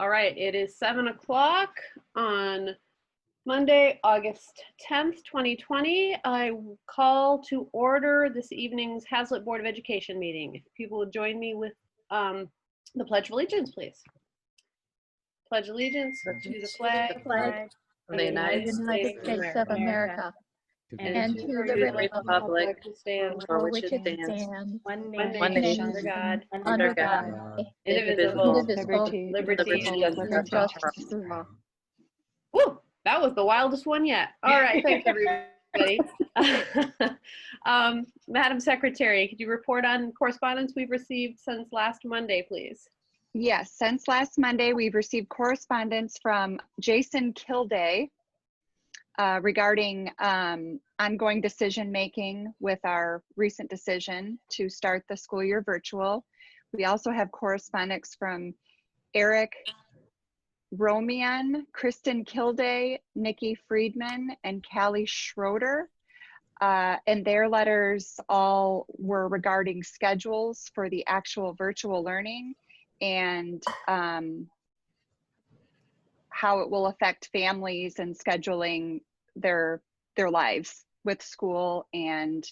All right, it is 7 o'clock on Monday, August 10th, 2020. I call to order this evening's Haslett Board of Education meeting. If people would join me with the Pledge of Allegiance, please. Pledge allegiance to the flag of the United States of America, and to the republic for which it stands, one nation, nation, under God, indivisible, liberty and justice for all. Woo, that was the wildest one yet. All right, thanks everybody. Madam Secretary, could you report on correspondence we've received since last Monday, please? Yes, since last Monday, we've received correspondence from Jason Kilday regarding ongoing decision-making with our recent decision to start the school year virtual. We also have correspondence from Eric Romian, Kristen Kilday, Nikki Friedman, and Callie Schroeder. And their letters all were regarding schedules for the actual virtual learning and how it will affect families and scheduling their lives with school and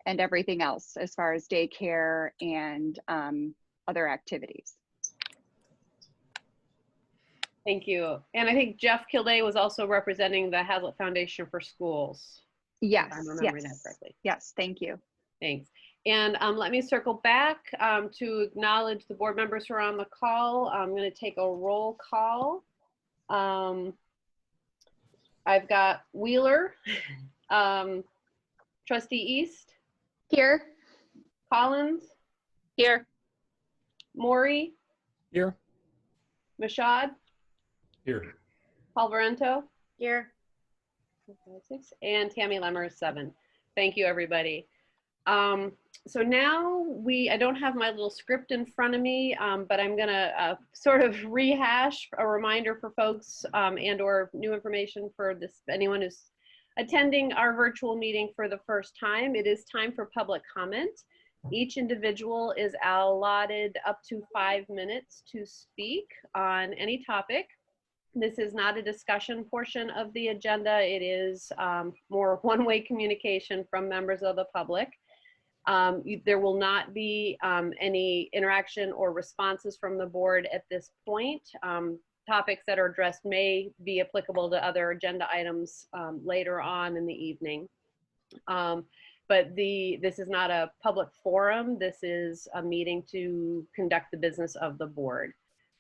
everything else as far as daycare and other activities. Thank you. And I think Jeff Kilday was also representing the Haslett Foundation for Schools. Yes, if I'm remembering that correctly. Yes, thank you. Thanks. And let me circle back to acknowledge the board members who are on the call. I'm going to take a roll call. I've got Wheeler, Trustee East. Here. Collins. Here. Maury. Here. Mashad. Here. Palvarento. Here. 5, 6, and Tammy Lemmer is 7. Thank you, everybody. So now I don't have my little script in front of me, but I'm gonna sort of rehash a reminder for folks and or new information for anyone who's attending our virtual meeting for the first time. It is time for public comment. Each individual is allotted up to 5 minutes to speak on any topic. This is not a discussion portion of the agenda. It is more one-way communication from members of the public. There will not be any interaction or responses from the board at this point. Topics that are addressed may be applicable to other agenda items later on in the evening. But this is not a public forum. This is a meeting to conduct the business of the board.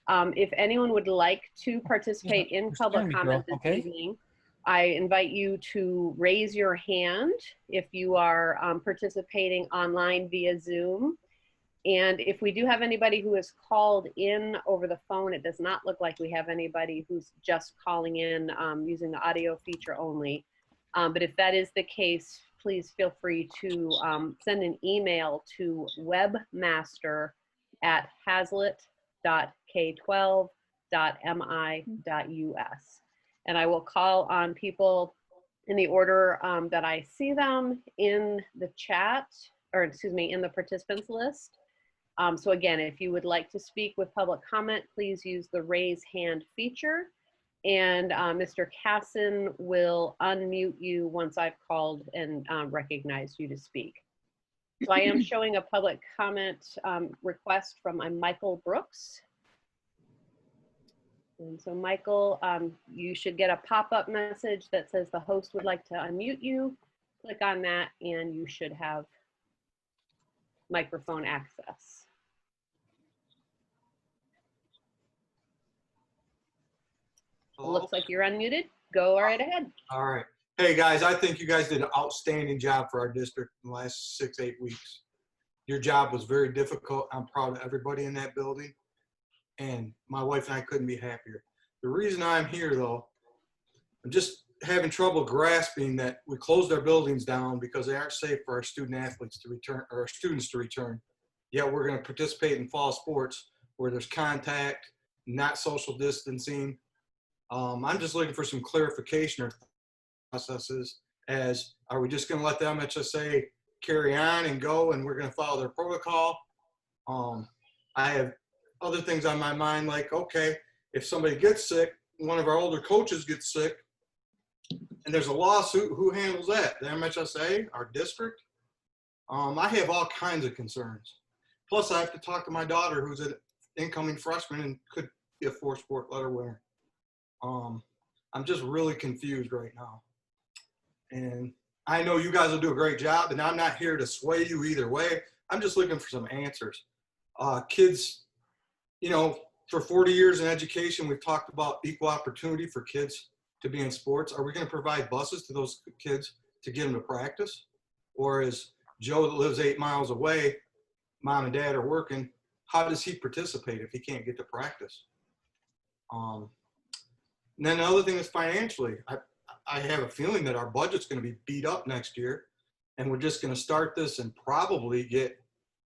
If anyone would like to participate in public comment this evening, I invite you to raise your hand if you are participating online via Zoom. And if we do have anybody who is called in over the phone, it does not look like we have anybody who's just calling in using the audio feature only. But if that is the case, please feel free to send an email to webmaster@haslett.k12.mi.us. And I will call on people in the order that I see them in the chat, or excuse me, in the participants list. So again, if you would like to speak with public comment, please use the raise hand feature. And Mr. Casson will unmute you once I've called and recognized you to speak. So I am showing a public comment request from Michael Brooks. And so Michael, you should get a pop-up message that says the host would like to unmute you. Click on that and you should have microphone access. Hello? Looks like you're unmuted. Go right ahead. All right. Hey guys, I think you guys did an outstanding job for our district in the last 6-8 weeks. Your job was very difficult. I'm proud of everybody in that building. And my wife and I couldn't be happier. The reason I'm here though, I'm just having trouble grasping that we closed our buildings down because they aren't safe for our student athletes to return, or our students to return. Yet we're going to participate in fall sports where there's contact, not social distancing. I'm just looking for some clarification or processes as, are we just going to let the MHSA carry on and go and we're going to follow their protocol? I have other things on my mind, like, okay, if somebody gets sick, one of our older coaches gets sick, and there's a lawsuit, who handles that? The MHSA, our district? I have all kinds of concerns. Plus, I have to talk to my daughter, who's an incoming freshman and could be a 4-sport letter winner. I'm just really confused right now. And I know you guys will do a great job, and I'm not here to sway you either way. I'm just looking for some answers. Kids, you know, for 40 years in education, we've talked about equal opportunity for kids to be in sports. Are we going to provide buses to those kids to get them to practice? Or is Joe that lives 8 miles away, mom and dad are working, how does he participate if he can't get to practice? And then the other thing is financially. I have a feeling that our budget's going to be beat up next year, and we're just going to start this and probably get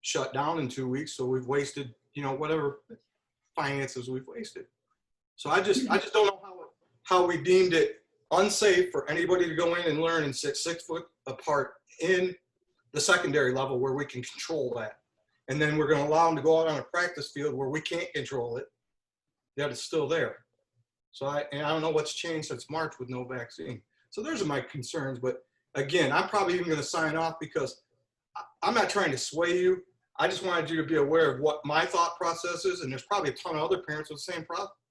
shut down in 2 weeks. So we've wasted, you know, whatever finances we've wasted. So I just don't know how we deemed it unsafe for anybody to go in and learn and sit 6 foot apart in the secondary level where we can control that. And then we're going to allow them to go out on a practice field where we can't control it, yet it's still there. So I don't know what's changed since March with no vaccine. So those are my concerns. But again, I'm probably even going to sign off because I'm not trying to sway you. I just wanted you to be aware of what my thought process is. And there's probably a ton of other parents with the same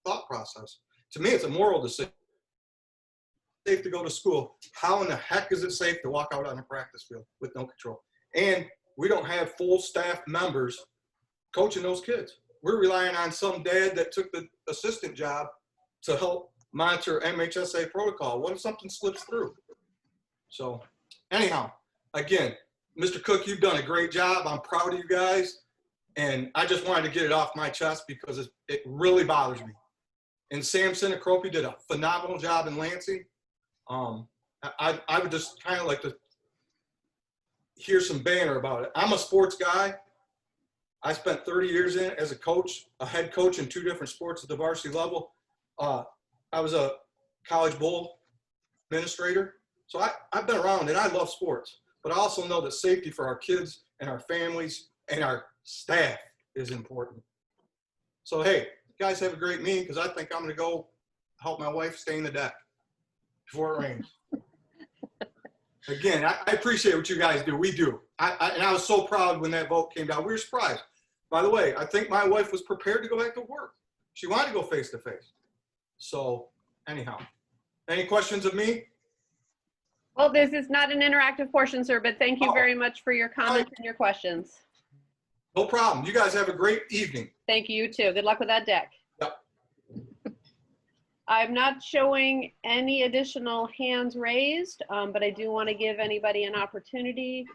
thought process. To me, it's a moral decision. Safe to go to school. How in the heck is it safe to walk out on a practice field with no control? And we don't have full staff members coaching those kids. We're relying on some dad that took the assistant job to help monitor MHSA protocol. What if something slips through? So anyhow, again, Mr. Cook, you've done a great job. I'm proud of you guys. And I just wanted to get it off my chest because it really bothers me. And Sam Sinacropi did a phenomenal job in Lansing. I would just kind of like to hear some banner about it. I'm a sports guy. I spent 30 years in it as a coach, a head coach in 2 different sports at the varsity level. I was a college bowl administrator. So I've been around and I love sports, but I also know that safety for our kids and our families and our staff is important. So, hey, you guys have a great meeting because I think I'm going to go help my wife stain the deck before it rains. Again, I appreciate what you guys do. We do. And I was so proud when that vote came down. We were surprised. By the way, I think my wife was prepared to go back to work. She wanted to go face to face. So anyhow, any questions of me? Well, this is not an interactive portion, sir, but thank you very much for your comments and your questions. No problem. You guys have a great evening. Thank you, you too. Good luck with that deck. Yep. I'm not showing any additional hands raised, but I do want to give anybody an opportunity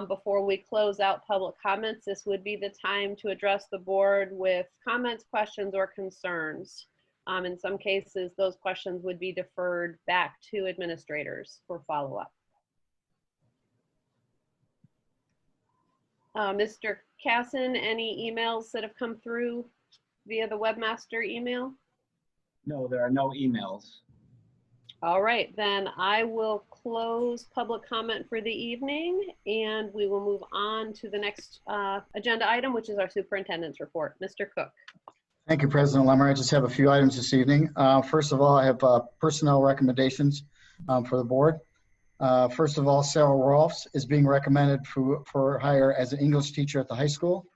before we close out public comments. This would be the time to address the board with comments, questions, or concerns. In some cases, those questions would be deferred back to administrators for follow-up. Mr. Casson, any emails that have come through via the webmaster email? No, there are no emails. All right, then I will close public comment for the evening and we will move on to the next agenda item, which is our superintendent's report. Mr. Cook. Thank you, President Lemmer. I just have a few items this evening. First of all, I have personnel recommendations for the board. First of all, Sarah Rolfs is being recommended for hire as an English teacher at the high school.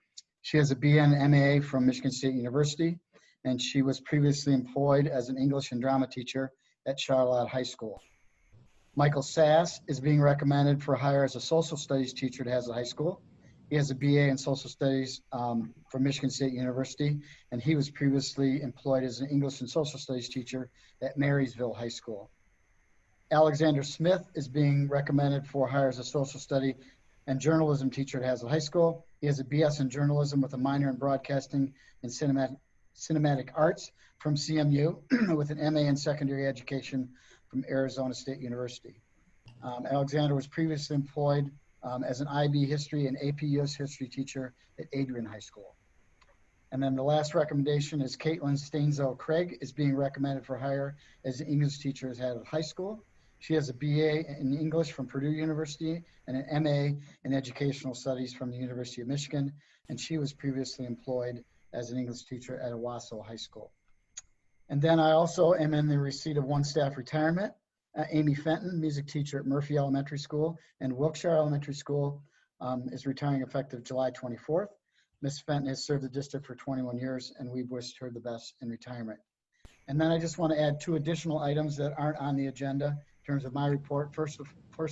She has a BN MA from Michigan State University, and she was previously employed as an English and drama teacher at Charlotte High School. Michael Sass is being recommended for hire as a social studies teacher at Haslett High School. He has a BA in social studies from Michigan State University, and he was previously employed as an English and social studies teacher at Marysville High School. Alexander Smith is being recommended for hire as a social study and journalism teacher at Haslett High School. He has a BS in journalism with a minor in broadcasting and cinematic arts from CMU with an MA in secondary education from Arizona State University. Alexander was previously employed as an IB history and AP US history teacher at Adrian High School. And then the last recommendation is Caitlin Stainzel Craig is being recommended for hire as an English teacher at Haslett High School. She has a BA in English from Purdue University and an MA in educational studies from the University of Michigan. And she was previously employed as an English teacher at Owasso High School. And then I also am in the receipt of one staff retirement. Amy Fenton, music teacher at Murphy Elementary School and Wilkshire Elementary School, is retiring effective July 24th. Ms. Fenton has served the district for 21 years, and we've wished her the best in retirement. And then I just want to add 2 additional items that aren't on the agenda in terms of my report. First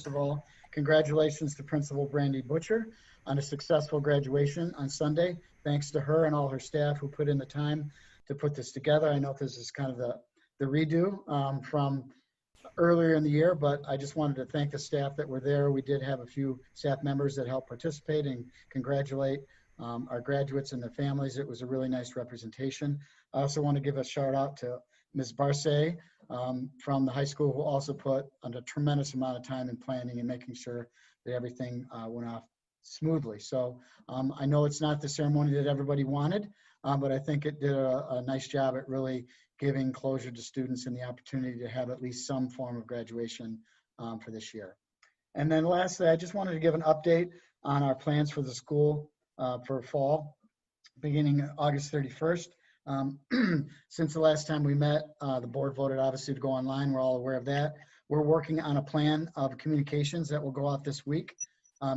of all, congratulations to Principal Brandy Butcher on a successful graduation on Sunday. Thanks to her and all her staff who put in the time to put this together. I know this is kind of the redo from earlier in the year, but I just wanted to thank the staff that were there. We did have a few staff members that helped participate and congratulate our graduates and their families. It was a really nice representation. I also want to give a shout out to Ms. Barce from the high school, who also put a tremendous amount of time in planning and making sure that everything went off smoothly. So I know it's not the ceremony that everybody wanted, but I think it did a nice job at really giving closure to students and the opportunity to have at least some form of graduation for this year. And then lastly, I just wanted to give an update on our plans for the school for fall, beginning August 31st. Since the last time we met, the board voted obviously to go online. We're all aware of that. We're working on a plan of communications that will go out this week.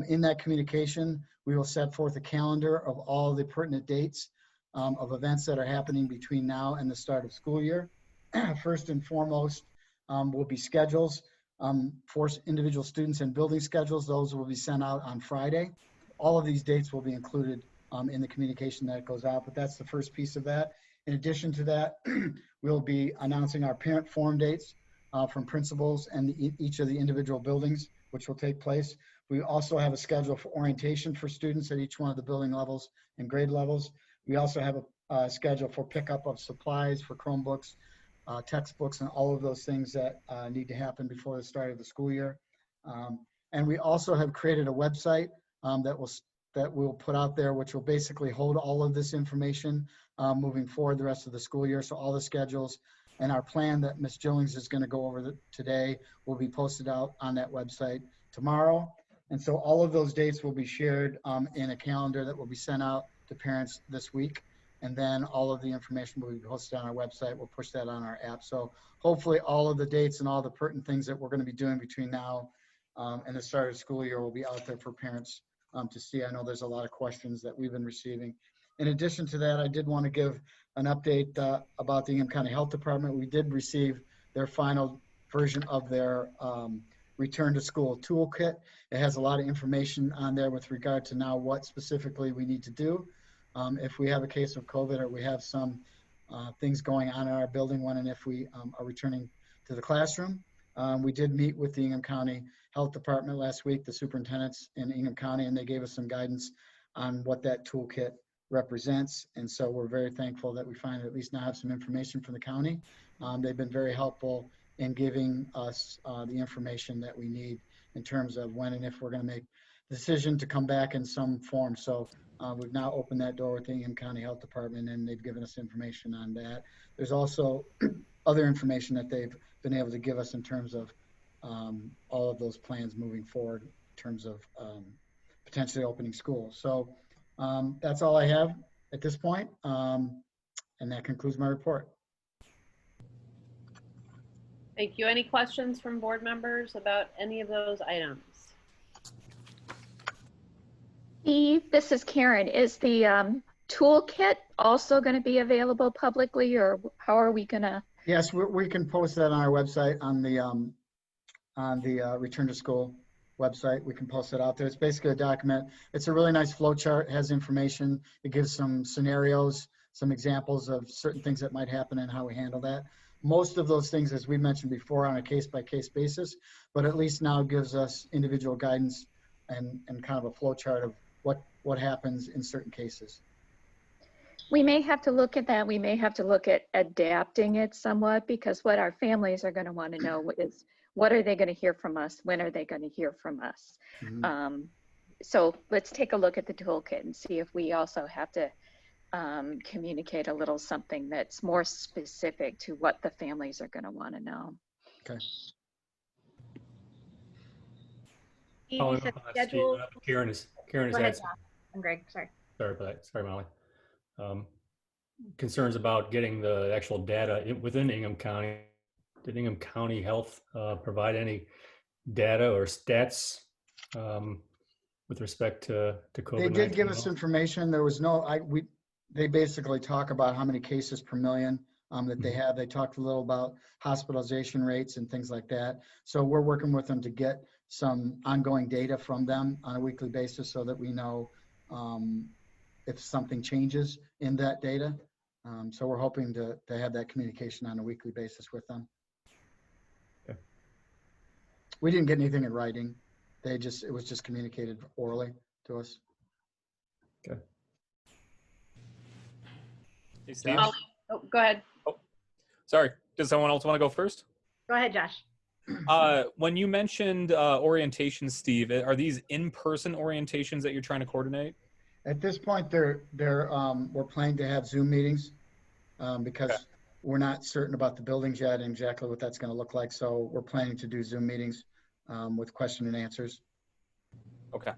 In that communication, we will set forth a calendar of all the pertinent dates of events that are happening between now and the start of school year. First and foremost will be schedules for individual students and building schedules. Those will be sent out on Friday. All of these dates will be included in the communication that goes out, but that's the first piece of that. In addition to that, we'll be announcing our parent forum dates from principals and each of the individual buildings, which will take place. We also have a schedule for orientation for students at each one of the building levels and grade levels. We also have a schedule for pickup of supplies for Chromebooks, textbooks, and all of those things that need to happen before the start of the school year. And we also have created a website that we'll put out there, which will basically hold all of this information moving forward the rest of the school year. So all the schedules and our plan that Ms. Jillings is going to go over today will be posted out on that website tomorrow. And so all of those dates will be shared in a calendar that will be sent out to parents this week. And then all of the information will be posted on our website. We'll push that on our app. So hopefully all of the dates and all the pertinent things that we're going to be doing between now and the start of the school year will be out there for parents to see. I know there's a lot of questions that we've been receiving. In addition to that, I did want to give an update about the Ingham County Health Department. We did receive their final version of their return to school toolkit. It has a lot of information on there with regard to now what specifically we need to do if we have a case of COVID or we have some things going on in our building when and if we are returning to the classroom. We did meet with the Ingham County Health Department last week, the superintendents in Ingham County, and they gave us some guidance on what that toolkit represents. And so we're very thankful that we finally at least now have some information from the county. They've been very helpful in giving us the information that we need in terms of when and if we're going to make the decision to come back in some form. So we've now opened that door with the Ingham County Health Department, and they've given us information on that. There's also other information that they've been able to give us in terms of all of those plans moving forward in terms of potentially opening schools. So that's all I have at this point, and that concludes my report. Thank you. Any questions from board members about any of those items? Steve, this is Karen. Is the toolkit also going to be available publicly, or how are we going to? Yes, we can post that on our website on the Return to School website. We can post it out there. It's basically a document. It's a really nice flow chart. It has information. It gives some scenarios, some examples of certain things that might happen and how we handle that. Most of those things, as we mentioned before, on a case-by-case basis, but at least now gives us individual guidance and kind of a flow chart of what happens in certain cases. We may have to look at that. We may have to look at adapting it somewhat, because what our families are going to want to know is, what are they going to hear from us? When are they going to hear from us? Mm-hmm. So let's take a look at the toolkit and see if we also have to communicate a little something that's more specific to what the families are going to want to know. Okay. Oh, Schedule. Karen is Go ahead, asking. I'm Greg. Sorry. Sorry about that. Sorry, Molly. concerns about getting the actual data within Ingham County. Did Ingham County Health provide any data or stats with respect to COVID-19? They did give us information. There was no, they basically talk about how many cases per million that they have. They talked a little about hospitalization rates and things like that. So we're working with them to get some ongoing data from them on a weekly basis so that we know if something changes in that data. So we're hoping to have that communication on a weekly basis with them. Okay. We didn't get anything in writing. It was just communicated orally to us. Okay. Hey, Steve. Oh, go ahead. Sorry. Does someone else want to go first? Go ahead, Josh. When you mentioned orientations, Steve, are these in-person orientations that you're trying to coordinate? At this point, we're planning to have Zoom meetings because Okay. we're not certain about the buildings yet and exactly what that's going to look like. So we're planning to do Zoom meetings with question and answers. Okay.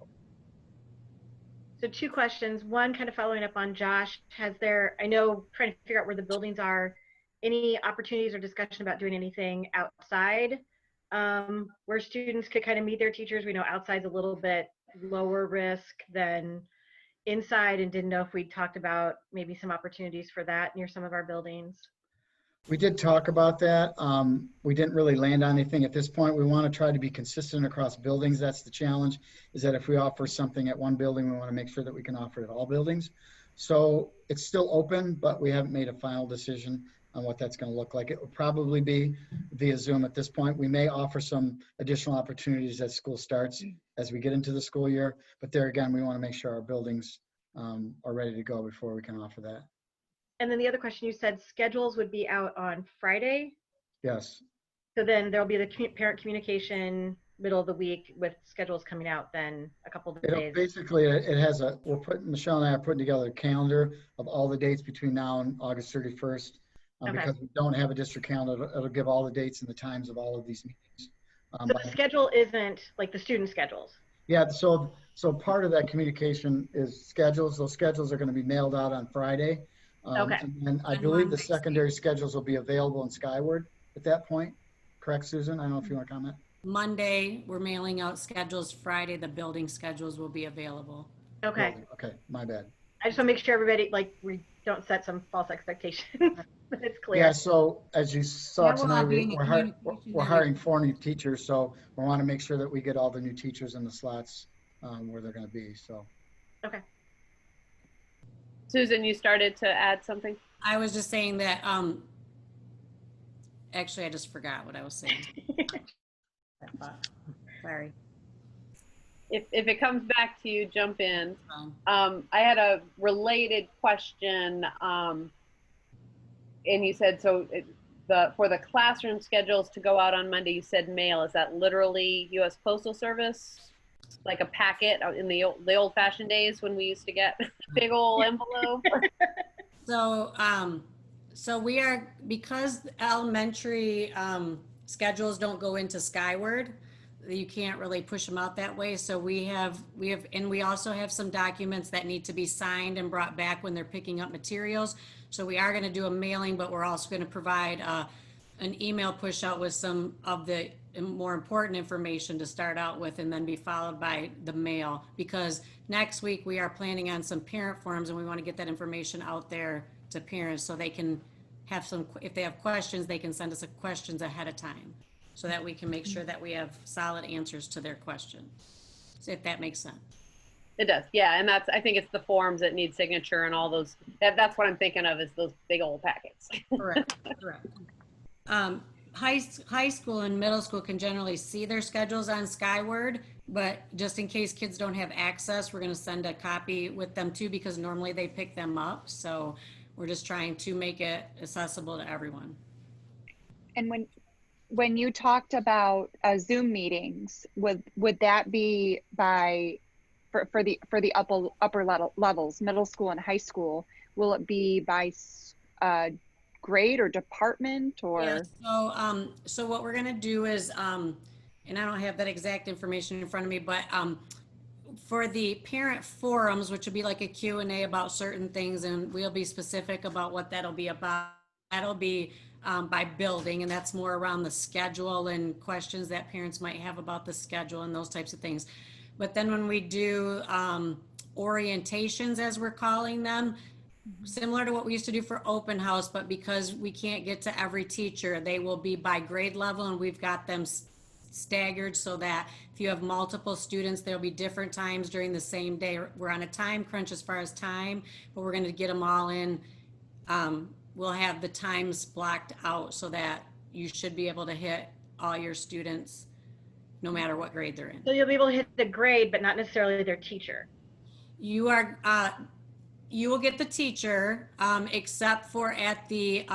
So 2 questions. One, kind of following up on Josh, I know trying to figure out where the buildings are, any opportunities or discussion about doing anything outside where students could kind of meet their teachers? We know outside's a little bit lower risk than inside, and didn't know if we talked about maybe some opportunities for that near some of our buildings. We did talk about that. We didn't really land on anything at this point. We want to try to be consistent across buildings. That's the challenge, is that if we offer something at one building, we want to make sure that we can offer it at all buildings. So it's still open, but we haven't made a final decision on what that's going to look like. It will probably be via Zoom at this point. We may offer some additional opportunities as school starts as we get into the school year. But there again, we want to make sure our buildings are ready to go before we can offer that. And then the other question, you said schedules would be out on Friday. Yes. So then there'll be the parent communication middle of the week with schedules coming out then a couple of days. Basically, Michelle and I are putting together a calendar of all the dates between now and August 31st. Okay. Because we don't have a district calendar, it'll give all the dates and the times of all of these meetings. So the schedule isn't like the student schedules? Yeah, so part of that communication is schedules. Those schedules are going to be mailed out on Friday. Okay. And I believe the secondary schedules will be available in Skyward at that point. Correct, Susan? I don't know if you want to comment. Monday, we're mailing out schedules. Friday, the building schedules will be available. Okay. Okay, my bad. I just want to make sure everybody, like, we don't set some false expectations. It's clear. Yeah, so as you saw Yeah, we'll tonight, all be in a communication we're hiring 4 new teachers, so we want to make sure that we get all the new teachers in the slots where they're going to be. So. Okay. Susan, you started to add something? I was just saying that, actually, I just forgot what I was saying. Sorry. If it comes back to you, jump in. Um, I had a related question, and you said for the classroom schedules to go out on Monday, you said mail. Is that literally U.S. Postal Service, like a packet in the old-fashioned days when we used to get a big old envelope? So we are, because elementary schedules don't go into Skyward, you can't really push them out that way. So we also have some documents that need to be signed and brought back when they're picking up materials. So we are going to do a mailing, but we're also going to provide an email push out with some of the more important information to start out with, and then be followed by the mail, because next week we are planning on some parent forums, and we want to get that information out there to parents so they can have some, if they have questions, they can send us questions ahead of time, so that we can make sure that we have solid answers to their questions, if that makes sense. It does, yeah, and I think it's the forms that need signature and all those. That's what I'm thinking of, is those big old packets. Correct. High school and middle school can generally see their schedules on Skyward, but just in case kids don't have access, we're going to send a copy with them too, because normally they pick them up. So we're just trying to make it accessible to everyone. And when you talked about Zoom meetings, would that be for the upper levels, middle school and high school? Will it be by grade or department, or? Yeah, so what we're gonna do is, and I don't have that exact information in front of me, but for the parent forums, which would be like a Q&A about certain things, and we'll be specific about what that'll be about. That'll be by building, and that's more around the schedule and questions that parents might have about the schedule and those types of things. But then when we do orientations, as we're calling them, similar to what we used to do for open house, but because we can't get to every teacher, they will be by grade level, and we've got them staggered so that if you have multiple students, there'll be different times during the same day. We're on a time crunch as far as time, but we're going to get them all in. We'll have the times blocked out so that you should be able to hit all your students no matter what grade they're in. So you'll be able to hit the grade, but not necessarily their teacher. You will get the teacher, except for at the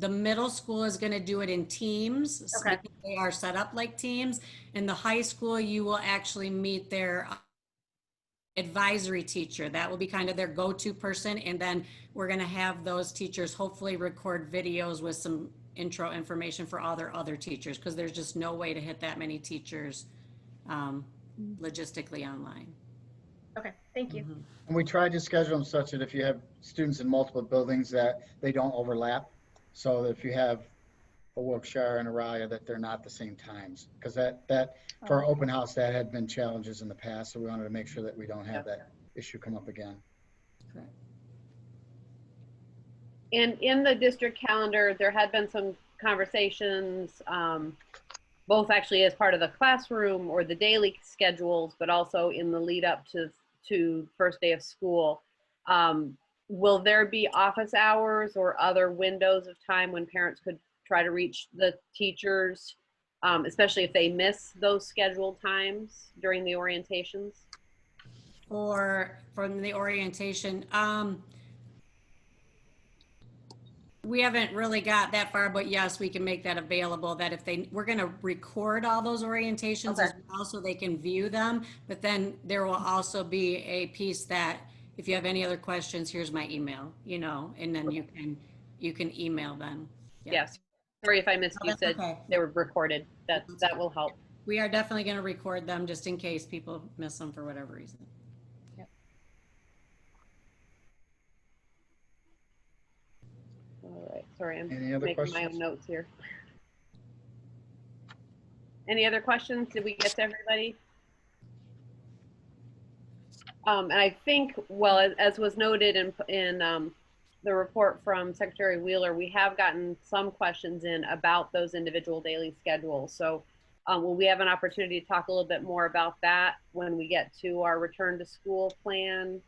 middle school is going to do it in teams. Okay. Because they are set up like teams. In the high school, you will actually meet their advisory teacher. That will be kind of their go-to person. And then we're going to have those teachers hopefully record videos with some intro information for all their other teachers, because there's just no way to hit that many teachers logistically online. Okay, thank you. And we tried to schedule them such that if you have students in multiple buildings, that they don't overlap. So if you have a Wilkshire and a Raya, that they're not the same times. Because that for our open house, that had been challenges in the past. So we wanted to make sure that we don't have that issue come up again. Correct. And in the district calendar, there had been some conversations, both actually as part of the classroom or the daily schedules, but also in the lead up to first day of school. Will there be office hours or other windows of time when parents could try to reach the teachers, especially if they miss those scheduled times during the orientations? Or from the orientation, we haven't really got that far, but yes, we can make that available, that if we're going to record all those orientations as well so they can view them, but then there will also be a piece that if you have any other questions, here's my email, and then you can email them. Yeah. Yes. Sorry if I missed, you said okay. they were recorded. That will help. We are definitely going to record them just in case people miss them for whatever reason. All right, sorry, I'm Any other making my questions? own notes here. Any other questions? Did we get to everybody? And I think, well, as was noted in the report from Secretary Wheeler, we have gotten some questions in about those individual daily schedules. So will we have an opportunity to talk a little bit more about that when we get to our return to school plan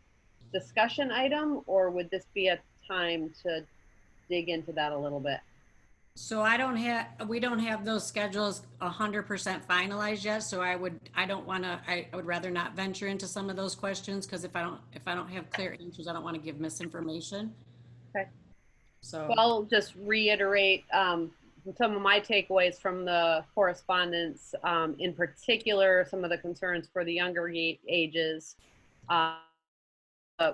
discussion item, or would this be a time to dig into that a little bit? So we don't have those schedules 100% finalized yet. So I would rather not venture into some of those questions, because if I don't have clear answers, I don't want to give misinformation. Okay. So well, I'll just reiterate some of my takeaways from the correspondence, in particular, some of the concerns for the younger ages,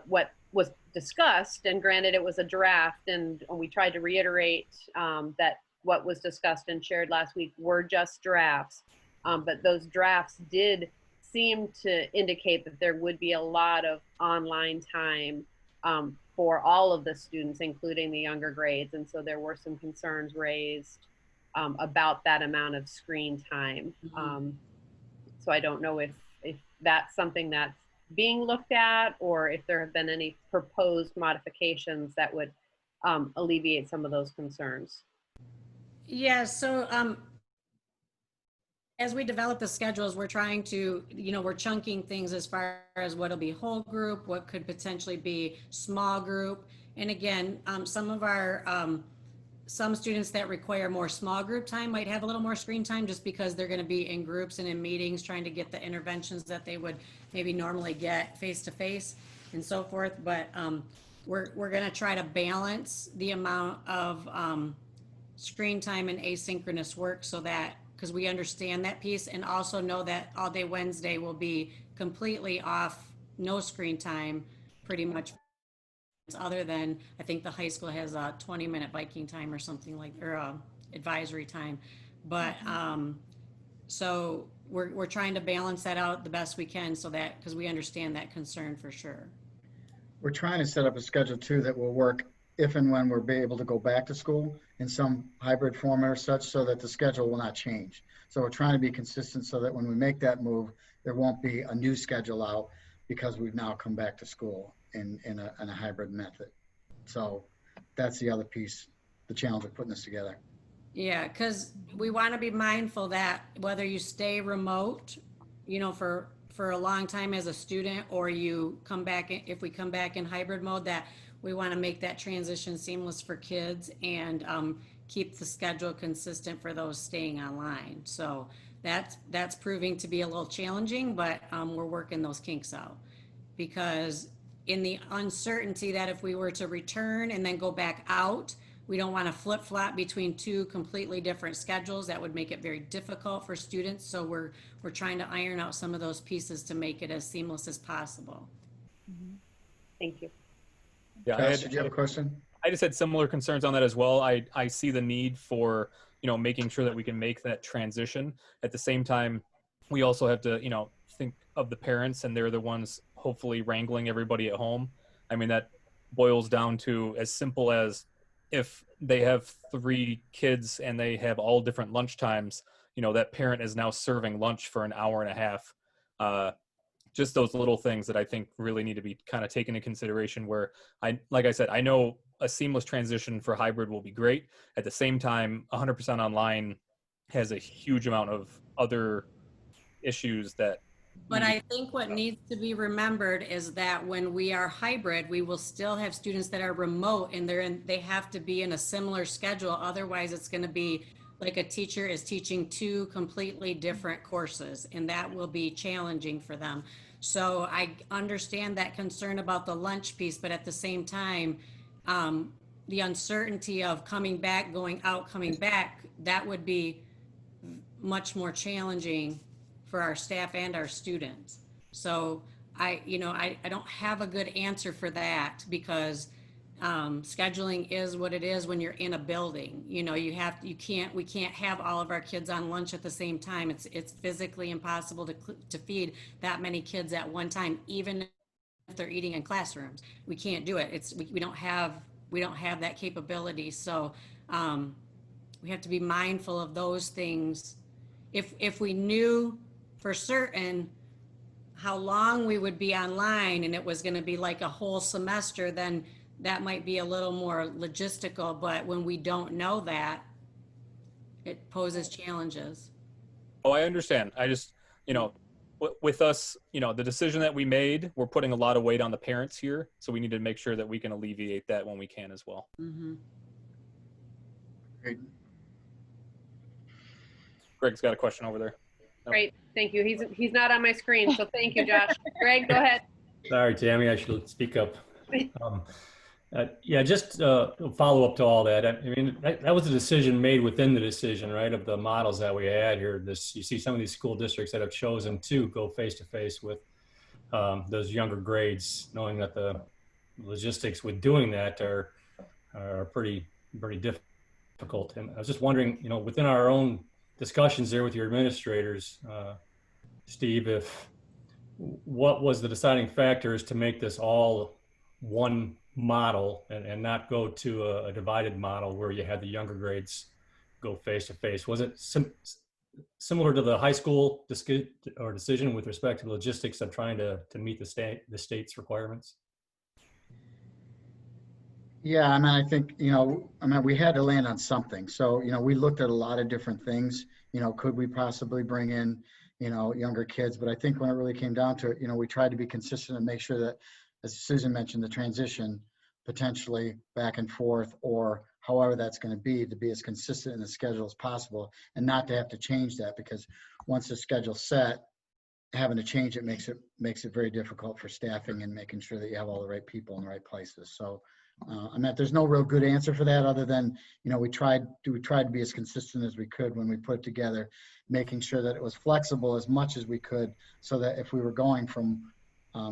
what was discussed, and granted it was a draft, and we tried to reiterate that what was discussed and shared last week were just drafts, but those drafts did seem to indicate that there would be a lot of online time for all of the students, including the younger grades, and so there were some concerns raised about that amount of screen time. So I don't know if that's something that's being looked at, or if there have been any proposed modifications that would alleviate some of those concerns. yeah, so as we develop the schedules, we're trying to, we're chunking things as far as what'll be whole group, what could potentially be small group. And again, some of our, some students that require more small group time might have a little more screen time, just because they're going to be in groups and in meetings trying to get the interventions that they would maybe normally get face to face and so forth. But we're going to try to balance the amount of screen time and asynchronous work, so that, because we understand that piece, and also know that all day Wednesday will be completely off, no screen time pretty much, other than I think the high school has a 20-minute Viking time or something like, or advisory time. But so we're trying to balance that out the best we can so that, because we understand that concern for sure. We're trying to set up a schedule too that will work if and when we're able to go back to school in some hybrid format or such, so that the schedule will not change. So we're trying to be consistent so that when we make that move, there won't be a new schedule out because we've now come back to school in a hybrid method. So that's the other piece, the challenge of putting this together. Yeah, because we want to be mindful that whether you stay remote, you know, for a long time as a student, or you come back, if we come back in hybrid mode, that we want to make that transition seamless for kids and keep the schedule consistent for those staying online. So that's proving to be a little challenging, but we're working those kinks out, because in the uncertainty that if we were to return and then go back out, we don't want to flip-flop between two completely different schedules. That would make it very difficult for students. So we're trying to iron out some of those pieces to make it as seamless as possible. Thank you. Yeah, Josh, did you have a question? I just had similar concerns on that as well. I see the need for, you know, making sure that we can make that transition. At the same time, we also have to, you know, think of the parents, and they're the ones hopefully wrangling everybody at home. I mean, that boils down to as simple as, if they have 3 kids and they have all different lunch times, you know, that parent is now serving lunch for an hour and a half. Just those little things that I think really need to be kind of taken into consideration, where like I said, I know a seamless transition for hybrid will be great. At the same time, 100% online has a huge amount of other issues that. But I think what needs to be remembered is that when we are hybrid, we will still have students that are remote, and they have to be in a similar schedule. Otherwise, it's going to be like a teacher is teaching 2 completely different courses, and that will be challenging for them. So I understand that concern about the lunch piece, but at the same time, the uncertainty of coming back, going out, coming back, that would be much more challenging for our staff and our students. So I don't have a good answer for that, because scheduling is what it is when you're in a building. You know, we can't have all of our kids on lunch at the same time. It's physically impossible to feed that many kids at one time, even if they're eating in classrooms. We can't do it. We don't have that capability. So we have to be mindful of those things. If we knew for certain how long we would be online and it was going to be like a whole semester, then that might be a little more logistical. But when we don't know that, it poses challenges. Oh, I understand. I just, you know, with us, you know, the decision that we made, we're putting a lot of weight on the parents here. So we need to make sure that we can alleviate that when we can as well. Mm-hmm. Great. Greg's got a question over there. Great, thank you. He's not on my screen, so thank you, Josh. Greg, go ahead. Sorry, Tammy, I should speak up. Yeah, just a follow up to all that. I mean, that was a decision made within the decision, right, of the models that we had here. You see some of these school districts that have chosen to go face to face with those younger grades, knowing that the logistics with doing that are pretty difficult. And I was just wondering, you know, within our own discussions there with your administrators, Steve, what was the deciding factors to make this all one model and not go to a divided model where you had the younger grades go face to face? Was it similar to the high school decision with respect to the logistics of trying to meet the state's requirements? Yeah, I mean, I think, you know, we had to land on something. So, you know, we looked at a lot of different things. You know, could we possibly bring in, you know, younger kids? But I think when it really came down to it, you know, we tried to be consistent and make sure that, as Susan mentioned, the transition potentially back and forth, or however that's going to be as consistent in the schedule as possible, and not to have to change that, because once the schedule's set, having to change it makes it very difficult for staffing and making sure that you have all the right people in the right places. So I mean, there's no real good answer for that, other than, you know, we tried to be as consistent as we could when we put it together, making sure that it was flexible as much as we could, so that if we were going from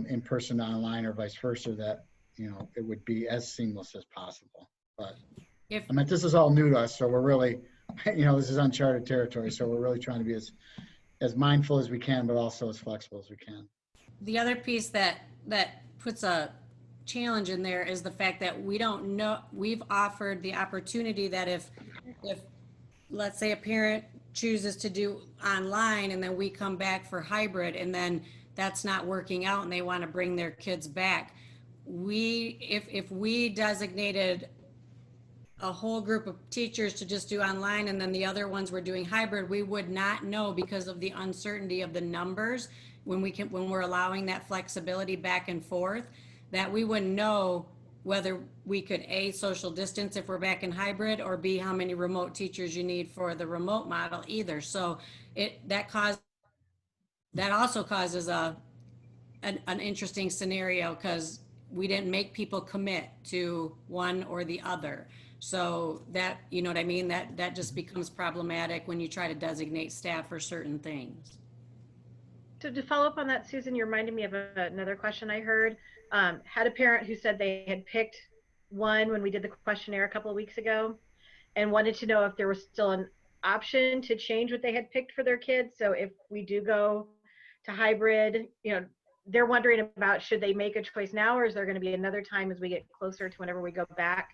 in person to online or vice versa, that, you know, it would be as seamless as possible. But I mean, this is all new to us, so we're really, you know, this is uncharted territory, so we're really trying to be as mindful as we can, but also as flexible as we can. The other piece that puts a challenge in there is the fact that we don't know, we've offered the opportunity that if let's say a parent chooses to do online and then we come back for hybrid and then that's not working out and they want to bring their kids back, if we designated a whole group of teachers to just do online and then the other ones were doing hybrid, we would not know, because of the uncertainty of the numbers when we're allowing that flexibility back and forth, that we wouldn't know whether we could A, social distance if we're back in hybrid, or B, how many remote teachers you need for the remote model either. So that also causes an interesting scenario, because we didn't make people commit to one or the other. So that, you know what I mean? That just becomes problematic when you try to designate staff for certain things. So to follow up on that, Susan, you reminded me of another question I heard. Had a parent who said they had picked one when we did the questionnaire a couple of weeks ago and wanted to know if there was still an option to change what they had picked for their kids. So if we do go to hybrid, you know, they're wondering about, should they make a choice now, or is there going to be another time as we get closer to whenever we go back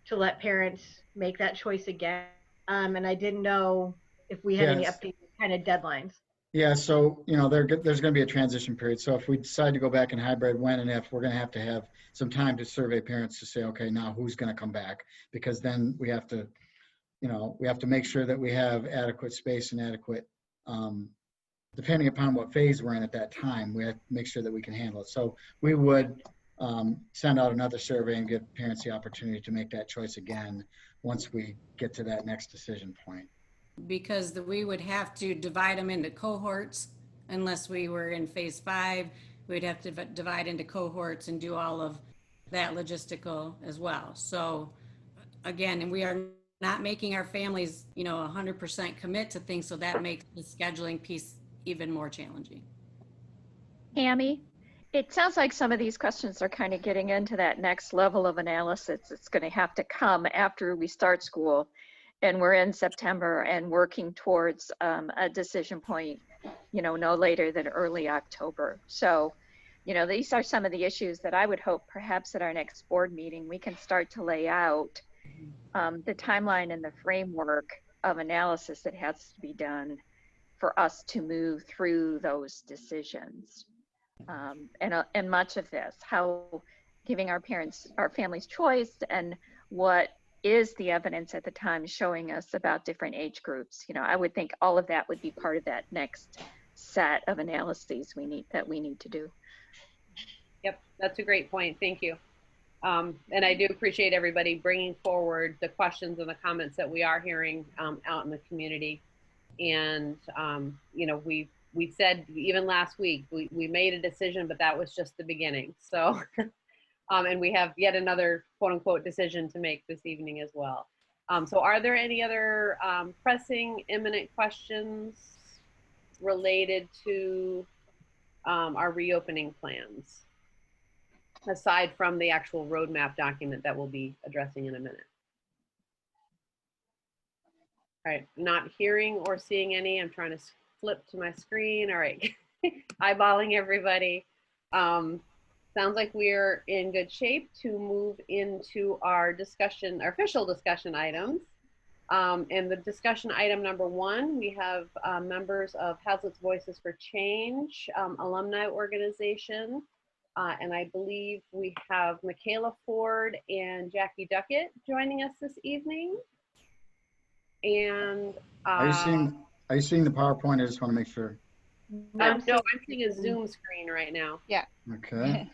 to let parents make that choice again? And I didn't know if we had any updated kind of deadlines. Yeah, so, you know, there's going to be a transition period. So if we decide to go back in hybrid, when and if, we're going to have some time to survey parents to say, okay, now who's going to come back? Because then we have to, you know, we have to make sure that we have adequate space and adequate, depending upon what phase we're in at that time, we have to make sure that we can handle it. So we would send out another survey and give parents the opportunity to make that choice again once we get to that next decision point. Because we would have to divide them into cohorts. Unless we were in phase 5, we'd have to divide into cohorts and do all of that logistical as well. So again, and we are not making our families, you know, 100% commit to things, so that makes the scheduling piece even more challenging. Tammy, it sounds like some of these questions are kind of getting into that next level of analysis. It's going to have to come after we start school and we're in September and working towards a decision point, you know, no later than early October. So, you know, these are some of the issues that I would hope perhaps at our next board meeting, we can start to lay out the timeline and the framework of analysis that has to be done for us to move through those decisions. And much of this, how giving our families choice, and what is the evidence at the time showing us about different age groups. You know, I would think all of that would be part of that next set of analyses we need to do. Yep, that's a great point. Thank you. And I do appreciate everybody bringing forward the questions and the comments that we are hearing out in the community. And, you know, we said even last week, we made a decision, but that was just the beginning. So, and we have yet another quote unquote decision to make this evening as well. So are there any other pressing, imminent questions related to our reopening plans, aside from the actual roadmap document that we'll be addressing in a minute? All right, not hearing or seeing any. I'm trying to flip to my screen. All right, eyeballing everybody. Sounds like we're in good shape to move into our discussion, our official discussion items. And the discussion item number 1, we have members of Haslett's Voices for Change alumni organization. And I believe we have Michaela Ford and Jackie Duckett joining us this evening. And are you seeing the PowerPoint? I just want to make sure. No, I'm seeing a Zoom screen right now. Yeah. Okay.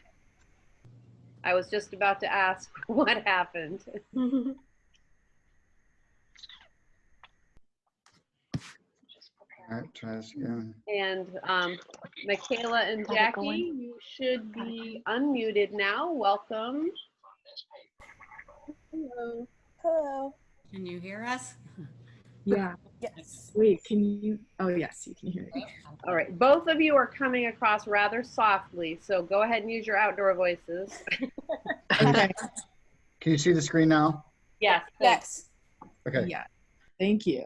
I was just about to ask what happened. All right, try this again. And Michaela and Jackie, you should be unmuted now. Welcome. Hello. Hello. Can you hear us? Yeah. Yes. Wait, can you? Oh, yes, you can hear me. All right. Both of you are coming across rather softly, so go ahead and use your outdoor voices. Okay. Can you see the screen now? Yes. Yes. Okay. Yeah. Thank you.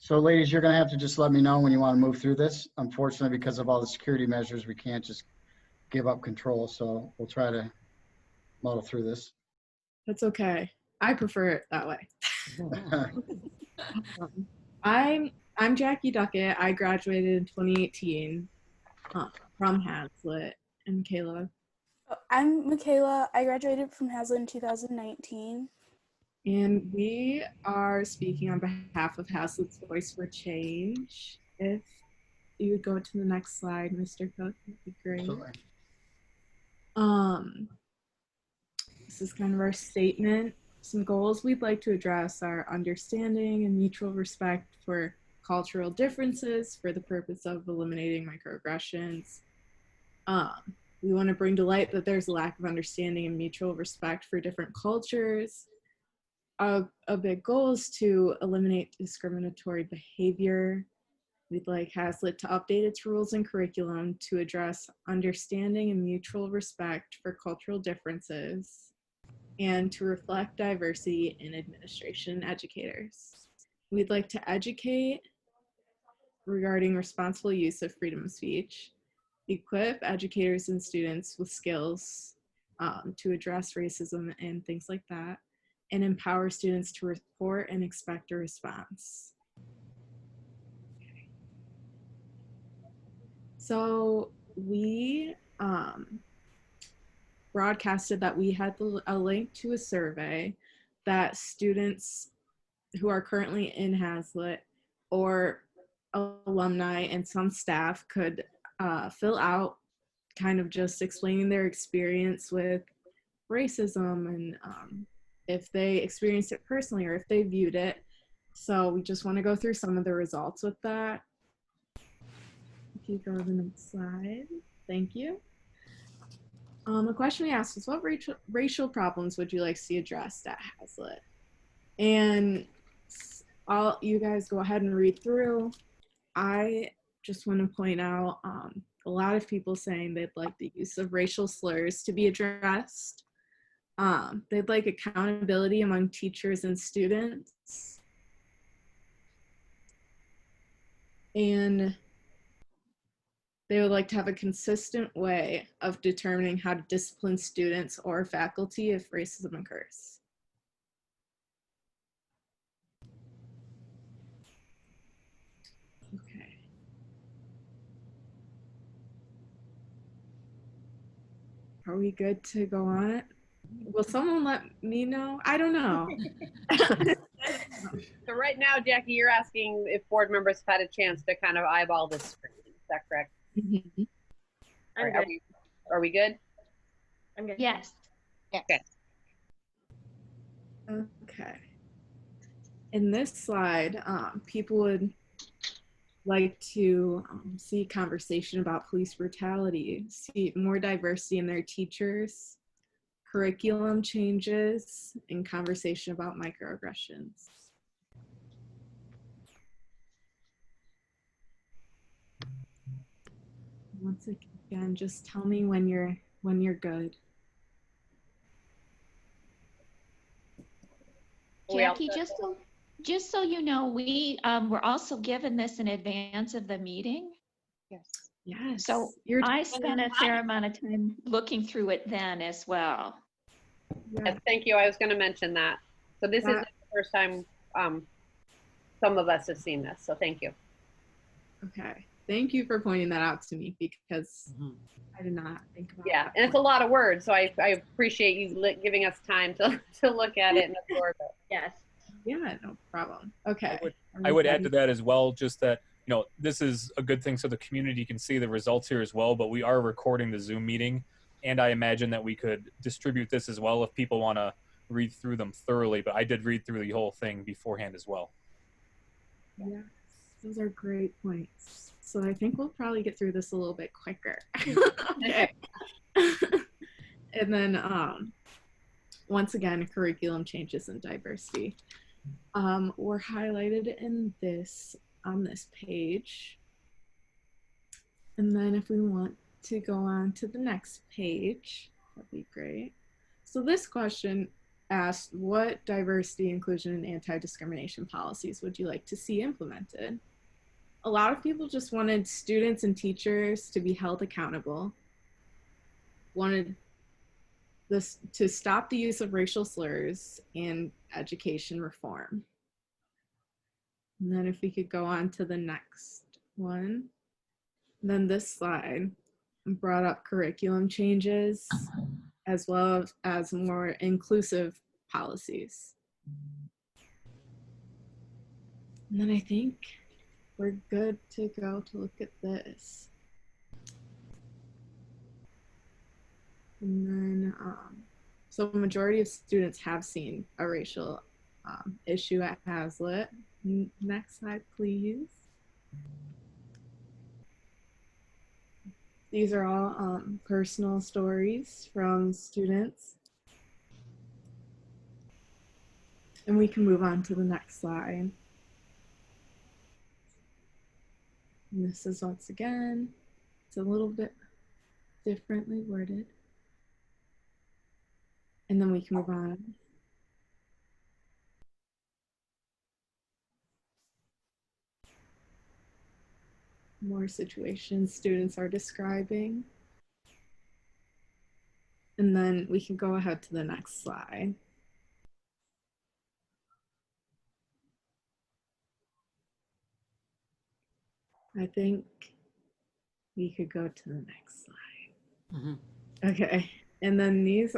So ladies, you're gonna have to just let me know when you want to move through this. Unfortunately, because of all the security measures, we can't just give up control. So we'll try to muddle through this. That's okay. I prefer it that way. I'm Jackie Duckett. I graduated in 2018 from Haslett. And Kayla. I'm Michaela. I graduated from Haslett in 2019. And we are speaking on behalf of Haslett's Voice for Change. If you would go to the next slide, Mr. Cook, that'd be great. Absolutely. This is kind of our statement. Some goals we'd like to address are understanding and mutual respect for cultural differences for the purpose of eliminating microaggressions. We want to bring to light that there's a lack of understanding and mutual respect for different cultures. A big goal is to eliminate discriminatory behavior. We'd like Haslett to update its rules and curriculum to address understanding and mutual respect for cultural differences and to reflect diversity in administration and educators. We'd like to educate regarding responsible use of freedom of speech, equip educators and students with skills to address racism and things like that, and empower students to report and expect a response. Okay. So we broadcasted that we had a link to a survey that students who are currently in Haslett or alumni and some staff could fill out, kind of just explaining their experience with racism and if they experienced it personally or if they viewed it. So we just want to go through some of the results with that. If you go to the next slide, thank you. A question we asked was, what racial problems would you like to see addressed at Haslett? And you guys go ahead and read through. I just want to point out a lot of people saying they'd like the use of racial slurs to be addressed. They'd like accountability among teachers and students. And they would like to have a consistent way of determining how to discipline students or faculty if racism occurs. Okay. Are we good to go on it? Will someone let me know? I don't know. So right now, Jackie, you're asking if board members have had a chance to kind of eyeball this screen. Is that correct? Mm-hmm. All right, are we good? I'm good. Yes. Okay. Okay. In this slide, people would like to see conversation about police brutality, see more diversity in their teachers, curriculum changes, and conversation about microaggressions. Once again, just tell me when you're good. Jackie, just so you know, we were also given this in advance of the meeting. Yes. So I spent a fair amount of time looking through it then as well. Yes, thank you. I was going to mention that. So this is the first time some of us have seen this. So thank you. Okay. Thank you for pointing that out to me because I did not think about Yeah, that. and it's a lot of words, so I appreciate you giving us time to look at it and absorb it. Yes. Yeah, no problem. Okay. I would add to that as well, just that, you know, this is a good thing so the community can see the results here as well, but we are recording the Zoom meeting, and I imagine that we could distribute this as well if people want to read through them thoroughly, but I did read through the whole thing beforehand as well. Yes, those are great points. So I think we'll probably get through this a little bit quicker. Okay. And then once again, curriculum changes and diversity were highlighted in on this page. And then if we want to go on to the next page, that'd be great. So this question asked, what diversity, inclusion, and anti-discrimination policies would you like to see implemented? A lot of people just wanted students and teachers to be held accountable, wanted this to stop the use of racial slurs, and education reform. And then if we could go on to the next one, then this slide brought up curriculum changes as well as more inclusive policies. And then I think we're good to go to look at this. And then, so a majority of students have seen a racial issue at Haslett. Next slide, please. These are all personal stories from students. And we can move on to the next slide. And this is once again, it's a little bit differently worded. And then we can move on. More situations students are describing. And then we can go ahead to the next slide. I think we could go to the next slide. Mhm. Okay, and then these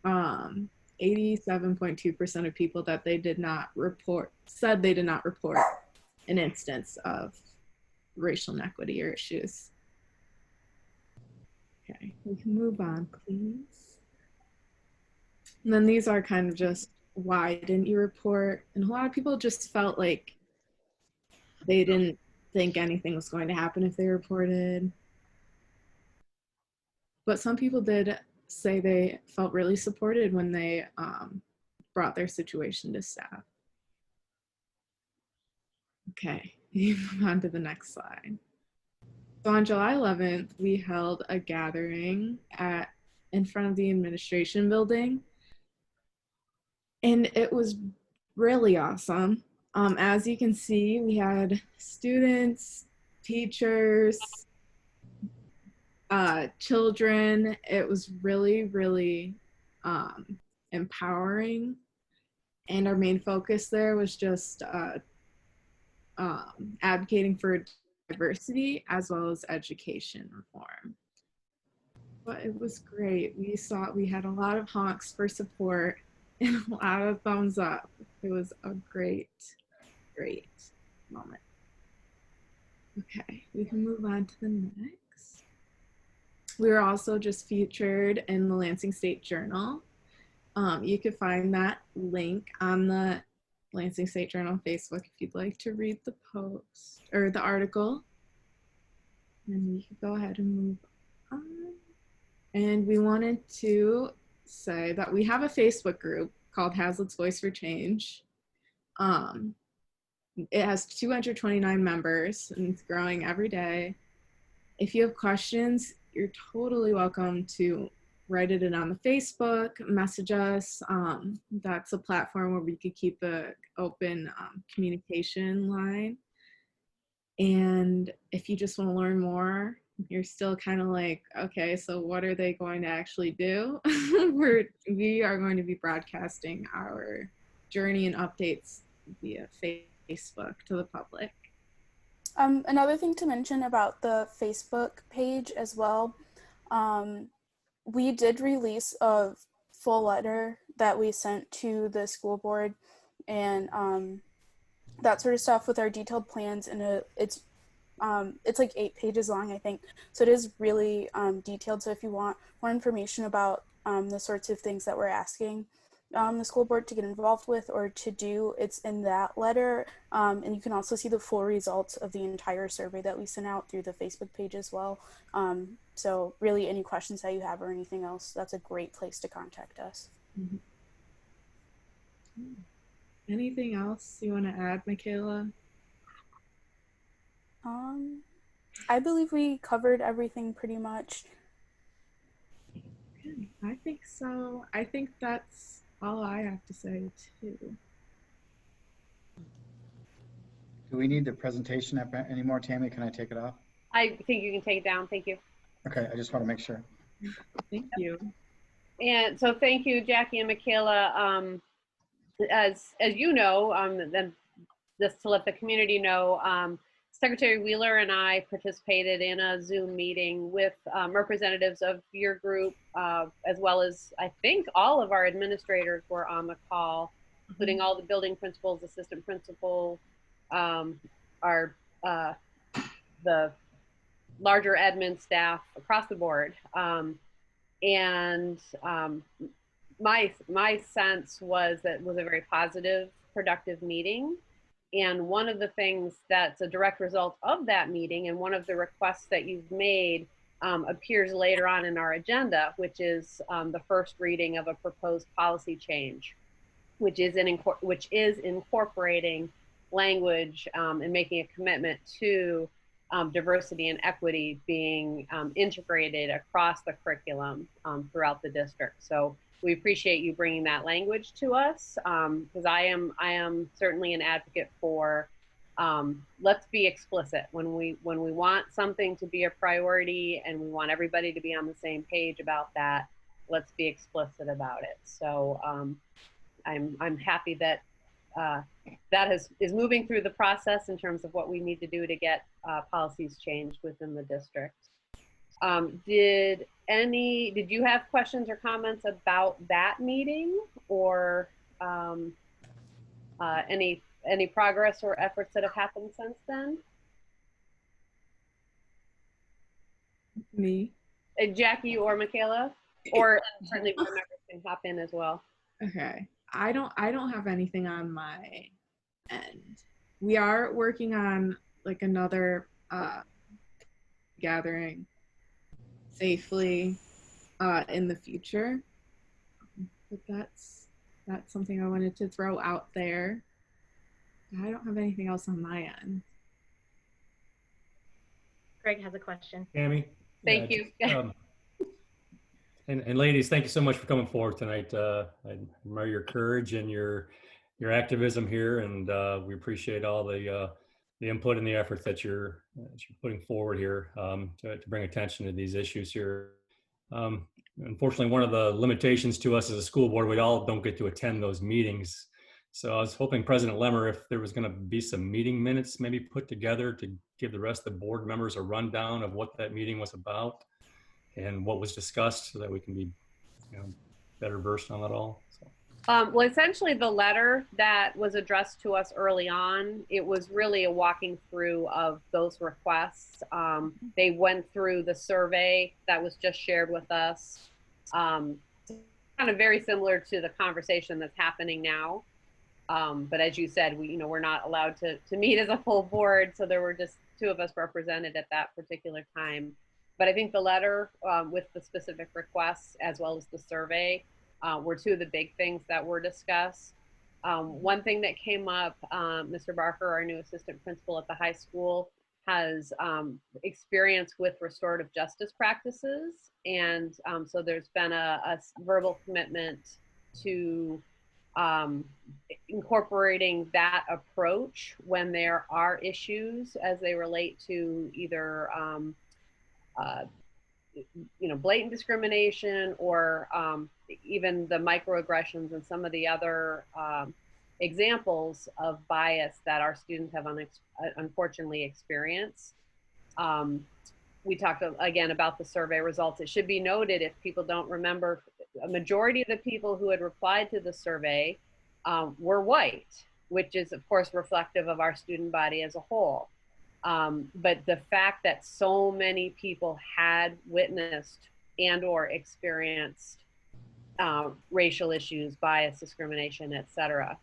87.2% of people that they did not report, said they did not report an instance of racial inequity or issues. Okay, we can move on, please. And then these are kind of just, why didn't you report? And a lot of people just felt like they didn't think anything was going to happen if they reported. But some people did say they felt really supported when they brought their situation to staff. Okay, move on to the next slide. So on July 11th, we held a gathering in front of the administration building. And it was really awesome. As you can see, we had students, teachers, children. It was really, really empowering. And our main focus there was just advocating for diversity as well as education reform. But it was great. We had a lot of honks for support and a lot of thumbs up. It was a great, great moment. Okay, we can move on to the next. We were also just featured in the Lansing State Journal. You could find that link on the Lansing State Journal Facebook if you'd like to read the post or the article. And we could go ahead and move on. And we wanted to say that we have a Facebook group called Haslett's Voice for Change. It has 229 members and it's growing every day. If you have questions, you're totally welcome to write it in on the Facebook, message us. That's a platform where we could keep an open communication line. And if you just want to learn more, you're still kind of like, okay, so what are they going to actually do? We are going to be broadcasting our journey and updates via Facebook to the public. Another thing to mention about the Facebook page as well, we did release a full letter that we sent to the school board and that sort of stuff with our detailed plans, and it's like 8 pages long, I think. So it is really detailed. So if you want more information about the sorts of things that we're asking the school board to get involved with or to do, it's in that letter. And you can also see the full results of the entire survey that we sent out through the Facebook page as well. So really any questions that you have or anything else, that's a great place to contact us. Mm-hmm. Anything else you want to add, Michaela? I believe we covered everything pretty much. Okay, I think so. I think that's all I have to say too. Do we need the presentation up anymore, Tammy? Can I take it off? I think you can take it down. Thank you. Okay, I just want to make sure. Thank you. And so thank you, Jackie and Michaela. As you know, then just to let the community know, Secretary Wheeler and I participated in a Zoom meeting with representatives of your group, as well as I think all of our administrators were on the call, including all the building principals, assistant principals, the larger admin staff across the board. My sense was that it was a very positive, productive meeting. And one of the things that's a direct result of that meeting, and one of the requests that you've made, appears later on in our agenda, which is the first reading of a proposed policy change, which is incorporating language and making a commitment to diversity and equity being integrated across the curriculum throughout the district. So we appreciate you bringing that language to us, because I am certainly an advocate for let's be explicit when we want something to be a priority and we want everybody to be on the same page about that. Let's be explicit about it. So I'm happy that that is moving through the process in terms of what we need to do to get policies changed within the district. Did you have questions or comments about that meeting, or any progress or efforts that have happened since then? Me? Jackie or Michaela, or certainly board members can hop in as well. Okay. I don't have anything on my end. We are working on like another gathering safely in the future. But that's something I wanted to throw out there. I don't have anything else on my end. Greg has a question. Tammy? Thank you. And ladies, thank you so much for coming forward tonight. I admire your courage and your activism here, and we appreciate all the input and the efforts that you're putting forward here to bring attention to these issues here. Unfortunately, one of the limitations to us as a school board, we all don't get to attend those meetings. So I was hoping President Lemmer, if there was going to be some meeting minutes maybe put together to give the rest of the board members a rundown of what that meeting was about and what was discussed, so that we can be, better versed on it all. So. Well, essentially the letter that was addressed to us early on, it was really a walking through of those requests. They went through the survey that was just shared with us. Kind of very similar to the conversation that's happening now. But as you said, we're not allowed to meet as a full board, so there were just two of us represented at that particular time. But I think the letter with the specific requests as well as the survey were two of the big things that were discussed. One thing that came up, Mr. Barker, our new assistant principal at the high school, has experience with restorative justice practices. And so there's been a verbal commitment to incorporating that approach when there are issues as they relate to either blatant discrimination or even the microaggressions and some of the other examples of bias that our students have unfortunately experienced. We talked again about the survey results. It should be noted, if people don't remember, a majority of the people who had replied to the survey were white, which is of course reflective of our student body as a whole. But the fact that so many people had witnessed and or experienced racial issues, bias, discrimination, etc.,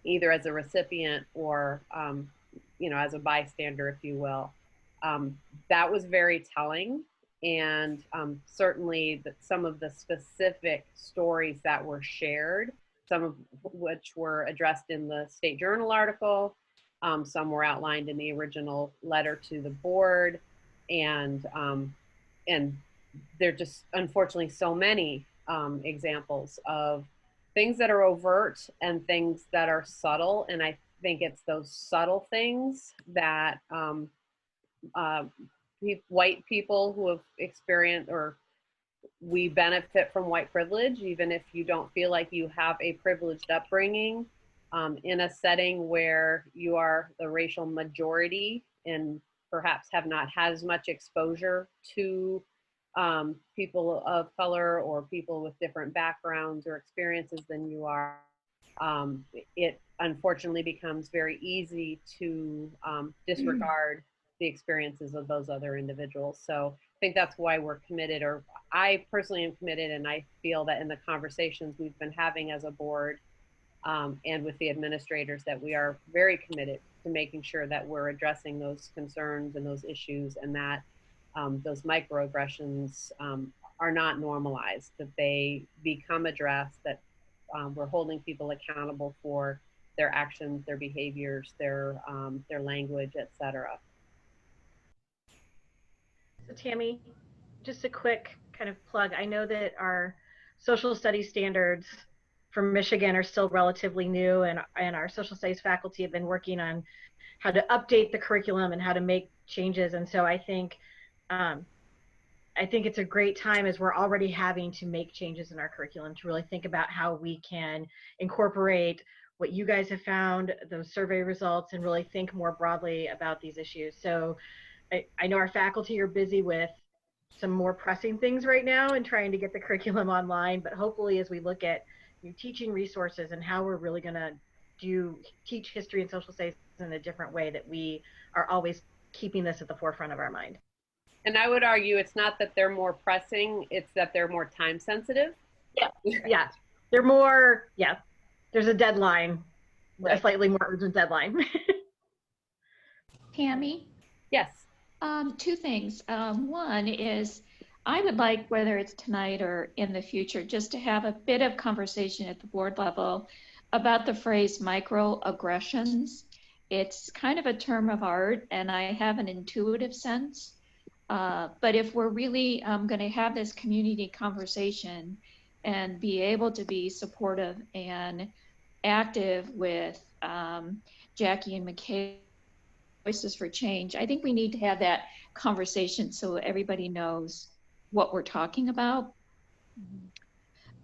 either as a recipient or as a bystander, if you will, that was very telling. And certainly some of the specific stories that were shared, some of which were addressed in the State Journal article, some were outlined in the original letter to the board, and there are just unfortunately so many examples of things that are overt and things that are subtle. And I think it's those subtle things that white people who have experienced, or we benefit from white privilege, even if you don't feel like you have a privileged upbringing, in a setting where you are the racial majority and perhaps have not had as much exposure to people of color or people with different backgrounds or experiences than you are. It unfortunately becomes very easy to disregard the experiences of those other individuals. So I think that's why we're committed, or I personally am committed, and I feel that in the conversations we've been having as a board and with the administrators, that we are very committed to making sure that we're addressing those concerns and those issues, and that those microaggressions are not normalized, that they become addressed, that we're holding people accountable for their actions, their behaviors, their language, etc. So Tammy, just a quick kind of plug. I know that our social studies standards for Michigan are still relatively new, and our social studies faculty have been working on how to update the curriculum and how to make changes. And so I think it's a great time, as we're already having to make changes in our curriculum, to really think about how we can incorporate what you guys have found, those survey results, and really think more broadly about these issues. So I know our faculty are busy with some more pressing things right now and trying to get the curriculum online, but hopefully as we look at new teaching resources and how we're really going to teach history and social studies in a different way, that we are always keeping this at the forefront of our mind. And I would argue it's not that they're more pressing, it's that they're more time sensitive. Yeah. They're more, there's a deadline, right. A slightly more urgent deadline. Tammy? Yes. Two things. One is, I would like, whether it's tonight or in the future, just to have a bit of conversation at the board level about the phrase microaggressions. It's kind of a term of art, and I have an intuitive sense. But if we're really going to have this community conversation and be able to be supportive and active with Jackie and McKay, Voices for Change, I think we need to have that conversation so everybody knows what we're talking about.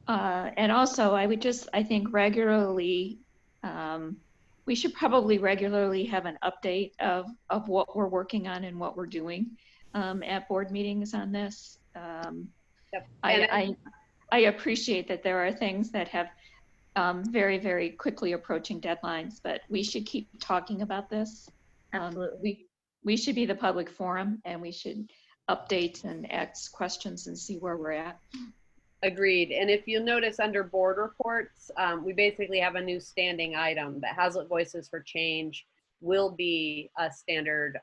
And also, I think regularly, we should probably regularly have an update of what we're working on and what we're doing at board meetings on this. Yep. I appreciate that there are things that have very, very quickly approaching deadlines, but we should keep talking about this. Absolutely. We should be the public forum, and we should update and ask questions and see where we're at. Agreed. And if you notice under board reports, we basically have a new standing item that Haslett Voices for Change will be a standard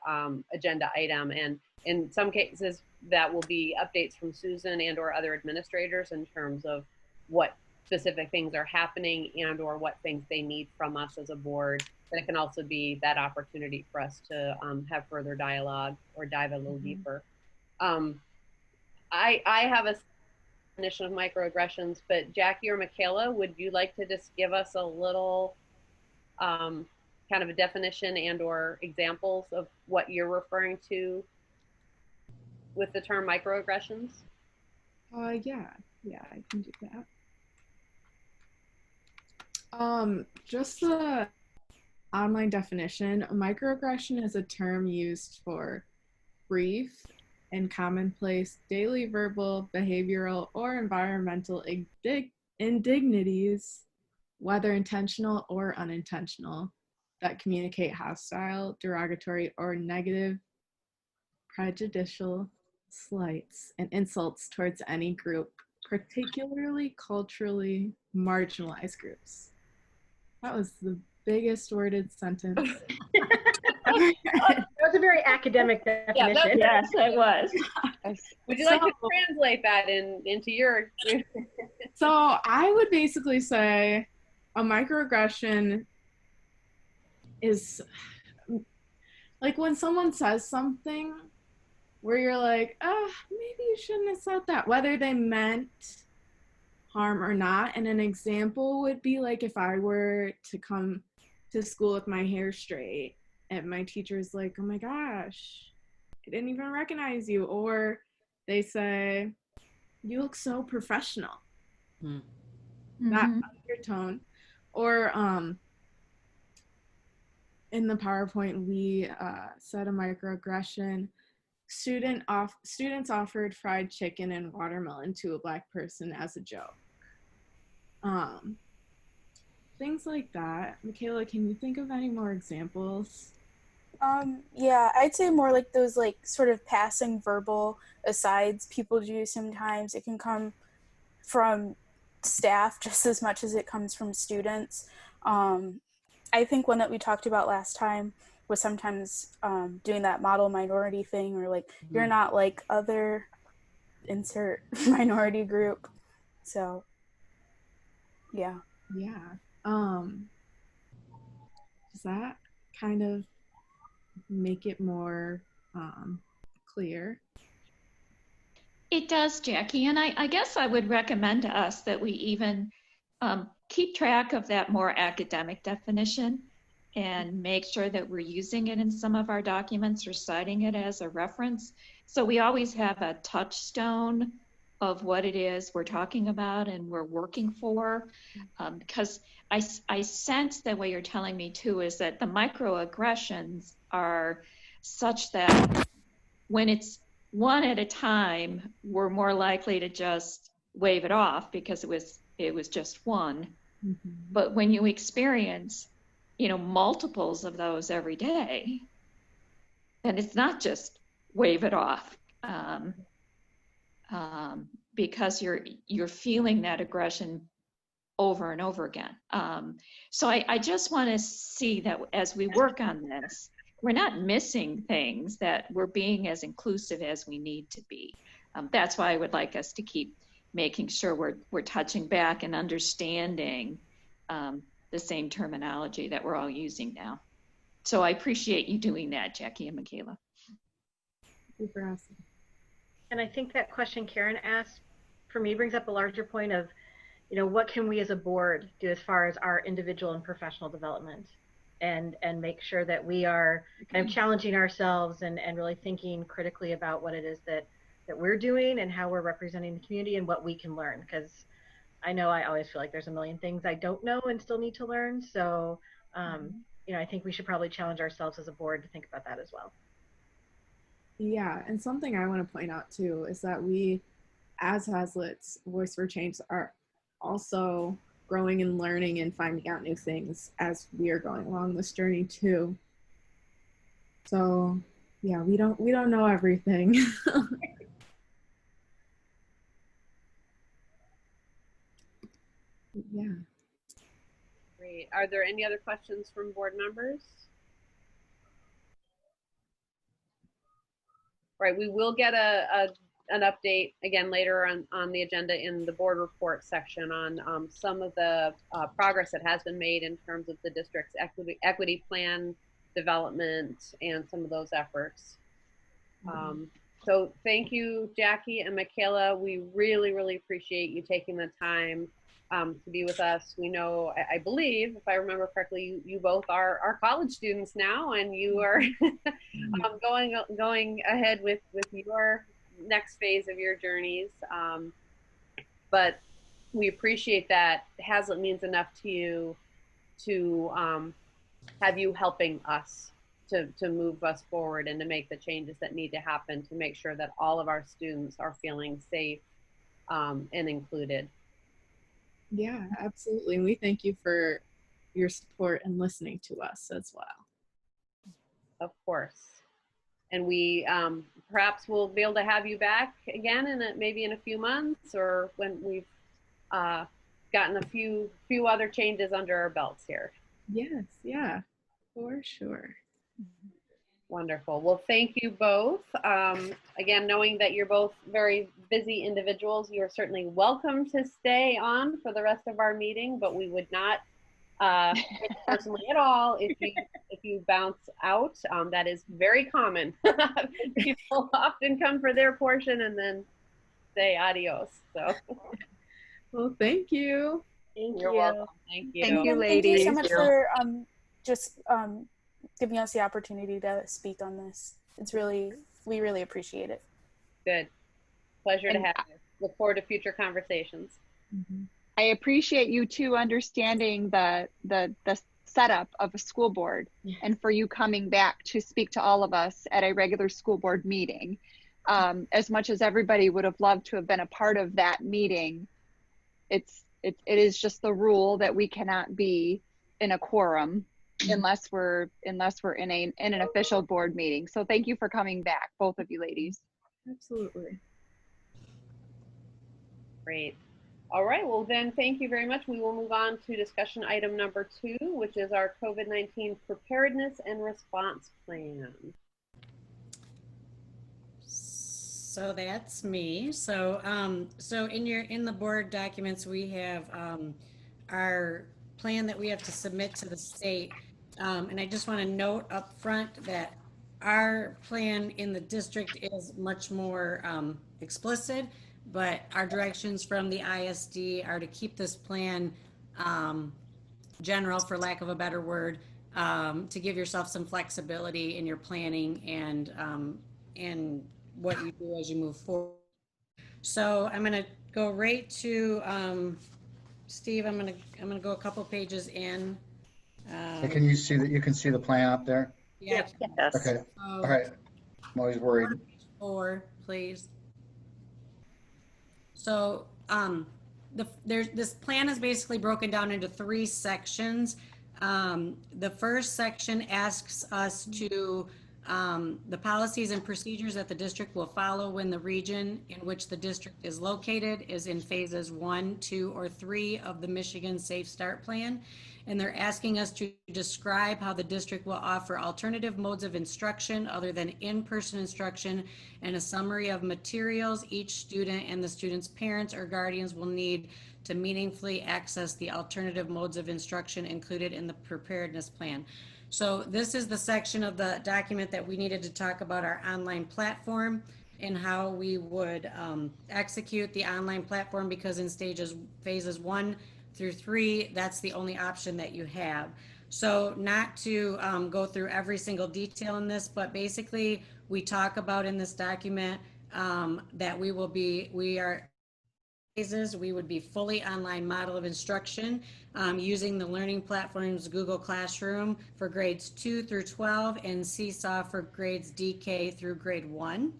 agenda item. And in some cases, that will be updates from Susan and or other administrators in terms of what specific things are happening and or what things they need from us as a board. But it can also be that opportunity for us to have further dialogue or dive a little deeper. I have a definition of microaggressions, but Jackie or Michaela, would you like to just give us a little kind of a definition and or examples of what you're referring to with the term microaggressions? Yeah, I can do that. Just the online definition, a microaggression is a term used for brief and commonplace daily verbal, behavioral, or environmental indignities, whether intentional or unintentional, that communicate hostile, derogatory, or negative, prejudicial slights and insults towards any group, particularly culturally marginalized groups. That was the biggest worded sentence. That was a very academic definition. Yes, it was. Would you like to translate that into your? So I would basically say a microaggression is like when someone says something where you're like, maybe you shouldn't have said that, whether they meant harm or not. And an example would be like if I were to come to school with my hair straight and my teacher's like, oh my gosh, I didn't even recognize you. Or they say, you look so professional. That undertone. Or in the PowerPoint, we said a microaggression. Students offered fried chicken and watermelon to a Black person as a joke. Things like that. Michaela, can you think of any more examples? Yeah, I'd say more like those like sort of passing verbal asides people do sometimes. It can come from staff just as much as it comes from students. I think one that we talked about last time was sometimes doing that model minority thing, or like you're not like other insert minority group. So yeah. Does that kind of make it more clear? It does, Jackie, and I guess I would recommend to us that we even keep track of that more academic definition and make sure that we're using it in some of our documents or citing it as a reference. So we always have a touchstone of what it is we're talking about and we're working for. Because I sense that what you're telling me too is that the microaggressions are such that when it's one at a time, we're more likely to just wave it off because it was just one. But when you experience, multiples of those every day, then it's not just wave it off, because you're feeling that aggression over and over again. So I just want to see that as we work on this, we're not missing things, that we're being as inclusive as we need to be. That's why I would like us to keep making sure we're touching back and understanding the same terminology that we're all using now. So I appreciate you doing that, Jackie and Michaela. Thank you for asking. And I think that question Karen asked, for me, brings up a larger point of, what can we as a board do as far as our individual and professional development, and make sure that we are kind of challenging ourselves and really thinking critically about what it is that we're doing and how we're representing the community and what we can learn. Because I know I always feel like there's a million things I don't know and still need to learn. So, I think we should probably challenge ourselves as a board to think about that as well. Yeah, and something I want to point out too is that we, as Haslett's Voice for Change, are also growing and learning and finding out new things as we are going along this journey too. So yeah, we don't know everything. Yeah. Great. Are there any other questions from board members? Right, we will get an update again later on the agenda in the board report section on some of the progress that has been made in terms of the district's equity plan development and some of those efforts. So thank you, Jackie and Michaela. We really, really appreciate you taking the time to be with us. We know, I believe, if I remember correctly, you both are college students now, and you are going ahead with your next phase of your journeys. But we appreciate that Haslett means enough to you to have you helping us to move us forward and to make the changes that need to happen to make sure that all of our students are feeling safe and included. Yeah, absolutely. And we thank you for your support and listening to us as well. Of course. And we perhaps we'll be able to have you back again maybe in a few months, or when we've gotten a few other changes under our belts here. Yes, yeah, for sure. Wonderful. Well, thank you both. Again, knowing that you're both very busy individuals, you are certainly welcome to stay on for the rest of our meeting, but we would not take it personally at all if you bounce out. That is very common. People often come for their portion and then say adios. So Well, thank you. Thank You're you. welcome. Thank you. Thank you, And thank you so ladies. much for just giving us the opportunity to speak on this. We really appreciate it. Good. Pleasure to And have you. Look forward to future conversations. I appreciate you too understanding the setup of a school board and for you coming back to speak to all of us at a regular school board meeting. As much as everybody would have loved to have been a part of that meeting, it is just the rule that we cannot be in a quorum unless we're in an official board meeting. So thank you for coming back, both of you ladies. Absolutely. Great. All right, well then, thank you very much. We will move on to discussion item number 2, which is our COVID-19 preparedness and response plan. So that's me. So in the board documents, we have our plan that we have to submit to the state. And I just want to note up front that our plan in the district is much more explicit, but our directions from the ISD are to keep this plan general, for lack of a better word, to give yourself some flexibility in your planning and what you do as you move forward. So I'm going to go right to Steve. I'm going to go a couple pages in. Can you see that? You can see the plan up there? Yeah. Yes. Okay. All right. I'm always worried. 4, please. So this plan is basically broken down into 3 sections. The first section asks us to the policies and procedures that the district will follow when the region in which the district is located is in phases 1, 2, or 3 of the Michigan Safe Start Plan. And they're asking us to describe how the district will offer alternative modes of instruction other than in-person instruction, and a summary of materials each student and the student's parents or guardians will need to meaningfully access the alternative modes of instruction included in the preparedness plan. So this is the section of the document that we needed to talk about our online platform and how we would execute the online platform, because in phases 1 through 3, that's the only option that you have. So not to go through every single detail in this, but basically we talk about in this document that we would be fully online model of instruction using the learning platforms Google Classroom for grades 2 through 12 and Seesaw for grades DK through grade 1.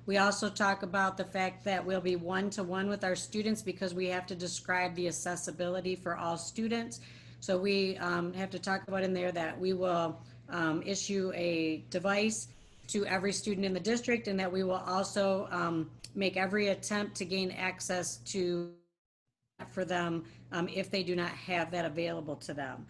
We also talk about the fact that we'll be one-to-one with our students because we have to describe the accessibility for all students. So we have to talk about in there that we will issue a device to every student in the district, and that we will also make every attempt to gain access to for them if they do not have that available to them.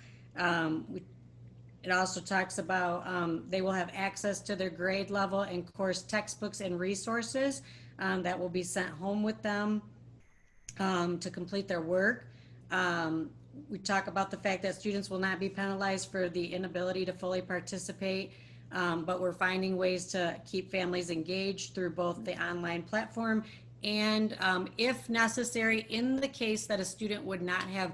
It also talks about they will have access to their grade level and course textbooks and resources that will be sent home with them to complete their work. We talk about the fact that students will not be penalized for the inability to fully participate, but we're finding ways to keep families engaged through both the online platform and, if necessary, in the case that a student would not have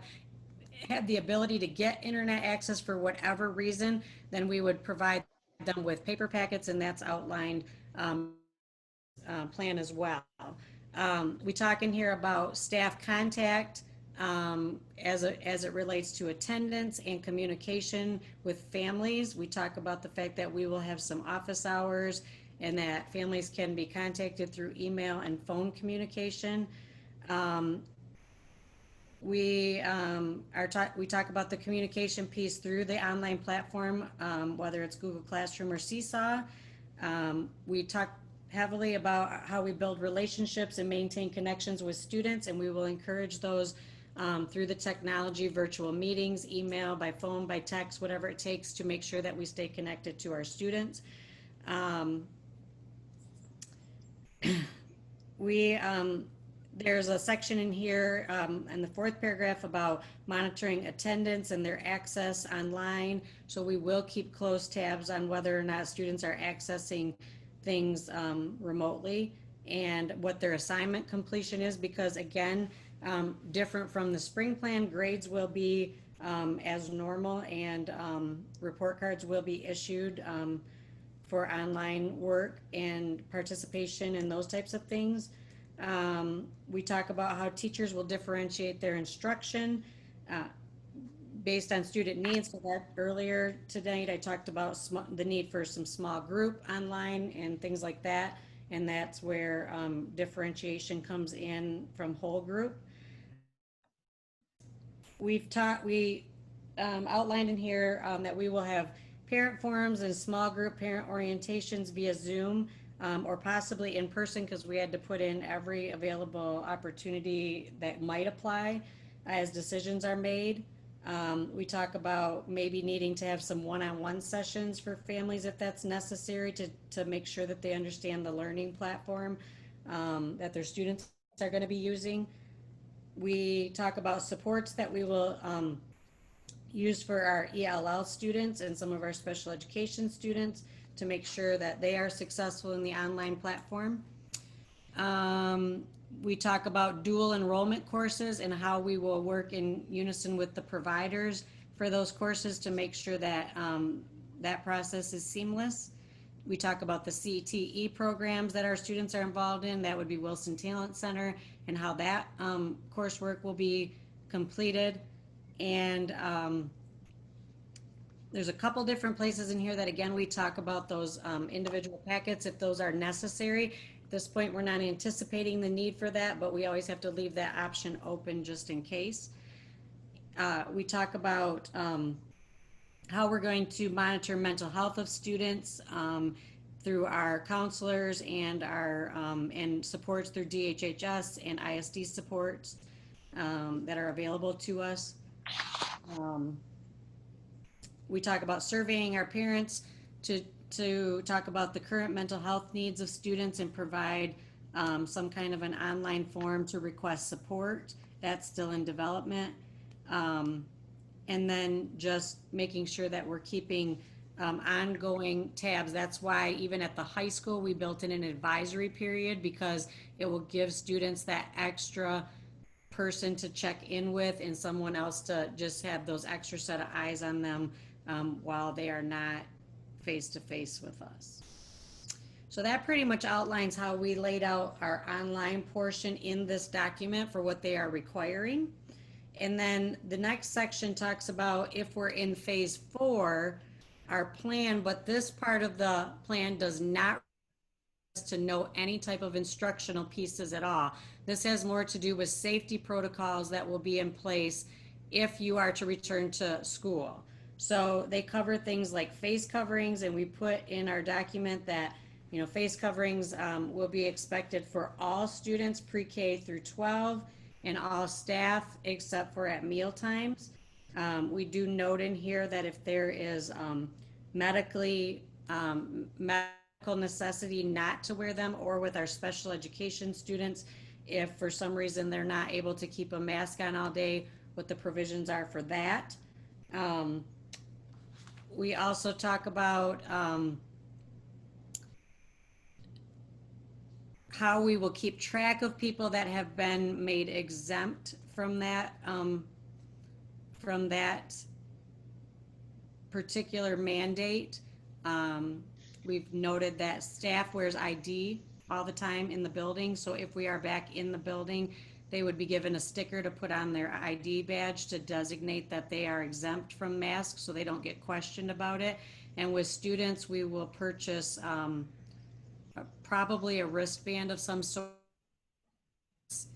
the ability to get internet access for whatever reason, then we would provide them with paper packets, and that's outlined plan as well. We talk in here about staff contact as it relates to attendance and communication with families. We talk about the fact that we will have some office hours and that families can be contacted through email and phone communication. We talk about the communication piece through the online platform, whether it's Google Classroom or Seesaw. We talk heavily about how we build relationships and maintain connections with students, and we will encourage those through the technology, virtual meetings, email, by phone, by text, whatever it takes to make sure that we stay connected to our students. There's a section in here in the 4th paragraph about monitoring attendance and their access online. So we will keep close tabs on whether or not students are accessing things remotely and what their assignment completion is, because again, different from the spring plan. Grades will be as normal, and report cards will be issued for online work and participation and those types of things. We talk about how teachers will differentiate their instruction based on student needs. So that earlier tonight, I talked about the need for some small group online and things like that. And that's where differentiation comes in from whole group. We outlined in here that we will have parent forums and small group parent orientations via Zoom or possibly in person, because we had to put in every available opportunity that might apply as decisions are made. We talk about maybe needing to have some one-on-one sessions for families if that's necessary to make sure that they understand the learning platform that their students are going to be using. We talk about supports that we will use for our ELL students and some of our special education students to make sure that they are successful in the online platform. We talk about dual enrollment courses and how we will work in unison with the providers for those courses to make sure that that process is seamless. We talk about the CTE programs that our students are involved in. That would be Wilson Talent Center, and how that coursework will be completed. And there's a couple different places in here that, again, we talk about those individual packets if those are necessary. At this point, we're not anticipating the need for that, but we always have to leave that option open just in case. We talk about how we're going to monitor mental health of students through our counselors and our and supports through DHHS and ISD supports that are available to us. We talk about surveying our parents to talk about the current mental health needs of students and provide some kind of an online form to request support. That's still in development. And then just making sure that we're keeping ongoing tabs. That's why even at the high school, we built in an advisory period, because it will give students that extra person to check in with and someone else to just have those extra set of eyes on them while they are not face-to-face with us. So that pretty much outlines how we laid out our online portion in this document for what they are requiring. And then the next section talks about if we're in phase 4, our plan, but this part of the plan does not to know any type of instructional pieces at all. This has more to do with safety protocols that will be in place if you are to return to school. So they cover things like face coverings, and we put in our document that, you know, face coverings will be expected for all students pre-K through 12 and all staff except for at meal times. We do note in here that if there is medical necessity not to wear them, or with our special education students, if for some reason they're not able to keep a mask on all day, what the provisions are for that. We also talk about how we will keep track of people that have been made exempt from that particular mandate. We've noted that staff wears ID all the time in the building. So if we are back in the building, they would be given a sticker to put on their ID badge to designate that they are exempt from masks, so they don't get questioned about it. And with students, we will purchase probably a wristband of some sort,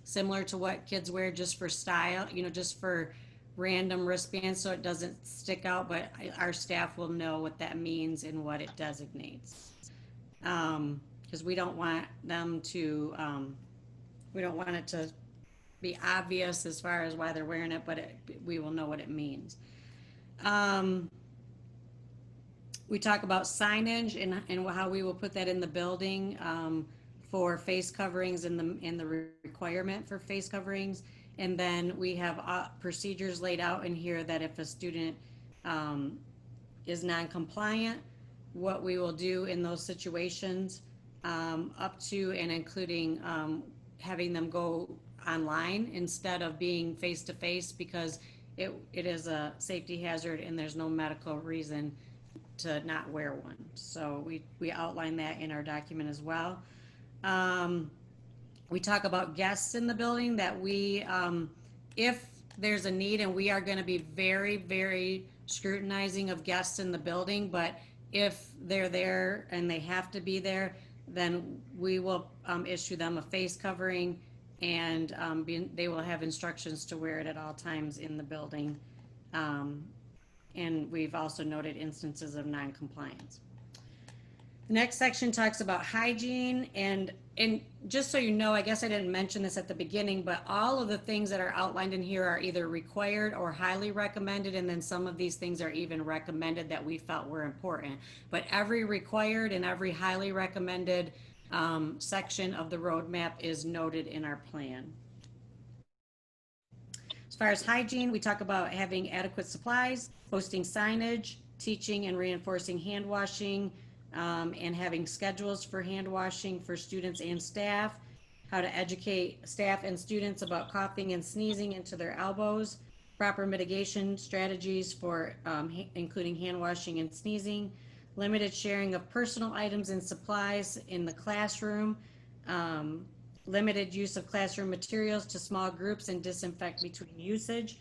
similar to what kids wear, just for style, you know, just for random wristbands, so it doesn't stick out, but our staff will know what that means and what it designates. Because we don't want them to, we don't want it to be obvious as far as why they're wearing it, but we will know what it means. We talk about signage and how we will put that in the building for face coverings and the requirement for face coverings. And then we have procedures laid out in here that if a student is non-compliant, what we will do in those situations, up to and including having them go online instead of being face to face, because it is a safety hazard and there's no medical reason to not wear one. So we outline that in our document as well. We talk about guests in the building, that we, if there's a need, and we are going to be very, very scrutinizing of guests in the building, but if they're there and they have to be there, then we will issue them a face covering, and they will have instructions to wear it at all times in the building. And we've also noted instances of non-compliance. The next section talks about hygiene, and just so you know, I guess I didn't mention this at the beginning, but all of the things that are outlined in here are either required or highly recommended, and then some of these things are even recommended that we felt were important. But every required and every highly recommended section of the roadmap is noted in our plan. As far as hygiene, we talk about having adequate supplies, posting signage, teaching and reinforcing hand washing, and having schedules for hand washing for students and staff, how to educate staff and students about coughing and sneezing into their elbows, proper mitigation strategies for including hand washing and sneezing, limited sharing of personal items and supplies in the classroom, limited use of classroom materials to small groups, and disinfect between usage.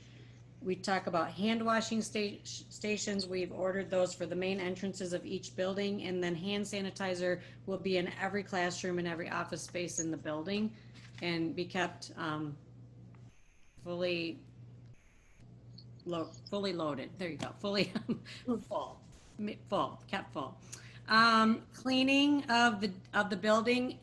We talk about hand washing stations. We've ordered those for the main entrances of each building, and then hand sanitizer will be in every classroom and every office space in the building, and be kept fully loaded. There you go, fully kept full. Cleaning of the building.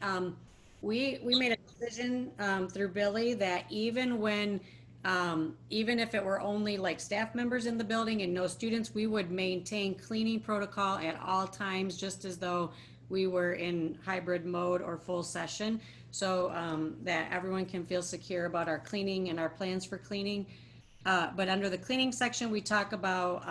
We made a decision through Billy that even if it were only like staff members in the building and no students, we would maintain cleaning protocol at all times, just as though we were in hybrid mode or full session, so that everyone can feel secure about our cleaning and our plans for cleaning. But under the cleaning section, we talk about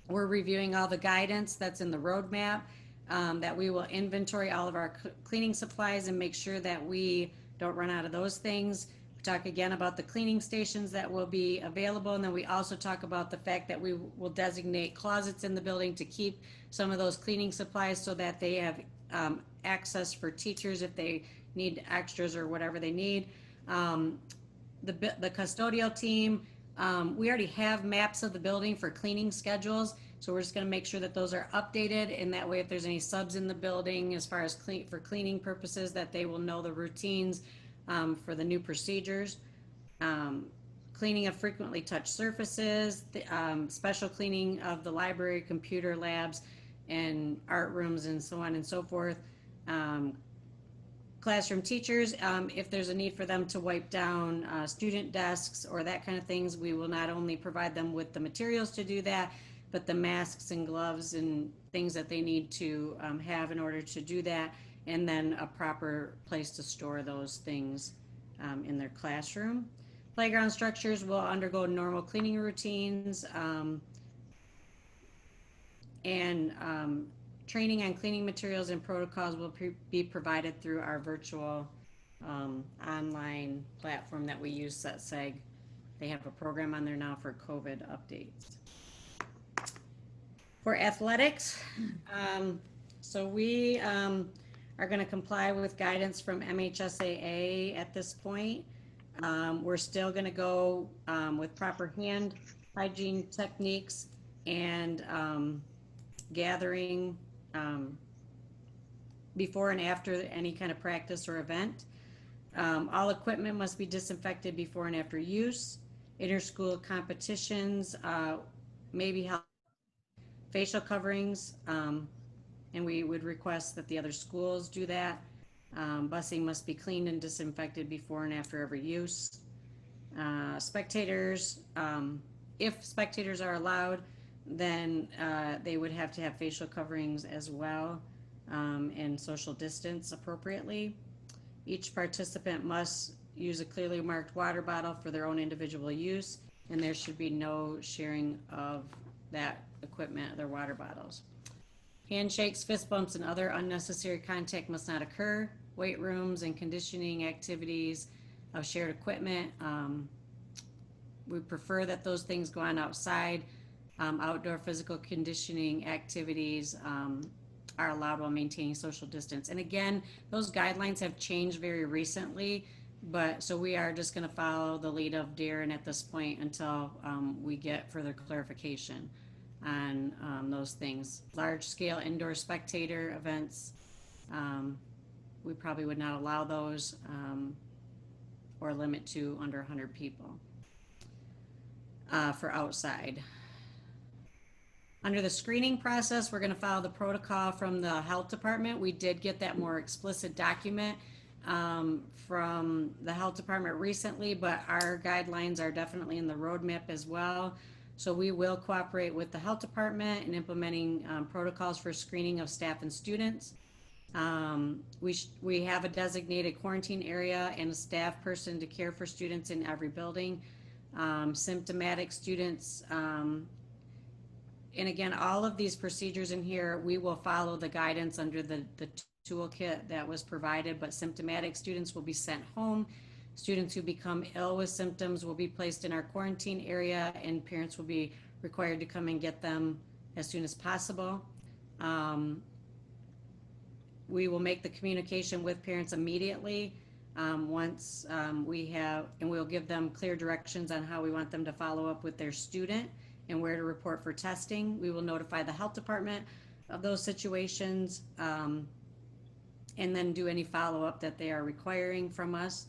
we're reviewing all the guidance that's in the roadmap, that we will inventory all of our cleaning supplies and make sure that we don't run out of those things. Talk again about the cleaning stations that will be available, and then we also talk about the fact that we will designate closets in the building to keep some of those cleaning supplies so that they have access for teachers if they need extras or whatever they need. The custodial team, we already have maps of the building for cleaning schedules, so we're just going to make sure that those are updated, and that way if there's any subs in the building as far as for cleaning purposes, that they will know the routines for the new procedures. Cleaning of frequently touched surfaces, special cleaning of the library, computer labs, and art rooms, and so on and so forth. Classroom teachers, if there's a need for them to wipe down student desks or that kind of things, we will not only provide them with the materials to do that, but the masks and gloves and things that they need to have in order to do that, and then a proper place to store those things in their classroom. Playground structures will undergo normal cleaning routines, and training on cleaning materials and protocols will be provided through our virtual online platform that we use, SetSeg. They have a program on there now for COVID updates. For athletics, so we are going to comply with guidance from MHSAA at this point. We're still going to go with proper hand hygiene techniques and gathering before and after any kind of practice or event. All equipment must be disinfected before and after use. Inter-school competitions may be held. Facial coverings, and we would request that the other schools do that. Busing must be cleaned and disinfected before and after every use. Spectators, if spectators are allowed, then they would have to have facial coverings as well, and social distance appropriately. Each participant must use a clearly marked water bottle for their own individual use, and there should be no sharing of that equipment, their water bottles. Handshakes, fist bumps, and other unnecessary contact must not occur. Weight rooms and conditioning activities of shared equipment. We prefer that those things go on outside. Outdoor physical conditioning activities are allowed while maintaining social distance. And again, those guidelines have changed very recently, but so we are just going to follow the lead of Darren at this point until we get further clarification on those things. Large scale indoor spectator events, we probably would not allow those or limit to under 100 people for outside. Under the screening process, we're going to follow the protocol from the health department. We did get that more explicit document from the health department recently, but our guidelines are definitely in the roadmap as well. So we will cooperate with the health department in implementing protocols for screening of staff and students. We have a designated quarantine area and a staff person to care for students in every building. Symptomatic students, and again, all of these procedures in here, we will follow the guidance under the toolkit that was provided, but symptomatic students will be sent home. Students who become ill with symptoms will be placed in our quarantine area, and parents will be required to come and get them as soon as possible. We will make the communication with parents immediately once we have, and we'll give them clear directions on how we want them to follow up with their student and where to report for testing. We will notify the health department of those situations and then do any follow-up that they are requiring from us.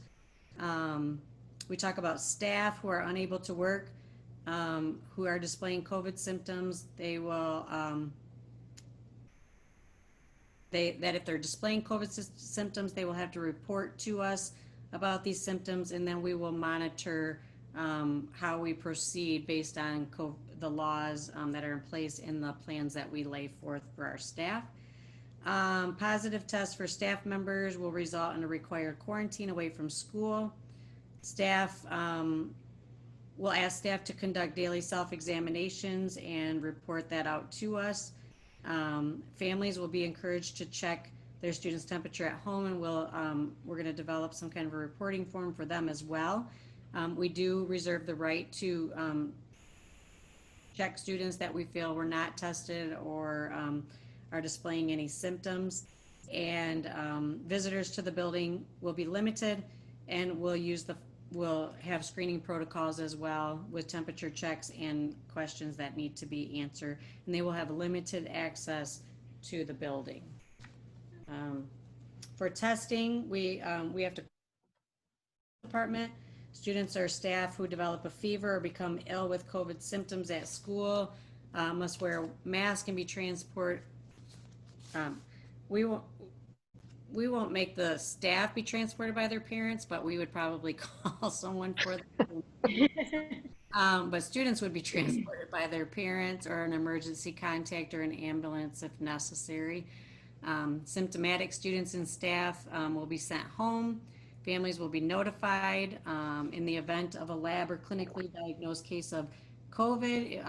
We talk about staff who are unable to work, who are displaying COVID symptoms. They will, that if they're displaying COVID symptoms, they will have to report to us about these symptoms, and then we will monitor how we proceed based on the laws that are in place in the plans that we lay forth for our staff. Positive tests for staff members will result in a required quarantine away from school. Staff will ask staff to conduct daily self-examinations and report that out to us. Families will be encouraged to check their students' temperature at home, and we're going to develop some kind of a reporting form for them as well. We do reserve the right to check students that we feel were not tested or are displaying any symptoms. And visitors to the building will be limited, and we'll have screening protocols as well with temperature checks and questions that need to be answered. And they will have limited access to the building. For testing, we have to department. Students or staff who develop a fever or become ill with COVID symptoms at school must wear a mask and be transported. We won't make the staff be transported by their parents, but we would probably call someone for them. But students would be transported by their parents or an emergency contact or an ambulance if necessary. Symptomatic students and staff will be sent home. Families will be notified in the event of a lab or clinically diagnosed case of COVID.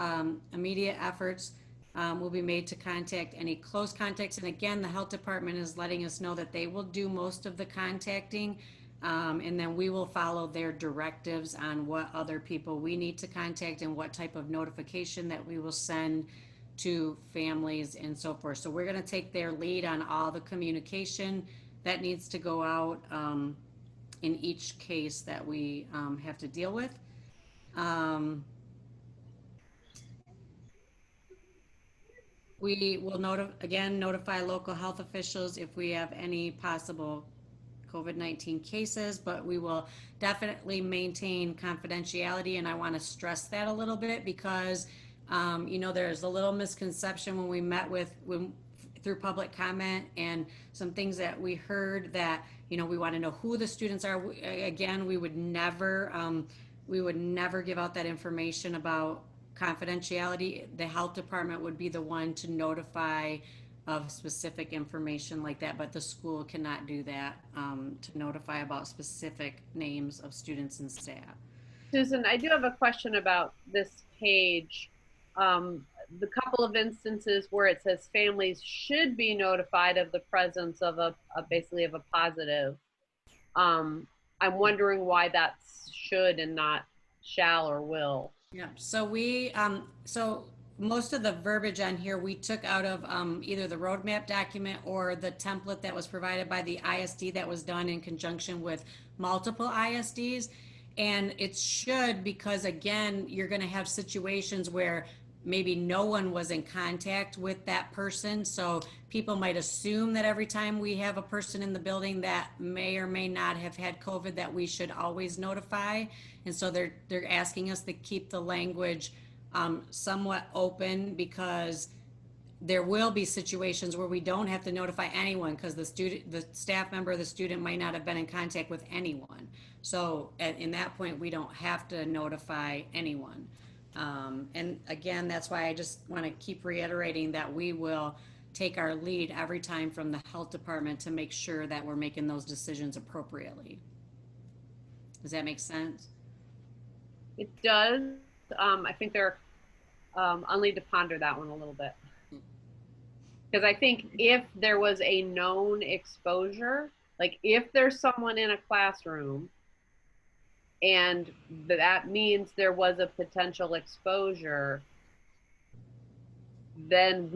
Immediate efforts will be made to contact any close contacts. And again, the health department is letting us know that they will do most of the contacting, and then we will follow their directives on what other people we need to contact and what type of notification that we will send to families and so forth. So we're going to take their lead on all the communication that needs to go out in each case that we have to deal with. We will notify local health officials if we have any possible COVID-19 cases, but we will definitely maintain confidentiality. And I want to stress that a little bit because, there's a little misconception when we met through public comment and some things that we heard that, we want to know who the students are. Again, we would never give out that information about confidentiality. The health department would be the one to notify of specific information like that, but the school cannot do that to notify about specific names of students and staff. Susan, I do have a question about this page. The couple of instances where it says families should be notified of the presence of basically of a positive. I'm wondering why that's should and not shall or will. Yeah, so so most of the verbiage on here we took out of either the roadmap document or the template that was provided by the ISD that was done in conjunction with multiple ISDs. And it should, because again, you're going to have situations where maybe no one was in contact with that person. So people might assume that every time we have a person in the building that may or may not have had COVID, that we should always notify. And so they're asking us to keep the language somewhat open, because there will be situations where we don't have to notify anyone because the staff member or the student might not have been in contact with anyone. So in that point, we don't have to notify anyone. And again, that's why I just want to keep reiterating that we will take our lead every time from the health department to make sure that we're making those decisions appropriately. Does that make sense? It does. I think I'll need to ponder that one a little bit. Because I think if there was a known exposure, like if there's someone in a classroom and that means there was a potential exposure, then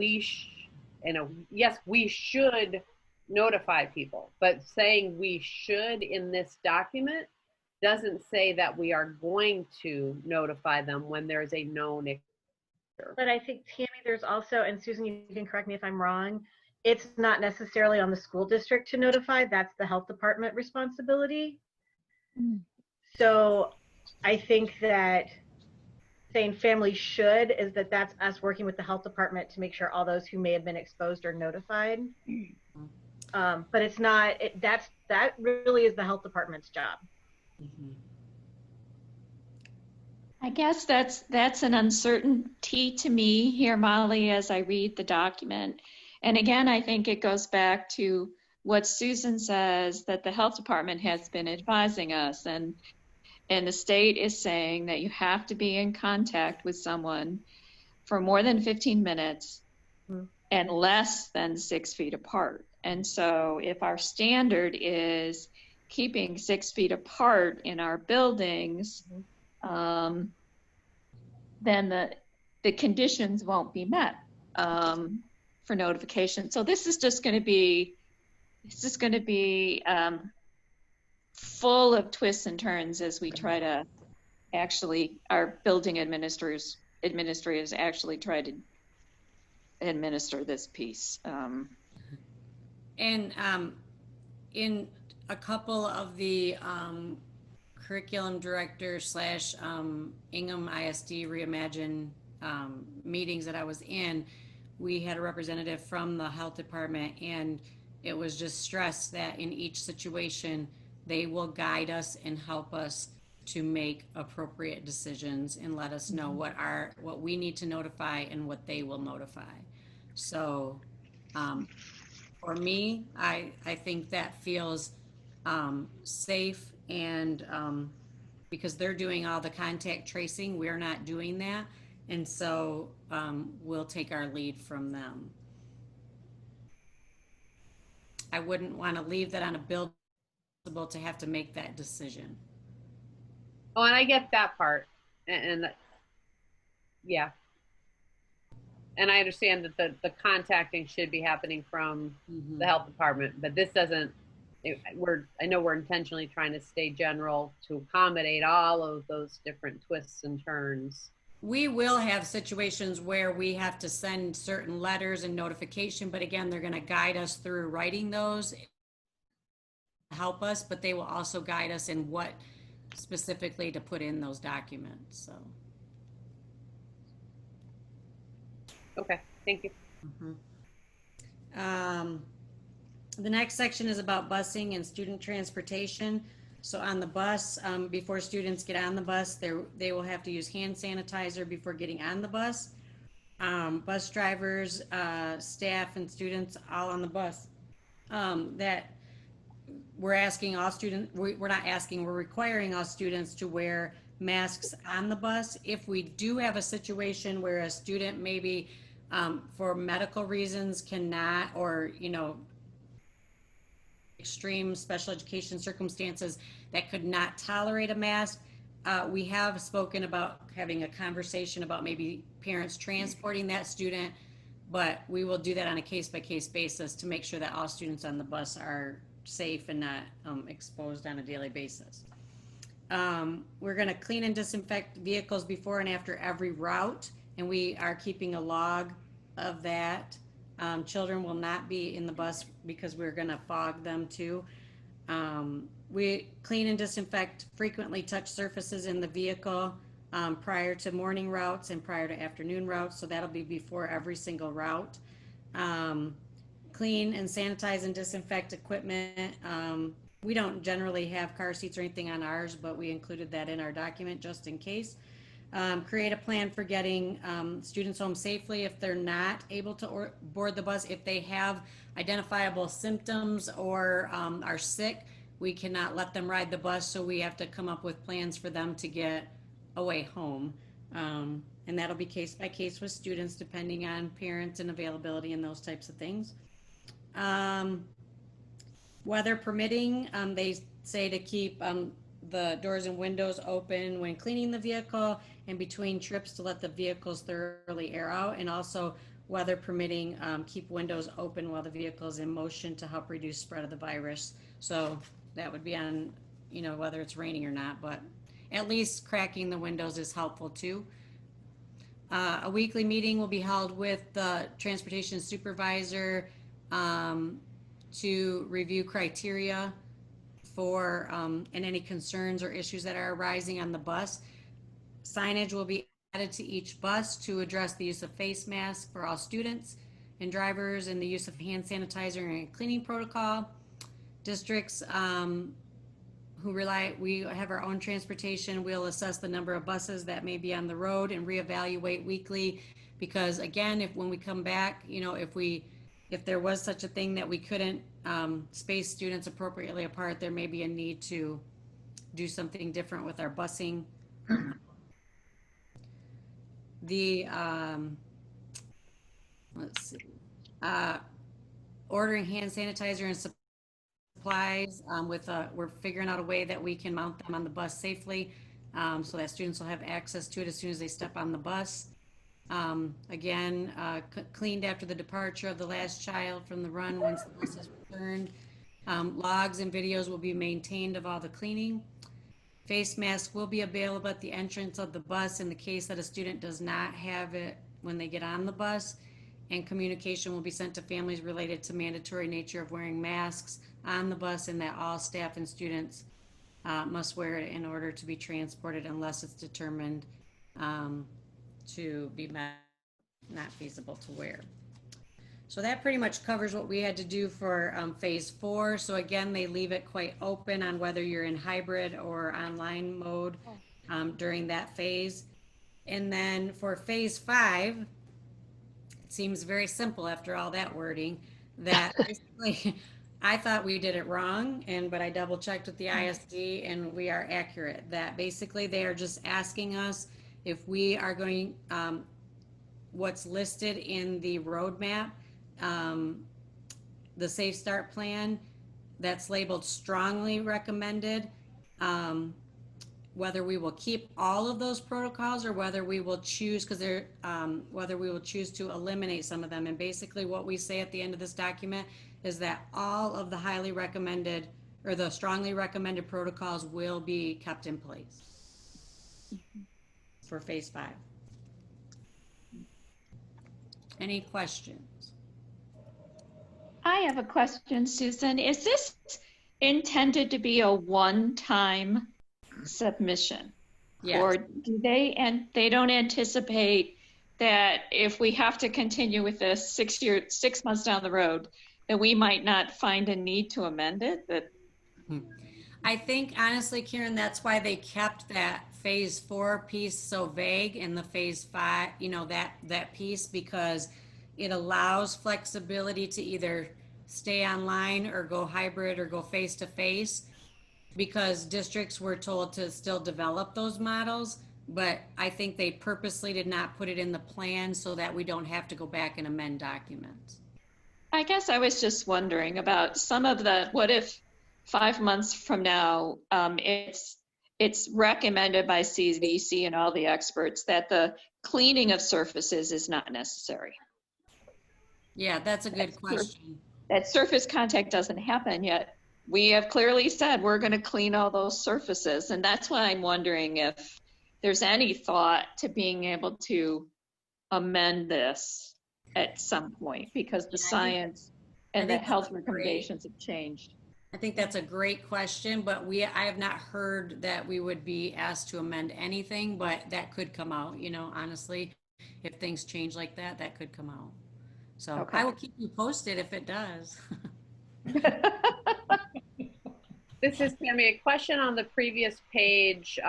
yes, we should notify people. But saying we should in this document doesn't say that we are going to notify them when there's a known exposure. But I think, Tammy, there's also, and Susan, you can correct me if I'm wrong, it's not necessarily on the school district to notify. That's the health department responsibility. So I think that saying family should is that's us working with the health department to make sure all those who may have been exposed are notified. But it's not, that really is the health department's job. Mm-hmm. I guess that's an uncertainty to me here, Molly, as I read the document. And again, I think it goes back to what Susan says, that the health department has been advising us, and the state is saying that you have to be in contact with someone for more than 15 minutes and less than 6 feet apart. And so if our standard is keeping 6 feet apart in our buildings, then the conditions won't be met for notification. So this is just going to be full of twists and turns as we try to actually, our building administrators actually try to administer this piece. And in a couple of the curriculum director / Ingham ISD Reimagine meetings that I was in, we had a representative from the health department, and it was just stressed that in each situation, they will guide us and help us to make appropriate decisions and let us know what we need to notify and what they will notify. So for me, I think that feels safe, and because they're doing all the contact tracing, we're not doing that. And so we'll take our lead from them. I wouldn't want to leave that on a building to have to make that decision. Oh, and I get that part. And yeah. And I understand that the contacting should be happening from the health department, but this doesn't, I know we're intentionally trying to stay general to accommodate all of those different twists and turns. We will have situations where we have to send certain letters and notification, but again, they're going to guide us through writing those, help us, but they will also guide us in what specifically to put in those documents. So. Okay, thank you. The next section is about busing and student transportation. So on the bus, before students get on the bus, they will have to use hand sanitizer before getting on the bus. Bus drivers, staff, and students all on the bus. That we're asking all students, we're not asking, we're requiring all students to wear masks on the bus. If we do have a situation where a student maybe for medical reasons cannot, or extreme special education circumstances that could not tolerate a mask. We have spoken about having a conversation about maybe parents transporting that student, but we will do that on a case-by-case basis to make sure that all students on the bus are safe and not exposed on a daily basis. We're going to clean and disinfect vehicles before and after every route, and we are keeping a log of that. Children will not be in the bus because we're going to fog them too. We clean and disinfect frequently touched surfaces in the vehicle prior to morning routes and prior to afternoon routes, so that'll be before every single route. Clean and sanitize and disinfect equipment. We don't generally have car seats or anything on ours, but we included that in our document just in case. Create a plan for getting students home safely if they're not able to board the bus. If they have identifiable symptoms or are sick, we cannot let them ride the bus, so we have to come up with plans for them to get away home. And that'll be case by case with students depending on parents and availability and those types of things. Weather permitting, they say to keep the doors and windows open when cleaning the vehicle and between trips to let the vehicles thoroughly air out, and also weather permitting, keep windows open while the vehicle is in motion to help reduce spread of the virus. So that would be on, you know, whether it's raining or not, but at least cracking the windows is helpful too. A weekly meeting will be held with the transportation supervisor to review criteria for and any concerns or issues that are arising on the bus. Signage will be added to each bus to address the use of face masks for all students and drivers and the use of hand sanitizer and cleaning protocol. Districts we have our own transportation. We'll assess the number of buses that may be on the road and reevaluate weekly, because again, when we come back, you know, if there was such a thing that we couldn't space students appropriately apart, there may be a need to do something different with our busing. The let's see, ordering hand sanitizer and supplies we're figuring out a way that we can mount them on the bus safely, so that students will have access to it as soon as they step on the bus. Again, cleaned after the departure of the last child from the run once the bus is returned. Logs and videos will be maintained of all the cleaning. Face masks will be available at the entrance of the bus in the case that a student does not have it when they get on the bus. And communication will be sent to families related to mandatory nature of wearing masks on the bus, and that all staff and students must wear it in order to be transported unless it's determined to be not feasible to wear. So that pretty much covers what we had to do for phase 4. So again, they leave it quite open on whether you're in hybrid or online mode during that phase. And then for phase 5, it seems very simple after all that wording, that basically I thought we did it wrong, but I double checked with the ISD and we are accurate. That basically they are just asking us if we are going, what's listed in the roadmap, the Safe Start plan that's labeled strongly recommended, whether we will keep all of those protocols or whether we will choose, whether we will choose to eliminate some of them. And basically what we say at the end of this document is that all of the highly recommended or the strongly recommended protocols will be kept in place for phase 5. Any questions? I have a question, Susan. Is this intended to be a one-time submission? Yes. Or do they don't anticipate that if we have to continue with this 6 months down the road, that we might not find a need to amend it? I think honestly, Karen, that's why they kept that phase 4 piece so vague and the phase 5, you know, that piece, because it allows flexibility to either stay online or go hybrid or go face to face, because districts were told to still develop those models. But I think they purposely did not put it in the plan so that we don't have to go back and amend documents. I guess I was just wondering about some of the, what if 5 months from now, it's recommended by CDC and all the experts that the cleaning of surfaces is not necessary. Yeah, that's a good question. That surface contact doesn't happen yet. We have clearly said we're going to clean all those surfaces. And that's why I'm wondering if there's any thought to being able to amend this at some point, because the science and the health recommendations have changed. I think that's a great question, but I have not heard that we would be asked to amend anything, but that could come out, you know, honestly, if things change like that, that could come out. So Okay. I will keep you posted if it does. This is Tammy. A question on the previous page,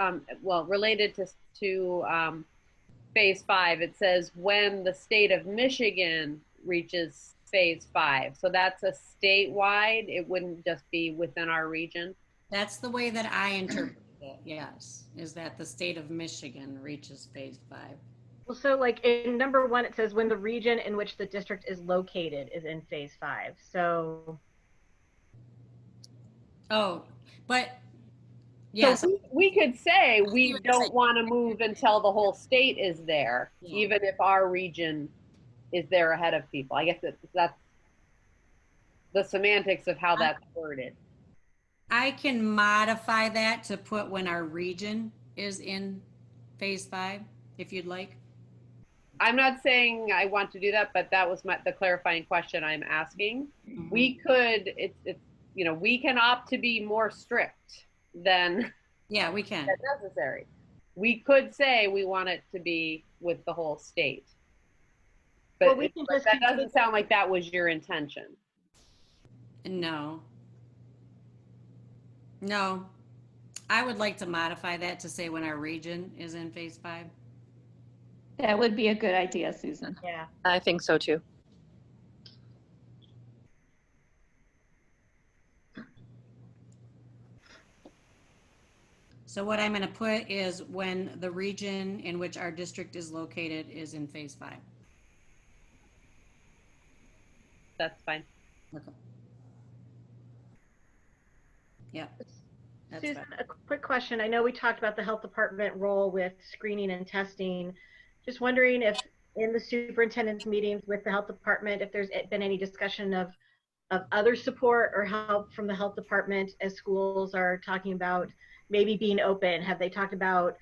well, related to phase 5. It says when the state of Michigan reaches phase 5. So that's a statewide. It wouldn't just be within our region. That's the way that I interpret it, yes, is that the state of Michigan reaches phase 5. Well, so like in number 1, it says when the region in which the district is located is in phase 5. So. Oh, but yes. So we could say we don't want to move until the whole state is there, Yeah. even if our region is there ahead of people. I guess that's the semantics of how that's worded. I can modify that to put when our region is in phase 5, if you'd like. I'm not saying I want to do that, but that was the clarifying question I'm asking. Mhm. We could, it's you know, we can opt to be more strict than Yeah, we can. necessary. We could say we want it to be with the whole state. But, Well, we can just that doesn't sound like that was your intention. No. No. I would like to modify that to say when our region is in phase 5. That would be a good idea, Susan. Yeah. I think so too. So what I'm going to put is when the region in which our district is located is in phase 5. That's fine. Okay. Yeah. That's Susan, fine. a quick question. I know we talked about the health department role with screening and testing. Just wondering if in the superintendent's meetings with the health department, if there's been any discussion of other support or help from the health department as schools are talking about maybe being open. Have they talked about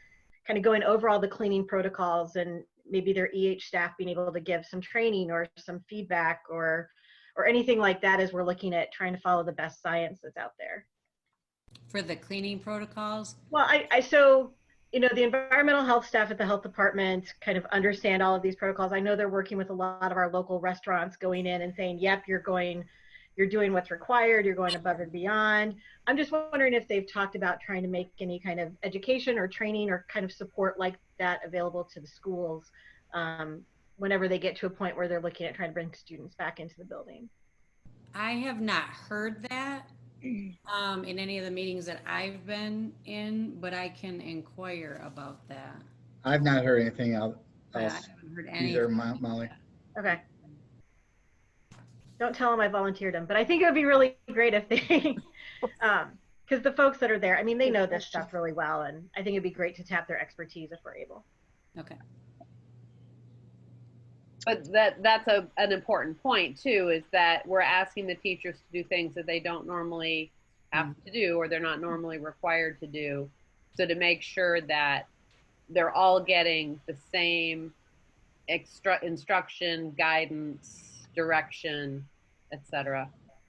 kind of going over all the cleaning protocols and maybe their EH staff being able to give some training or some feedback or anything like that as we're looking at trying to follow the best science that's out there? For the cleaning protocols? Well, so, you know, the environmental health staff at the health department kind of understand all of these protocols. I know they're working with a lot of our local restaurants going in and saying, yep, you're doing what's required, you're going above and beyond. I'm just wondering if they've talked about trying to make any kind of education or training or kind of support like that available to the schools whenever they get to a point where they're looking at trying to bring students back into the building. I have not heard that in any of the meetings that I've been in, but I can inquire about that. I've not heard anything else I haven't heard any. either, Molly. Okay. Don't tell them I volunteered them, but I think it would be really great if they, because the folks that are there, I mean, they know this stuff really well, and I think it'd be great to tap their expertise if we're able. Okay. But that's an important point too, is that we're asking the teachers to do things that they don't normally have to do or they're not normally required to do. So to make sure that they're all getting the same instruction, guidance, direction, etc.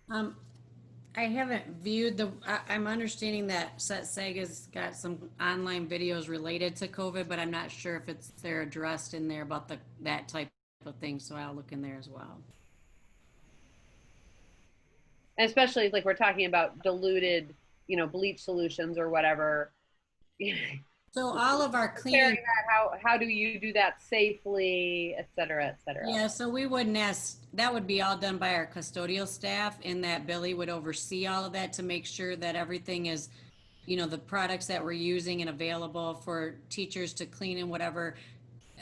I haven't viewed I'm understanding that SEG's got some online videos related to COVID, but I'm not sure if they're addressed in there about that type of thing. So I'll look in there as well. And especially like we're talking about diluted, you know, bleach solutions or whatever. So all of our cleaning, how do you do that safely, et cetera, et cetera? Yeah, so we wouldn't ask, that would be all done by our custodial staff, and that Billy would oversee all of that to make sure that everything is, you know, the products that we're using and available for teachers to clean and whatever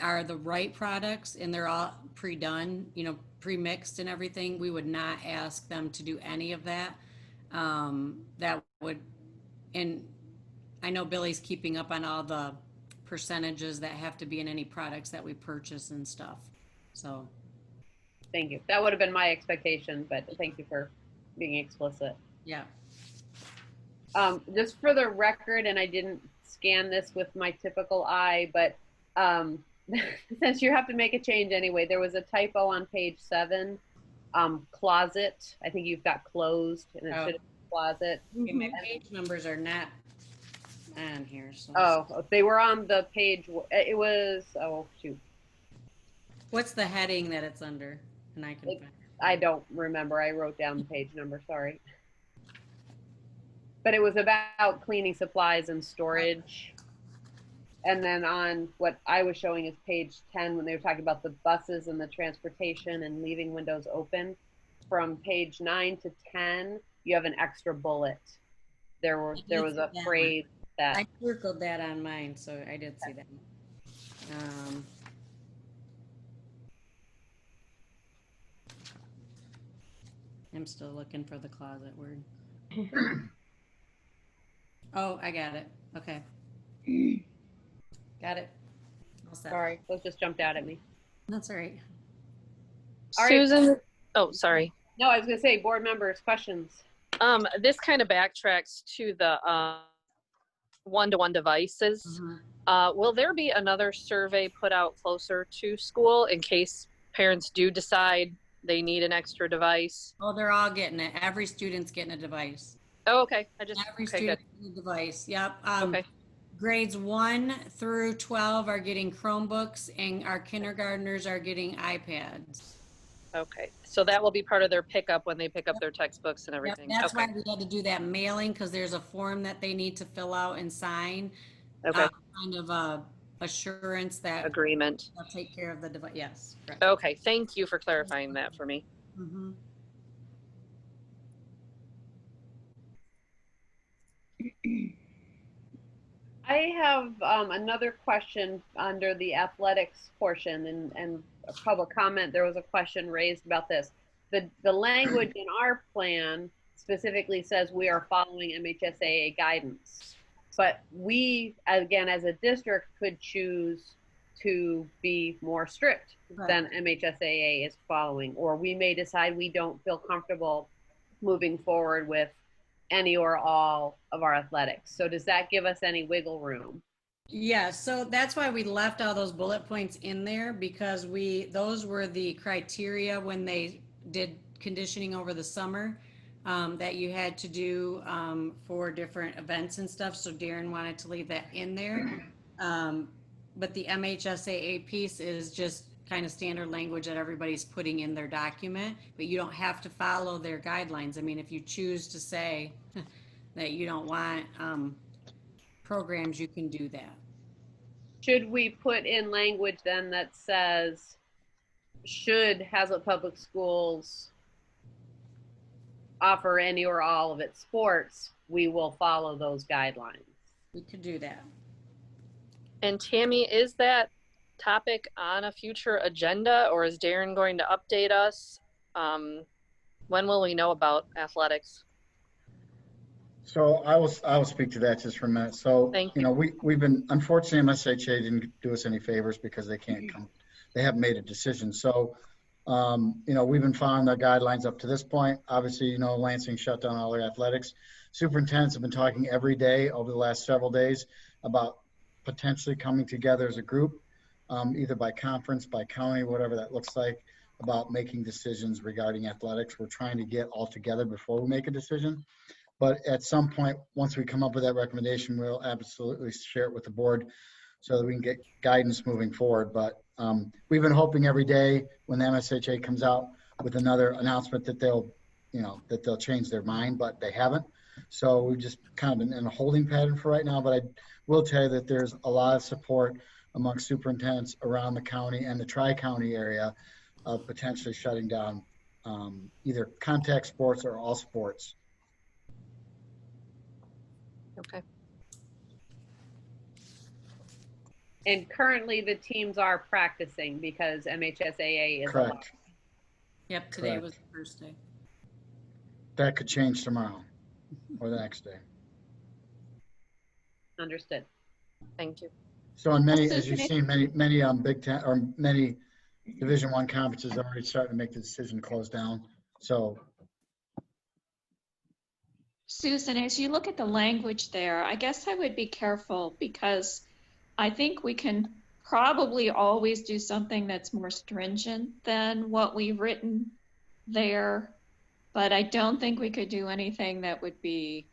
are the right products, and they're all pre-done, pre-mixed and everything. We would not ask them to do any of that. That would, and I know Billy's keeping up on all the percentages that have to be in any products that we purchase and stuff. So. Thank you. That would have been my expectation, but thank you for being explicit. Yeah. Just for the record, and I didn't scan this with my typical eye, but since you have to make a change anyway, there was a typo on page 7, closet. I think you've got closed, and it should have been closet. Okay, my page numbers are not on here. So. Oh, they were on the page. It was, oh, shoot. What's the heading that it's under? And I can find it. I don't remember. I wrote down the page number, sorry. But it was about cleaning supplies and storage. And then on what I was showing is page 10, when they were talking about the buses and the transportation and leaving windows open. From page 9 to 10, you have an extra bullet. There was a phrase that I circled that on mine, so I did see that. I'm still looking for the closet word. Oh, I got it. Okay. Got it. All set. Sorry, those just jumped out at me. That's all right. All right. Susan, oh, sorry. No, I was going to say, board members, questions. This kind of backtracks to the one-to-one devices. Mm-hmm. Will there be another survey put out closer to school in case parents do decide they need an extra device? Oh, they're all getting it. Every student's getting a device. Oh, okay. Every student getting a device. Yep. Okay. Grades 1 through 12 are getting Chromebooks, and our kindergartners are getting iPads. Okay. So that will be part of their pickup when they pick up their textbooks and everything. Yep. That's why we had to do that mailing, because there's a form that they need to fill out and sign. Okay. Kind of assurance that agreement. They'll take care of the device. Yes. Correct. Okay. Thank you for clarifying that for me. Mm-hmm. I have another question under the athletics portion and a public comment. There was a question raised about this. The language in our plan specifically says we are following MHSAA guidance, but we, again, as a district, could choose to be more strict than MHSAA is following, or we may decide we don't feel comfortable moving forward with any or all of our athletics. So does that give us any wiggle room? Yeah, so that's why we left all those bullet points in there, because those were the criteria when they did conditioning over the summer that you had to do for different events and stuff. So Darren wanted to leave that in there. But the MHSAA piece is just kind of standard language that everybody's putting in their document, but you don't have to follow their guidelines. I mean, if you choose to say that you don't want programs, you can do that. Should we put in language then that says, should Haslett Public Schools offer any or all of its sports, we will follow those guidelines? We could do that. And Tammy, is that topic on a future agenda, or is Darren going to update us? When will we know about athletics? So I will speak to that just for a minute. So Thank you. You know, we've been, unfortunately MSHA didn't do us any favors because they can't come, they haven't made a decision. So you know, we've been following their guidelines up to this point. Obviously, you know, Lansing shut down all their athletics. Superintendents have been talking every day over the last several days about potentially coming together as a group, either by conference, by county, whatever that looks like, about making decisions regarding athletics. We're trying to get all together before we make a decision. But at some point, once we come up with that recommendation, we'll absolutely share it with the board so that we can get guidance moving forward. But we've been hoping every day when the MSHA comes out with another announcement that they'll, you know, that they'll change their mind, but they haven't. So we've just kind of been in a holding pattern for right now. But I will tell you that there's a lot of support among superintendents around the county and the tri-county area of potentially shutting down either contact sports or all sports. Okay. And currently the teams are practicing because MHSAA is allowed. Correct. Yep, today Correct. was the first day. That could change tomorrow or the next day. Understood. Thank you. So on many, as Susan, you've seen, many Big Ten or many Division I conferences are already starting to make the decision to close down. So Susan, as you look at the language there, I guess I would be careful because I think we can probably always do something that's more stringent than what we've written there, but I don't think we could do anything that would be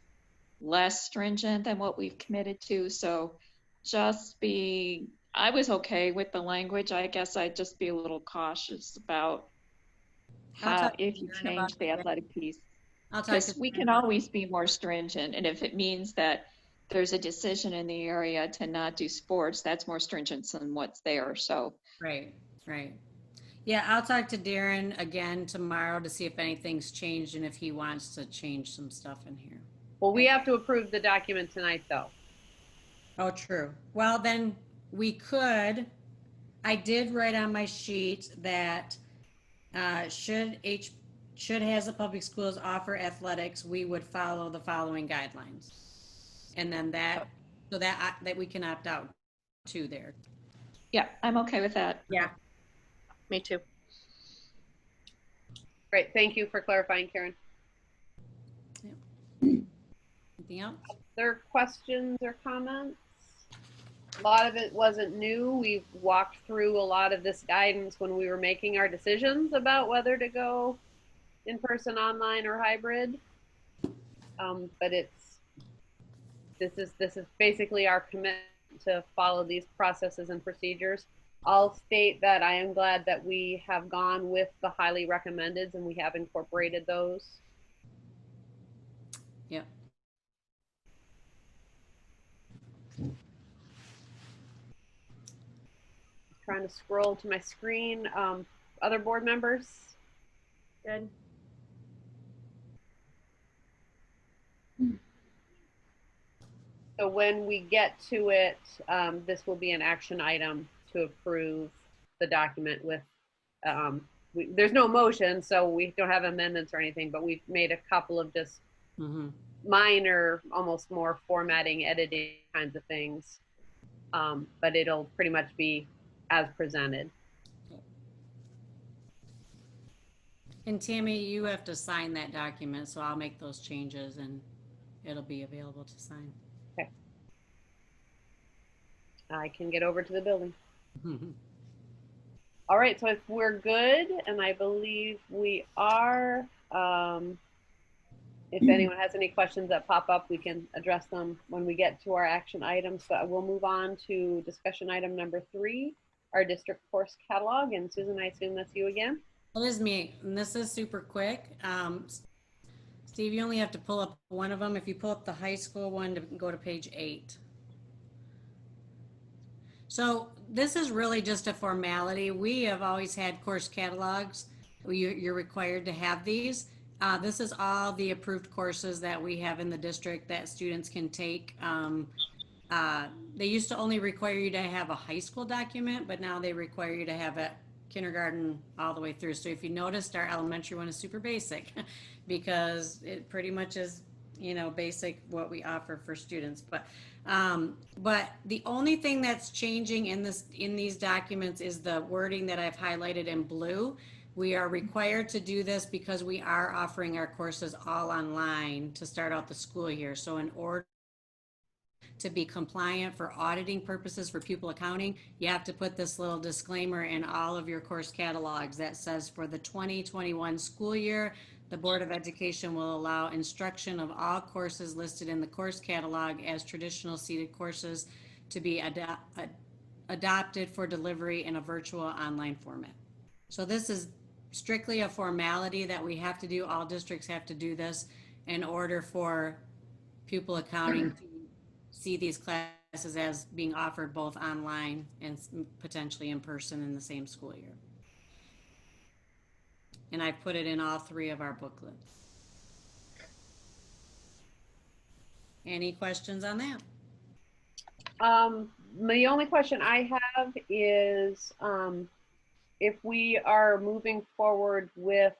less stringent than what we've committed to. So I was okay with the language. I guess I'd just be a little cautious about I'll how, talk to if you Darren about change the that. athletic piece. I'll talk Because to we Darren can about always be more stringent, and if it means that there's a decision in the area to not do sports, that's more stringent than what's there. So Right, right. Yeah, I'll talk to Darren again tomorrow to see if anything's changed and if he wants to change some stuff in here. Well, we have to approve the document tonight though. Oh, true. Well, then we could, I did write on my sheet that should Haslett Public Schools offer athletics, we would follow the following guidelines. And then that we can opt out too there. yeah, I'm okay with that. Yeah. Me too. Great, thank you for clarifying, Karen. Anything else? Other questions or comments? A lot of it wasn't new. We've walked through a lot of this guidance when we were making our decisions about whether to go in person, online, or hybrid. But this is basically our commitment to follow these processes and procedures. I'll state that I am glad that we have gone with the highly recommended and we have incorporated those. Yep. Trying to scroll to my screen. Other board members? Good. So when we get to it, this will be an action item to approve the document with, there's no motion, so we don't have amendments or anything, but we've made a couple of just minor, almost more formatting, editing kinds of things. But it'll pretty much be as presented. And Tammy, you have to sign that document, so I'll make those changes and it'll be available to sign. Okay. I can get over to the building. All right, so if we're good, and I believe we are, if anyone has any questions that pop up, we can address them when we get to our action items. But we'll move on to discussion item number 3, our district course catalog. And Susan, I assume that's you again? It is me, and this is super quick. Steve, you only have to pull up one of them. If you pull up the high school one, to go to page 8. So this is really just a formality. We have always had course catalogs. You're required to have these. This is all the approved courses that we have in the district that students can take. They used to only require you to have a high school document, but now they require you to have a kindergarten all the way through. So if you noticed, our elementary one is super basic because it pretty much is, you know, basic what we offer for students. But the only thing that's changing in these documents is the wording that I've highlighted in blue. We are required to do this because we are offering our courses all online to start out the school year. So in order to be compliant for auditing purposes for pupil accounting, you have to put this little disclaimer in all of your course catalogs that says for the 2021 school year, the Board of Education will allow instruction of all courses listed in the course catalog as traditional seated courses to be adopted for delivery in a virtual online format. So this is strictly a formality that we have to do. All districts have to do this in order for pupil accounting to see these classes as being offered both online and potentially in person in the same school year. And I put it in all 3 of our booklets. Any questions on that? The only question I have is if we are moving forward with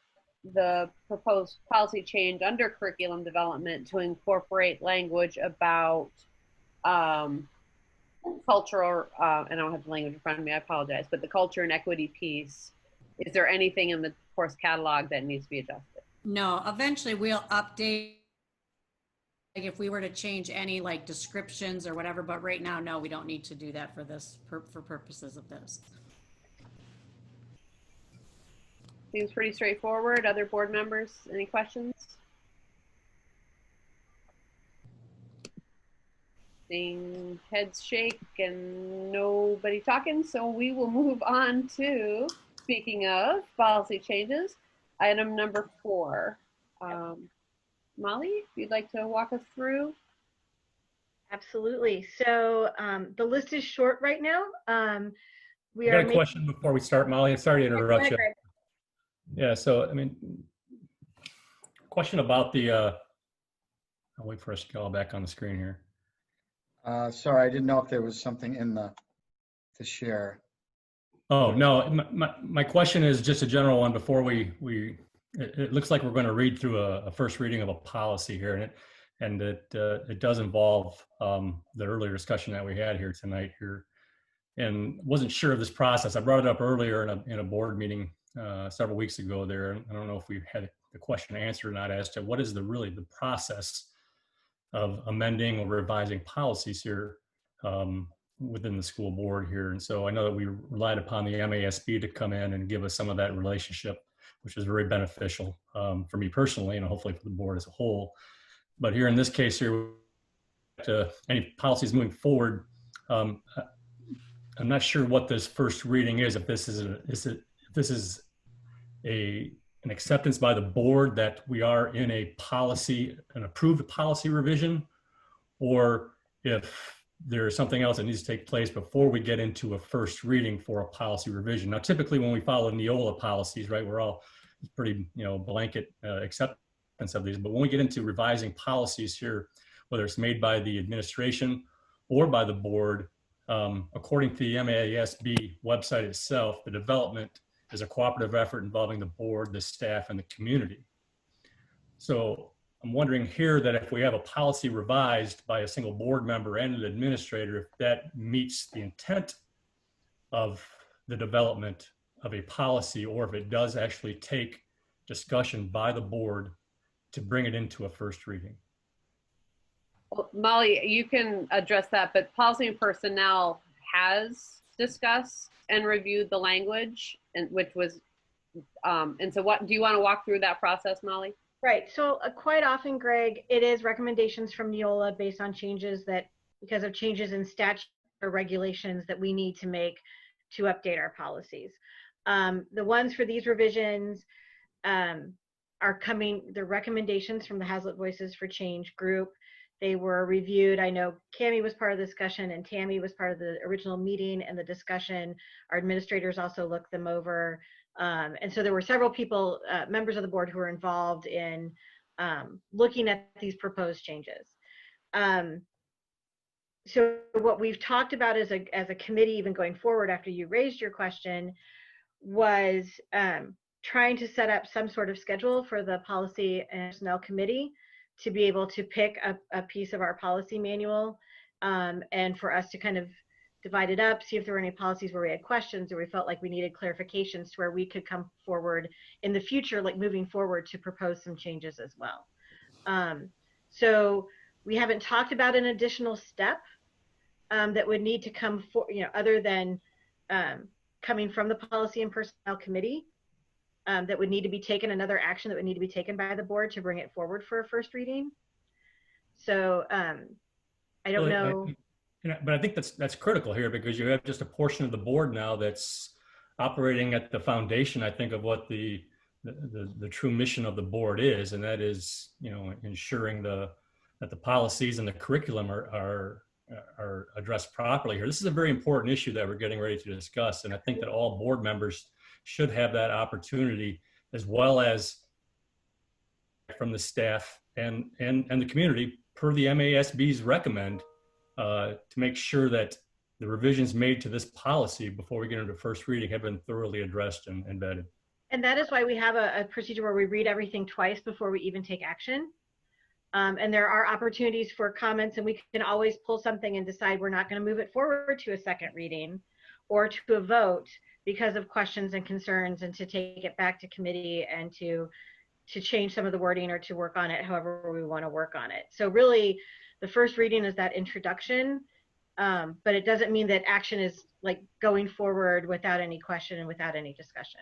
the proposed policy change under curriculum development to incorporate language about cultural, and I don't have the language in front of me, I apologize, but the culture and equity piece, is there anything in the course catalog that needs to be adjusted? No, eventually we'll update, like if we were to change any like descriptions or whatever, but right now, no, we don't need to do that for this, for purposes of this. Seems pretty straightforward. Other board members, any questions? Seeing heads shake and nobody talking, so we will move on to, speaking of policy changes, item number 4. Molly, if you'd like to walk us through. Absolutely. So the list is short right now. I got a question before we start, Molly. Sorry to interrupt you. Yeah, so I mean, question about the, I'll wait for us to go back on the screen here. Sorry, I didn't know if there was something in the share. Oh, no, my question is just a general one before it looks like we're going to read through a first reading of a policy here, and it does involve the earlier discussion that we had here tonight here, and wasn't sure of this process. I brought it up earlier in a board meeting several weeks ago there. I don't know if we've had the question answered or not as to what is really the process of amending or revising policies here within the school board here. And so I know that we relied upon the MASB to come in and give us some of that relationship, which is very beneficial for me personally, and hopefully for the board as a whole. But here in this case here, any policies moving forward, I'm not sure what this first reading is. If this is an acceptance by the board that we are in a policy, an approved policy revision, or if there's something else that needs to take place before we get into a first reading for a policy revision. Now, typically when we follow Neola policies, right, we're all pretty, blanket acceptance of these. But when we get into revising policies here, whether it's made by the administration or by the board, according to the MASB website itself, the development is a cooperative effort involving the board, the staff, and the community. So I'm wondering here that if we have a policy revised by a single board member and an administrator, if that meets the intent of the development of a policy, or if it does actually take discussion by the board to bring it into a first reading. Well, Molly, you can address that, but policy and personnel has discussed and reviewed the language, and which was, and so what, do you want to walk through that process, Molly? Right. So quite often, Greg, it is recommendations from Neola based on changes that, because of changes in statute or regulations that we need to make to update our policies. The ones for these revisions are coming, the recommendations from the Haslett Voices for Change group. They were reviewed. I know Cami was part of the discussion and Tammy was part of the original meeting and the discussion. Our administrators also looked them over. And so there were several people, members of the board, who were involved in looking at these proposed changes. So what we've talked about as a committee, even going forward after you raised your question, was trying to set up some sort of schedule for the policy and personnel committee to be able to pick a piece of our policy manual, and for us to kind of divide it up, see if there were any policies where we had questions or we felt like we needed clarifications to where we could come forward in the future, like moving forward, to propose some changes as well. So we haven't talked about an additional step that would need to come for, other than coming from the policy and personnel committee, that would need to be taken, another action that would need to be taken by the board to bring it forward for a first reading. So I don't know. But I think that's critical here, because you have just a portion of the board now that's operating at the foundation, I think, of what the true mission of the board is, and that is, ensuring that the policies and the curriculum are addressed properly here. This is a very important issue that we're getting ready to discuss, and I think that all board members should have that opportunity, as well as from the staff and the community, per the MASB's recommend, to make sure that the revisions made to this policy before we get into first reading have been thoroughly addressed and vetted. And that is why we have a procedure where we read everything twice before we even take action. And there are opportunities for comments, and we can always pull something and decide we're not going to move it forward to a second reading or to a vote because of questions and concerns, and to take it back to committee and to change some of the wording or to work on it however we want to work on it. So really, the first reading is that introduction, but it doesn't mean that action is like going forward without any question and without any discussion.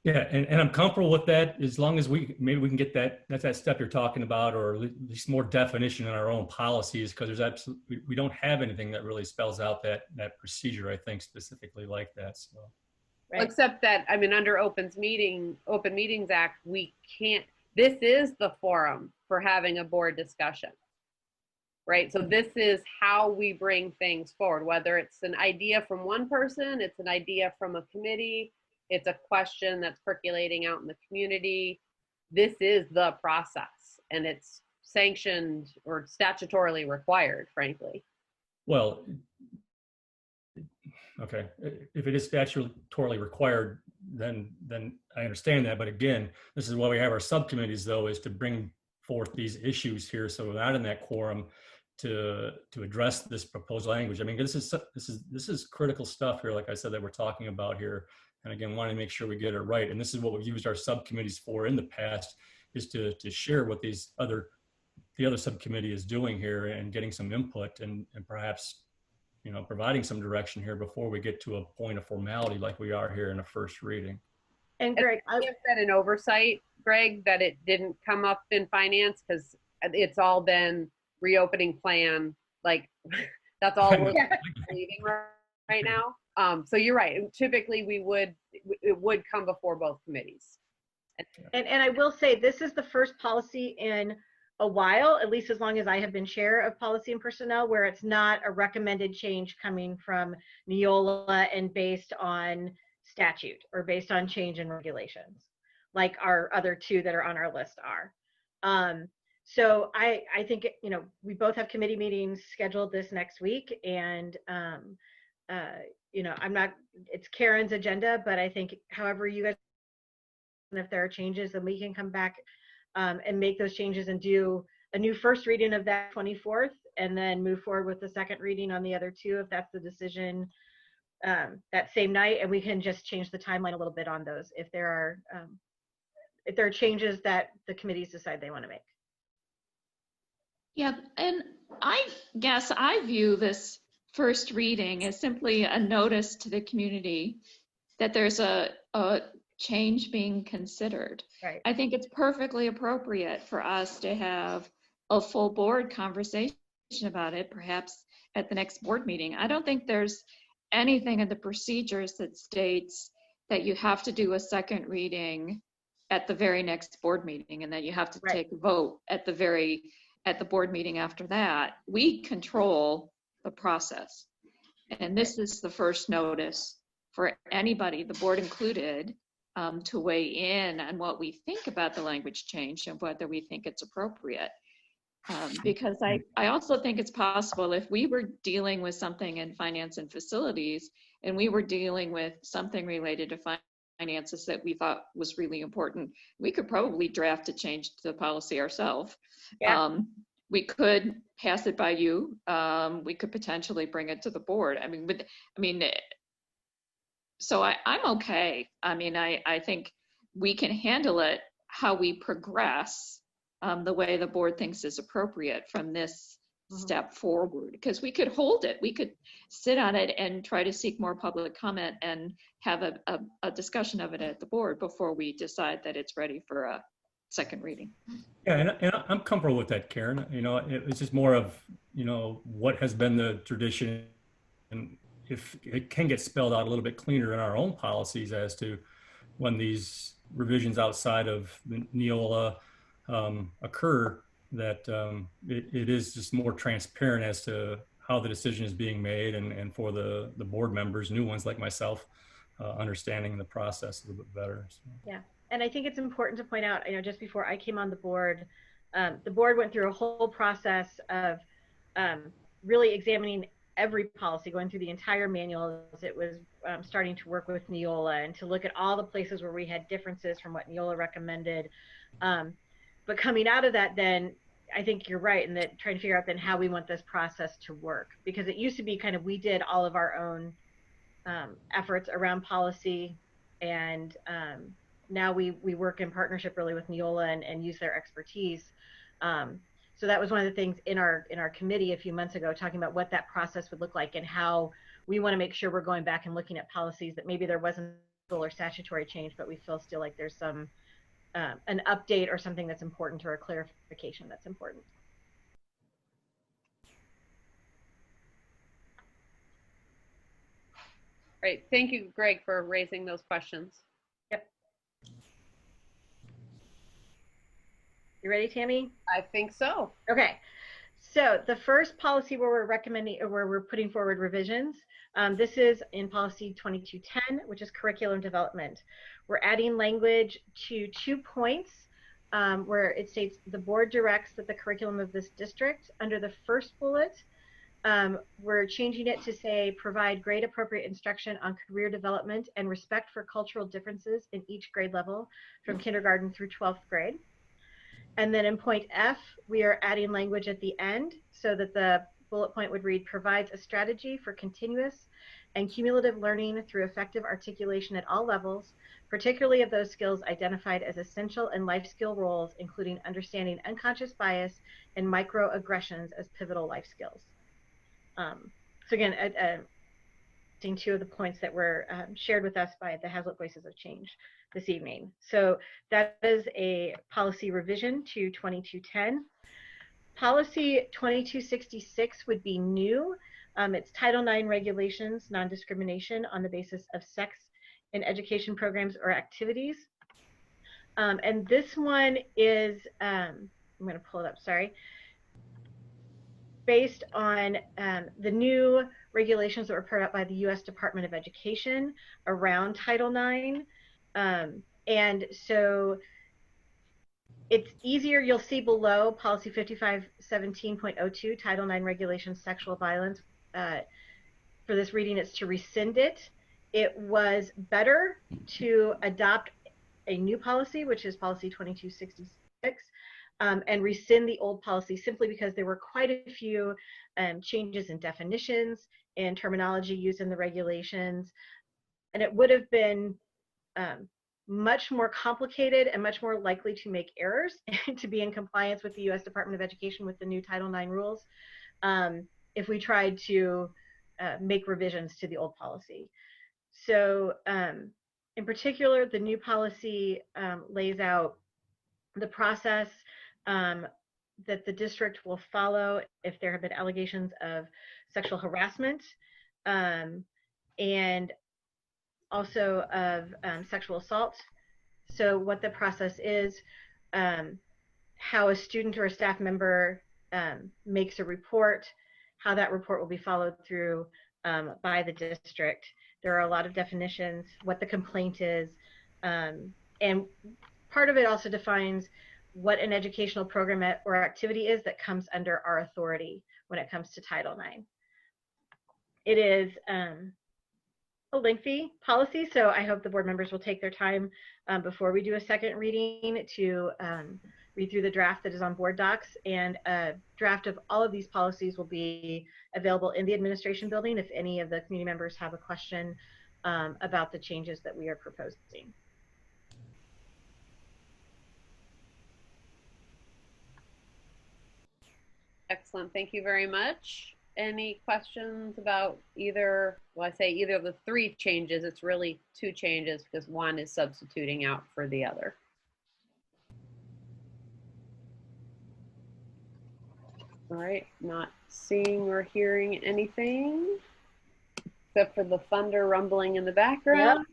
Yeah, and I'm comfortable with that as long as maybe we can get that's that step you're talking about, or at least more definition in our own policies, because there's absolutely, we don't have anything that really spells out that procedure, I think, specifically like that. So. Right. Except that, I mean, under Open Meetings Act, we can't, this is the forum for having a board discussion, right? So this is how we bring things forward, whether it's an idea from one person, it's an idea from a committee, it's a question that's percolating out in the community. This is the process, and it's sanctioned or statutorily required, frankly. Well, okay, if it is statutorily required, then I understand that. But again, this is why we have our subcommittees, though, is to bring forth these issues here, so we're not in that quorum to address this proposed language. I mean, this is critical stuff here, like I said, that we're talking about here. And again, wanting to make sure we get it right. And this is what we've used our subcommittees for in the past, is to share what the other subcommittee is doing here and getting some input and perhaps, you know, providing some direction here before we get to a point of formality like we are here in a first reading. And Greg, I have said an oversight, Greg, that it didn't come up in finance because it's all been reopening plan. Like that's all we're leaving right now. So you're right. Typically it would come before both committees. And I will say, this is the first policy in a while, at least as long as I have been chair of policy and personnel, where it's not a recommended change coming from Neola and based on statute or based on change in regulations, like our other two that are on our list are. So I think, you know, we both have committee meetings scheduled this next week, and you know, it's Karen's agenda, but I think however you guys, and if there are changes, then we can come back and make those changes and do a new first reading of that 24th, and then move forward with the second reading on the other two, if that's the decision that same night. And we can just change the timeline a little bit on those if there are changes that the committees decide they want to make. Yeah, and I guess I view this first reading as simply a notice to the community that there's a change being considered. Right. I think it's perfectly appropriate for us to have a full board conversation about it, perhaps at the next board meeting. I don't think there's anything in the procedures that states that you have to do a second reading at the very next board meeting and that you have to take a vote at the board meeting after that. We control the process. And this is the first notice for anybody, the board included, to weigh in on what we think about the language change and whether we think it's appropriate. Because I also think it's possible if we were dealing with something in finance and facilities and we were dealing with something related to finances that we thought was really important, we could probably draft a change to the policy ourselves. Yeah. We could pass it by you. We could potentially bring it to the board. So I'm okay. I mean, I think we can handle it how we progress, the way the board thinks is appropriate from this step forward, because we could hold it. We could sit on it and try to seek more public comment and have a discussion of it at the board before we decide that it's ready for a second reading. Yeah, and I'm comfortable with that, Karen. You know, it's just more of, you know, what has been the tradition, and if it can get spelled out a little bit cleaner in our own policies as to when these revisions outside of the Neola occur, that it is just more transparent as to how the decision is being made, and for the board members, new ones like myself, understanding the process a little bit better. So. Yeah. And I think it's important to point out, you know, just before I came on the board went through a whole process of really examining every policy, going through the entire manual as it was starting to work with Neola and to look at all the places where we had differences from what Neola recommended. But coming out of that, then I think you're right in that trying to figure out then how we want this process to work, because it used to be kind of we did all of our own efforts around policy, and now we work in partnership really with Neola and use their expertise. So that was one of the things in our committee a few months ago, talking about what that process would look like and how we want to make sure we're going back and looking at policies that maybe there wasn't a or statutory change, but we feel still like there's some an update or something that's important or a clarification that's important. Great. Thank you, Greg, for raising those questions. Yep. You ready, Tammy? I think so. Okay. So the first policy where we're recommending, or where we're putting forward revisions, this is in policy 2210, which is curriculum development. We're adding language to 2 points where it states the board directs that the curriculum of this district, under the first bullet, we're changing it to say provide grade appropriate instruction on career development and respect for cultural differences in each grade level from kindergarten through 12th grade. And then in point F, we are adding language at the end so that the bullet point would read provides a strategy for continuous and cumulative learning through effective articulation at all levels, particularly of those skills identified as essential in life skill roles, including understanding unconscious bias and microaggressions as pivotal life skills. So again, seeing 2 of the points that were shared with us by the Haslett Voices of Change this evening. So that is a policy revision to 2210. Policy 2266 would be new. It's Title IX regulations, non-discrimination on the basis of sex in education programs or activities. And this one is, I'm going to pull it up, sorry. Based on the new regulations that were put out by the U.S. Department of Education around Title IX. And so it's easier, you'll see below policy 5517.02, Title IX regulations, sexual violence. For this reading, it's to rescind it. It was better to adopt a new policy, which is policy 2266, and rescind the old policy simply because there were quite a few changes in definitions and terminology used in the regulations. And it would have been much more complicated and much more likely to make errors to be in compliance with the U.S. Department of Education with the new Title IX rules if we tried to make revisions to the old policy. So in particular, the new policy lays out the process that the district will follow if there have been allegations of sexual harassment and also of sexual assault. So what the process is, how a student or a staff member makes a report, how that report will be followed through by the district. There are a lot of definitions, what the complaint is, and part of it also defines what an educational program or activity is that comes under our authority when it comes to Title IX. It is a lengthy policy, so I hope the board members will take their time before we do a second reading to read through the draft that is on board docs, and a draft of all of these policies will be available in the administration building if any of the community members have a question about the changes that we are proposing. Excellent. Thank you very much. Any questions about either, well, I say either of the 3 changes. It's really 2 changes because one is substituting out for the other. All right, not seeing or hearing anything except for the thunder rumbling in the background.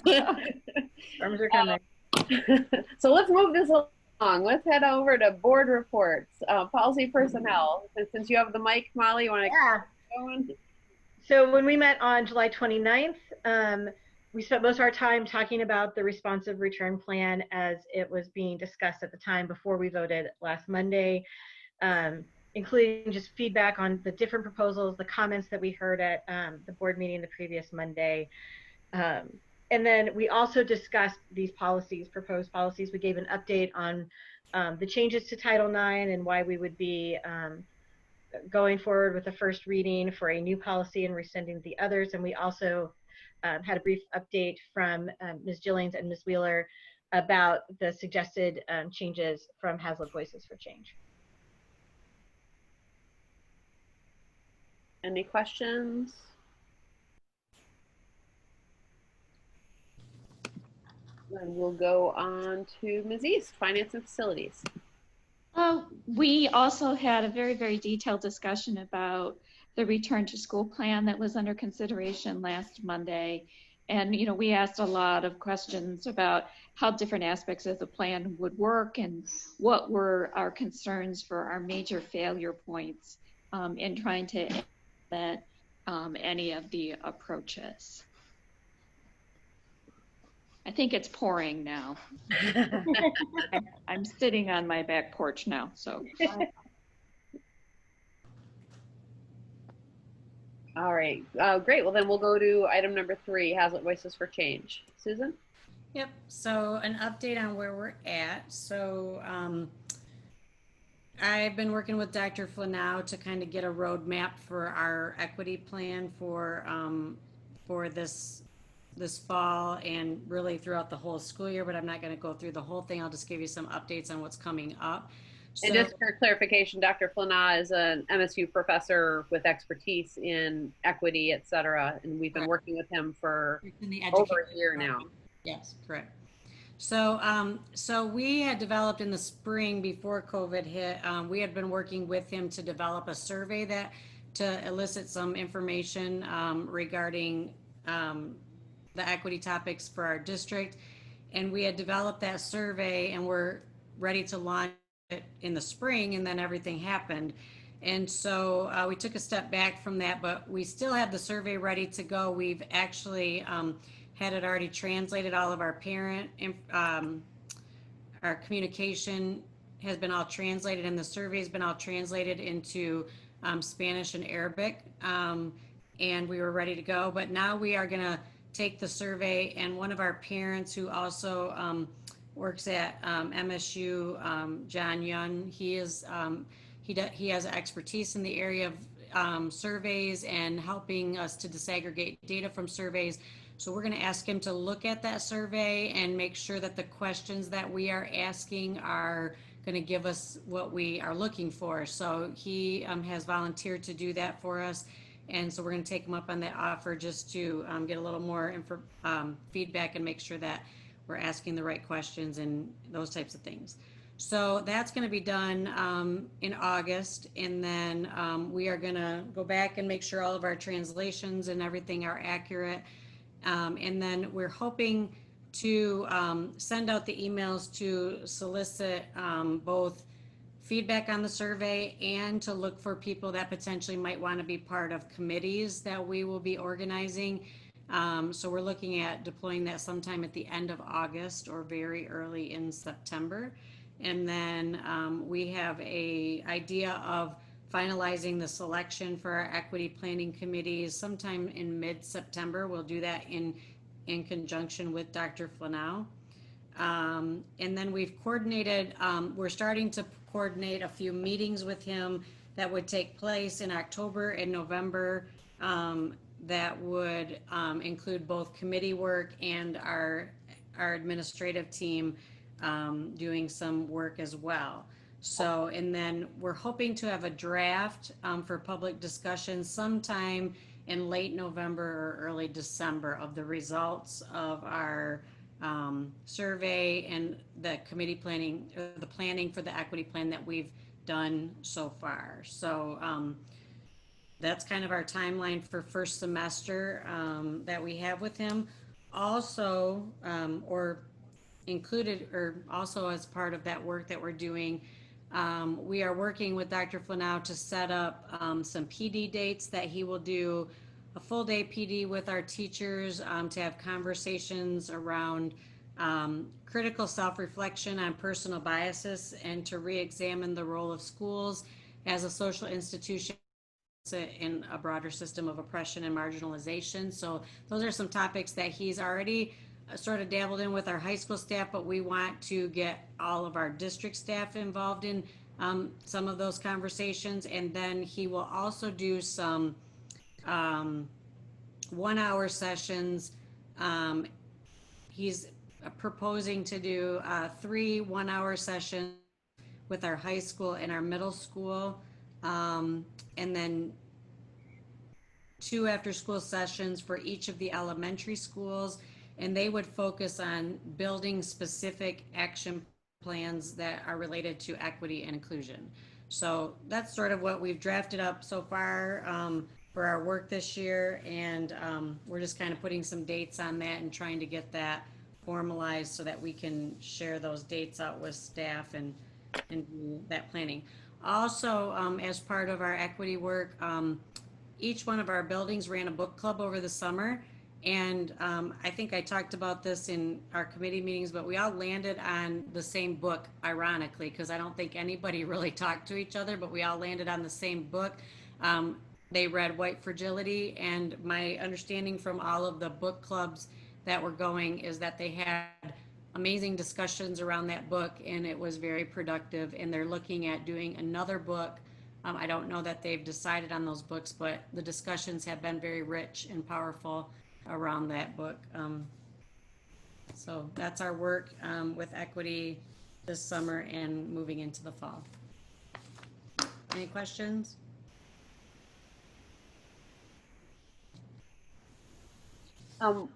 Yep. Storms are coming. So let's move this along. Let's head over to board reports. Policy personnel. Since you have the mic, Molly, you want to get going? So when we met on July 29th, we spent most of our time talking about the responsive return plan as it was being discussed at the time before we voted last Monday. including just feedback on the different proposals, the comments that we heard at the board meeting the previous Monday. And then we also discussed these policies, proposed policies. We gave an update on the changes to Title IX and why we would be going forward with the first reading for a new policy and rescinding the others. And we also had a brief update from Ms. Gillings and Ms. Wheeler about the suggested changes from Haslett Voices for Change. Any questions? Then we'll go on to Ms. East, Finance and Facilities. We also had a very, very detailed discussion about the return to school plan that was under consideration last Monday. And, you know, we asked a lot of questions about how different aspects of the plan would work and what were our concerns for our major failure points in trying to implement any of the approaches. I think it's pouring now. I'm sitting on my back porch now, so. All right, great. Well, then we'll go to item number 3, Haslett Voices for Change. Susan? Yep, so an update on where we're at. So I've been working with Dr. Flanow to kind of get a roadmap for our equity plan for this fall and really throughout the whole school year, but I'm not going to go through the whole thing. I'll just give you some updates on what's coming up. So, and just for clarification, Dr. Flanow is an MSU professor with expertise in equity, et cetera, and we've been working with him for over a year now. Yes, correct. So, so we had developed in the spring before COVID hit, we had been working with him to develop a survey to elicit some information regarding the equity topics for our district. And we had developed that survey and we're ready to launch it in the spring, and then everything happened. And so we took a step back from that, but we still have the survey ready to go. We've actually had it already translated. All of our our communication has been all translated, and the survey has been all translated into Spanish and Arabic. And we were ready to go, but now we are gonna take the survey, and one of our parents who also works at MSU, John Yun, he has expertise in the area of surveys and helping us to disaggregate data from surveys. So we're going to ask him to look at that survey and make sure that the questions that we are asking are going to give us what we are looking for. So he has volunteered to do that for us. And so we're going to take him up on that offer just to get a little more feedback and make sure that we're asking the right questions and those types of things. So that's going to be done in August. And then we are going to go back and make sure all of our translations and everything are accurate. And then we're hoping to send out the emails to solicit both feedback on the survey and to look for people that potentially might want to be part of committees that we will be organizing. So we're looking at deploying that sometime at the end of August or very early in September. And then we have an idea of finalizing the selection for our equity planning committees sometime in mid-September. We'll do that in conjunction with Dr. Flanow. And then we've coordinated, we're starting to coordinate a few meetings with him that would take place in October and November that would include both committee work and our administrative team doing some work as well. So, and then we're hoping to have a draft for public discussion sometime in late November or early December of the results of our survey and the committee planning, the planning for the equity plan that we've done so far. So that's kind of our timeline for first semester that we have with him. Also, or included, or also as part of that work that we're doing, we are working with Dr. Flanow to set up some PD dates that he will do a full day PD with our teachers to have conversations around critical self-reflection on personal biases and to re-examine the role of schools as a social institution in a broader system of oppression and marginalization. So those are some topics that he's already sort of dabbled in with our high school staff, but we want to get all of our district staff involved in some of those conversations. And then he will also do some 1-hour sessions. He's proposing to do 3 1-hour sessions with our high school and our middle school, and then 2 after-school sessions for each of the elementary schools, and they would focus on building specific action plans that are related to equity and inclusion. So that's sort of what we've drafted up so far for our work this year, and we're just kind of putting some dates on that and trying to get that formalized so that we can share those dates out with staff and do that planning. Also, as part of our equity work, each one of our buildings ran a book club over the summer. And I think I talked about this in our committee meetings, but we all landed on the same book, ironically, because I don't think anybody really talked to each other, but we all landed on the same book. They read White Fragility, and my understanding from all of the book clubs that were going is that they had amazing discussions around that book, and it was very productive, and they're looking at doing another book. I don't know that they've decided on those books, but the discussions have been very rich and powerful around that book. So that's our work with equity this summer and moving into the fall. Any questions?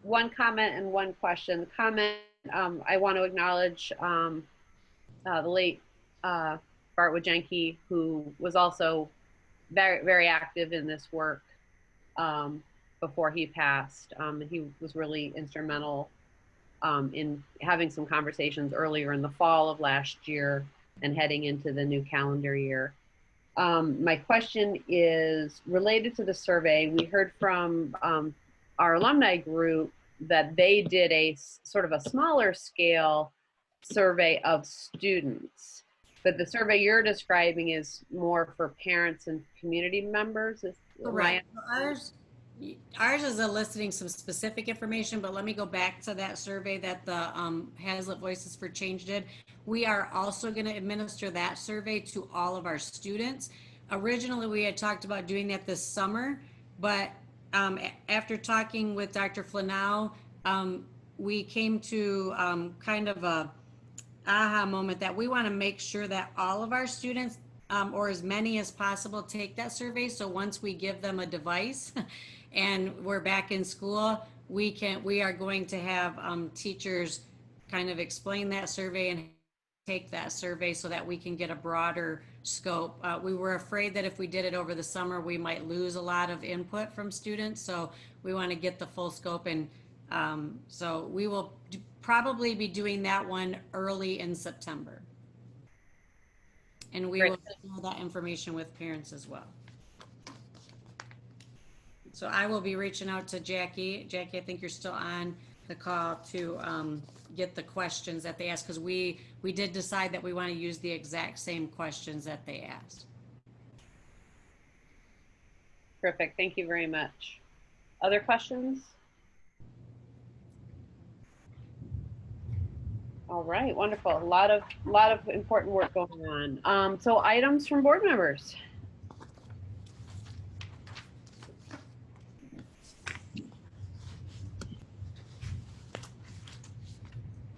One comment and one question. The comment, I want to acknowledge the late Bart Wajenke, who was also very, very active in this work before he passed. He was really instrumental in having some conversations earlier in the fall of last year and heading into the new calendar year. My question is related to the survey. We heard from our alumni group that they did a sort of a smaller scale survey of students, but the survey you're describing is more for parents and community members. Correct. Ours is eliciting some specific information, but let me go back to that survey that the Haslett Voices for Change did. We are also going to administer that survey to all of our students. Originally, we had talked about doing that this summer, but after talking with Dr. Flanow, we came to kind of a aha moment that we want to make sure that all of our students, or as many as possible, take that survey. So once we give them a device and we're back in school, we are going to have teachers kind of explain that survey and take that survey so that we can get a broader scope. We were afraid that if we did it over the summer, we might lose a lot of input from students. So we want to get the full scope. And so we will probably be doing that one early in September. And we will share that information with parents as well. So I will be reaching out to Jackie. Jackie, I think you're still on the call to get the questions that they asked, because we did decide that we want to use the exact same questions that they asked. Perfect. Thank you very much. Other questions? All right, wonderful. A lot of important work going on. So items from board members.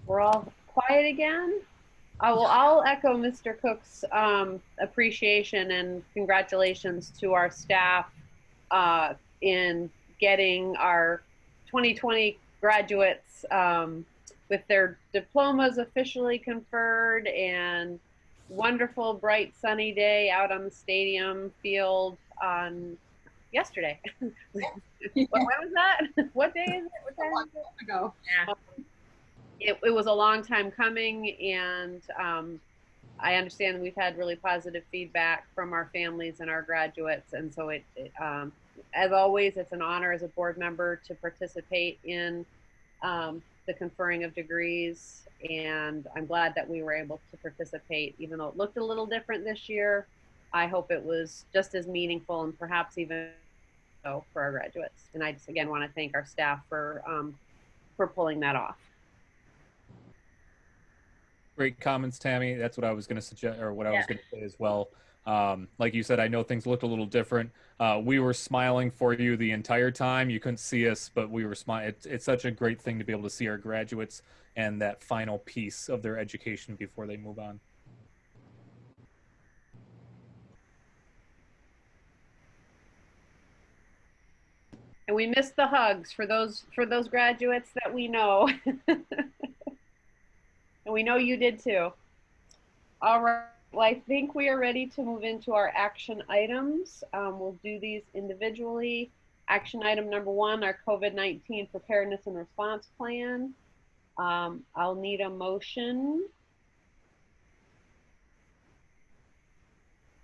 We're all quiet again. I'll echo Mr. Cook's appreciation and congratulations to our staff in getting our 2020 graduates with their diplomas officially conferred, and wonderful, bright, sunny day out on the stadium field on yesterday. When was that? What day is it? What time is it? Ago. Yeah. It was a long time coming, and I understand we've had really positive feedback from our families and our graduates, and so as always, it's an honor as a board member to participate in the conferring of degrees, and I'm glad that we were able to participate, even though it looked a little different this year. I hope it was just as meaningful and perhaps even so for our graduates. And I just again want to thank our staff for pulling that off. Great comments, Tammy. That's what I was going to suggest, or what I was going to say as well. Like you said, I know things looked a little different. We were smiling for you the entire time. You couldn't see us, but we were smiling. It's such a great thing to be able to see our graduates and that final piece of their education before they move on. And we missed the hugs for those graduates that we know. And we know you did too. All right, well, I think we are ready to move into our action items. We'll do these individually. Action item number 1, our COVID-19 preparedness and response plan. I'll need a motion.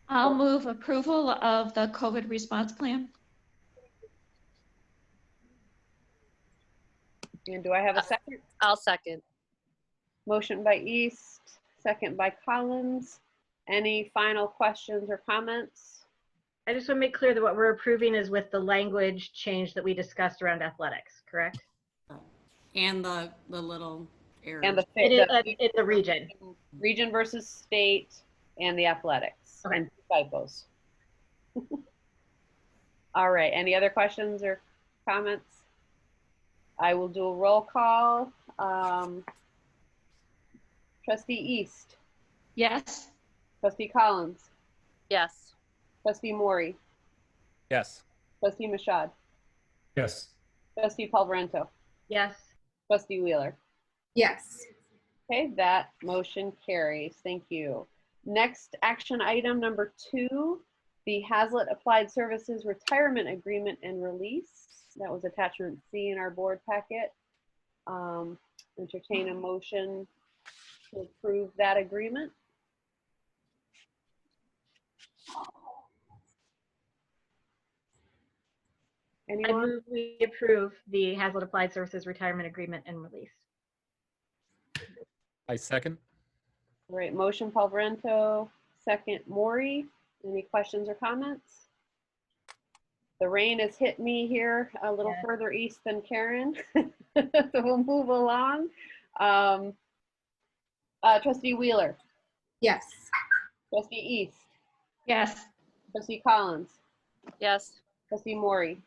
I'll move approval of the COVID response plan. And do I have a second? I'll second. Motion by East, second by Collins. Any final questions or comments? I just want to make clear that what we're approving is with the language change that we discussed around athletics, correct? And the little errors. And in the region. Region versus state and the athletics. Okay. And typos. All right, any other questions or comments? I will do a roll call. Trustee East. Yes. Trustee Collins. Yes. Trustee Maury. Yes. Trustee Mashad. Yes. Trustee Palvarento. Yes. Trustee Wheeler. Yes. Okay, that motion carries. Thank you. Next action item number 2, the Haslett Applied Services Retirement Agreement and Release. That was attachment C in our board packet. Entertain a motion to approve that agreement. I Anyone? move we approve the Haslett Applied Services Retirement Agreement and Release. I second. All right, motion Palvarento, second Maury. Any questions or comments? The rain has hit me here a little further east than Karen, so we'll move along. Trustee Wheeler. Yes. Trustee East. Yes. Trustee Collins. Yes. Trustee Maury.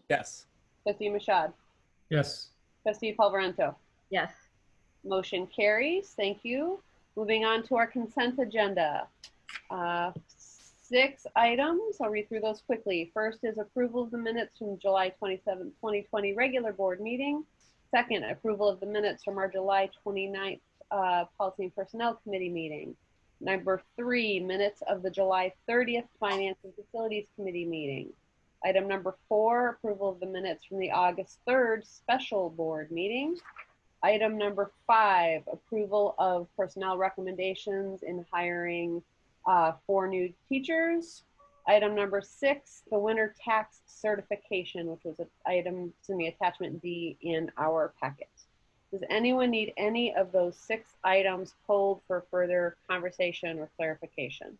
Yes. Trustee Mashad. Yes. Trustee Palvarento. Yes. Motion carries. Thank you. Moving on to our consent agenda. 6 items. I'll read through those quickly. First is approval of the minutes from July 27, 2020 regular board meeting. Second, approval of the minutes from our July 29th Policy and Personnel Committee meeting. Number 3, minutes of the July 30th Finance and Facilities Committee meeting. Item number 4, approval of the minutes from the August 3rd special board meeting. Item number 5, approval of personnel recommendations in hiring 4 new teachers. Item number 6, the winter tax certification, which was attachment D in our packet. Does anyone need any of those 6 items pulled for further conversation or clarification?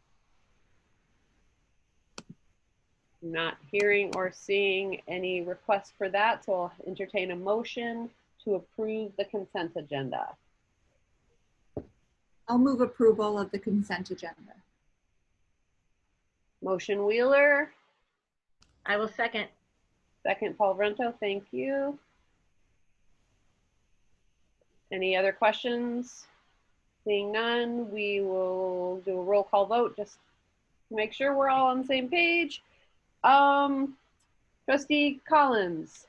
Not hearing or seeing any requests for that, so I'll entertain a motion to approve the consent agenda. I'll move approval of the consent agenda. Motion Wheeler. I will second. Second Palvarento, thank you. Any other questions? Seeing none, we will do a roll call vote just to make sure we're all on the same page. Trustee Collins.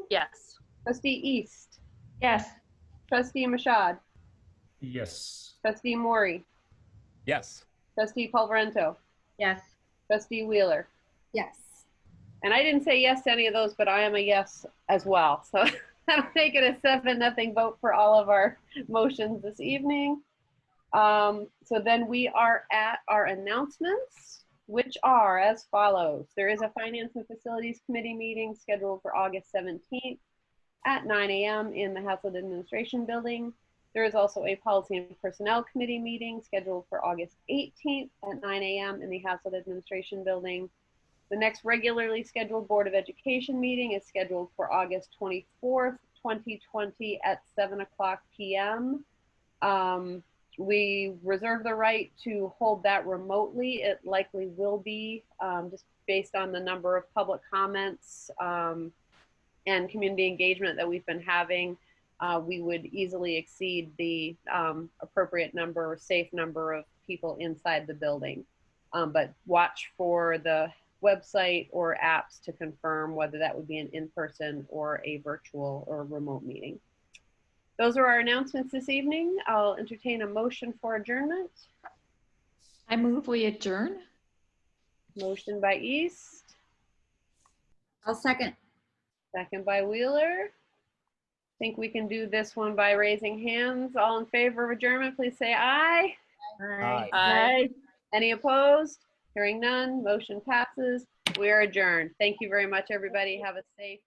Yes. Trustee East. Yes. Trustee Mashad. Yes. Trustee Maury. Yes. Trustee Palvarento. Yes. Trustee Wheeler. Yes. And I didn't say yes to any of those, but I am a yes as well. So I'll make it a 7-0 vote for all of our motions this evening. So then we are at our announcements, which are as follows. There is a Finance and Facilities Committee meeting scheduled for August 17th at 9 a.m. in the Haslett Administration Building. There is also a Policy and Personnel Committee meeting scheduled for August 18th at 9 a.m. in the Haslett Administration Building. The next regularly scheduled Board of Education meeting is scheduled for August 24th, 2020 at 7:00 p.m. We reserve the right to hold that remotely. It likely will be just based on the number of public comments and community engagement that we've been having. We would easily exceed the appropriate number or safe number of people inside the building. But watch for the website or apps to confirm whether that would be an in-person or a virtual or remote meeting. Those are our announcements this evening. I'll entertain a motion for adjournment. I move we adjourn. Motion by East, I'll second. second by Wheeler. Think we can do this one by raising hands. All in favor of adjournment, please say aye. Aye. Aye. Any opposed? Hearing none, motion passes. We are adjourned. Thank you very much, everybody. Have a safe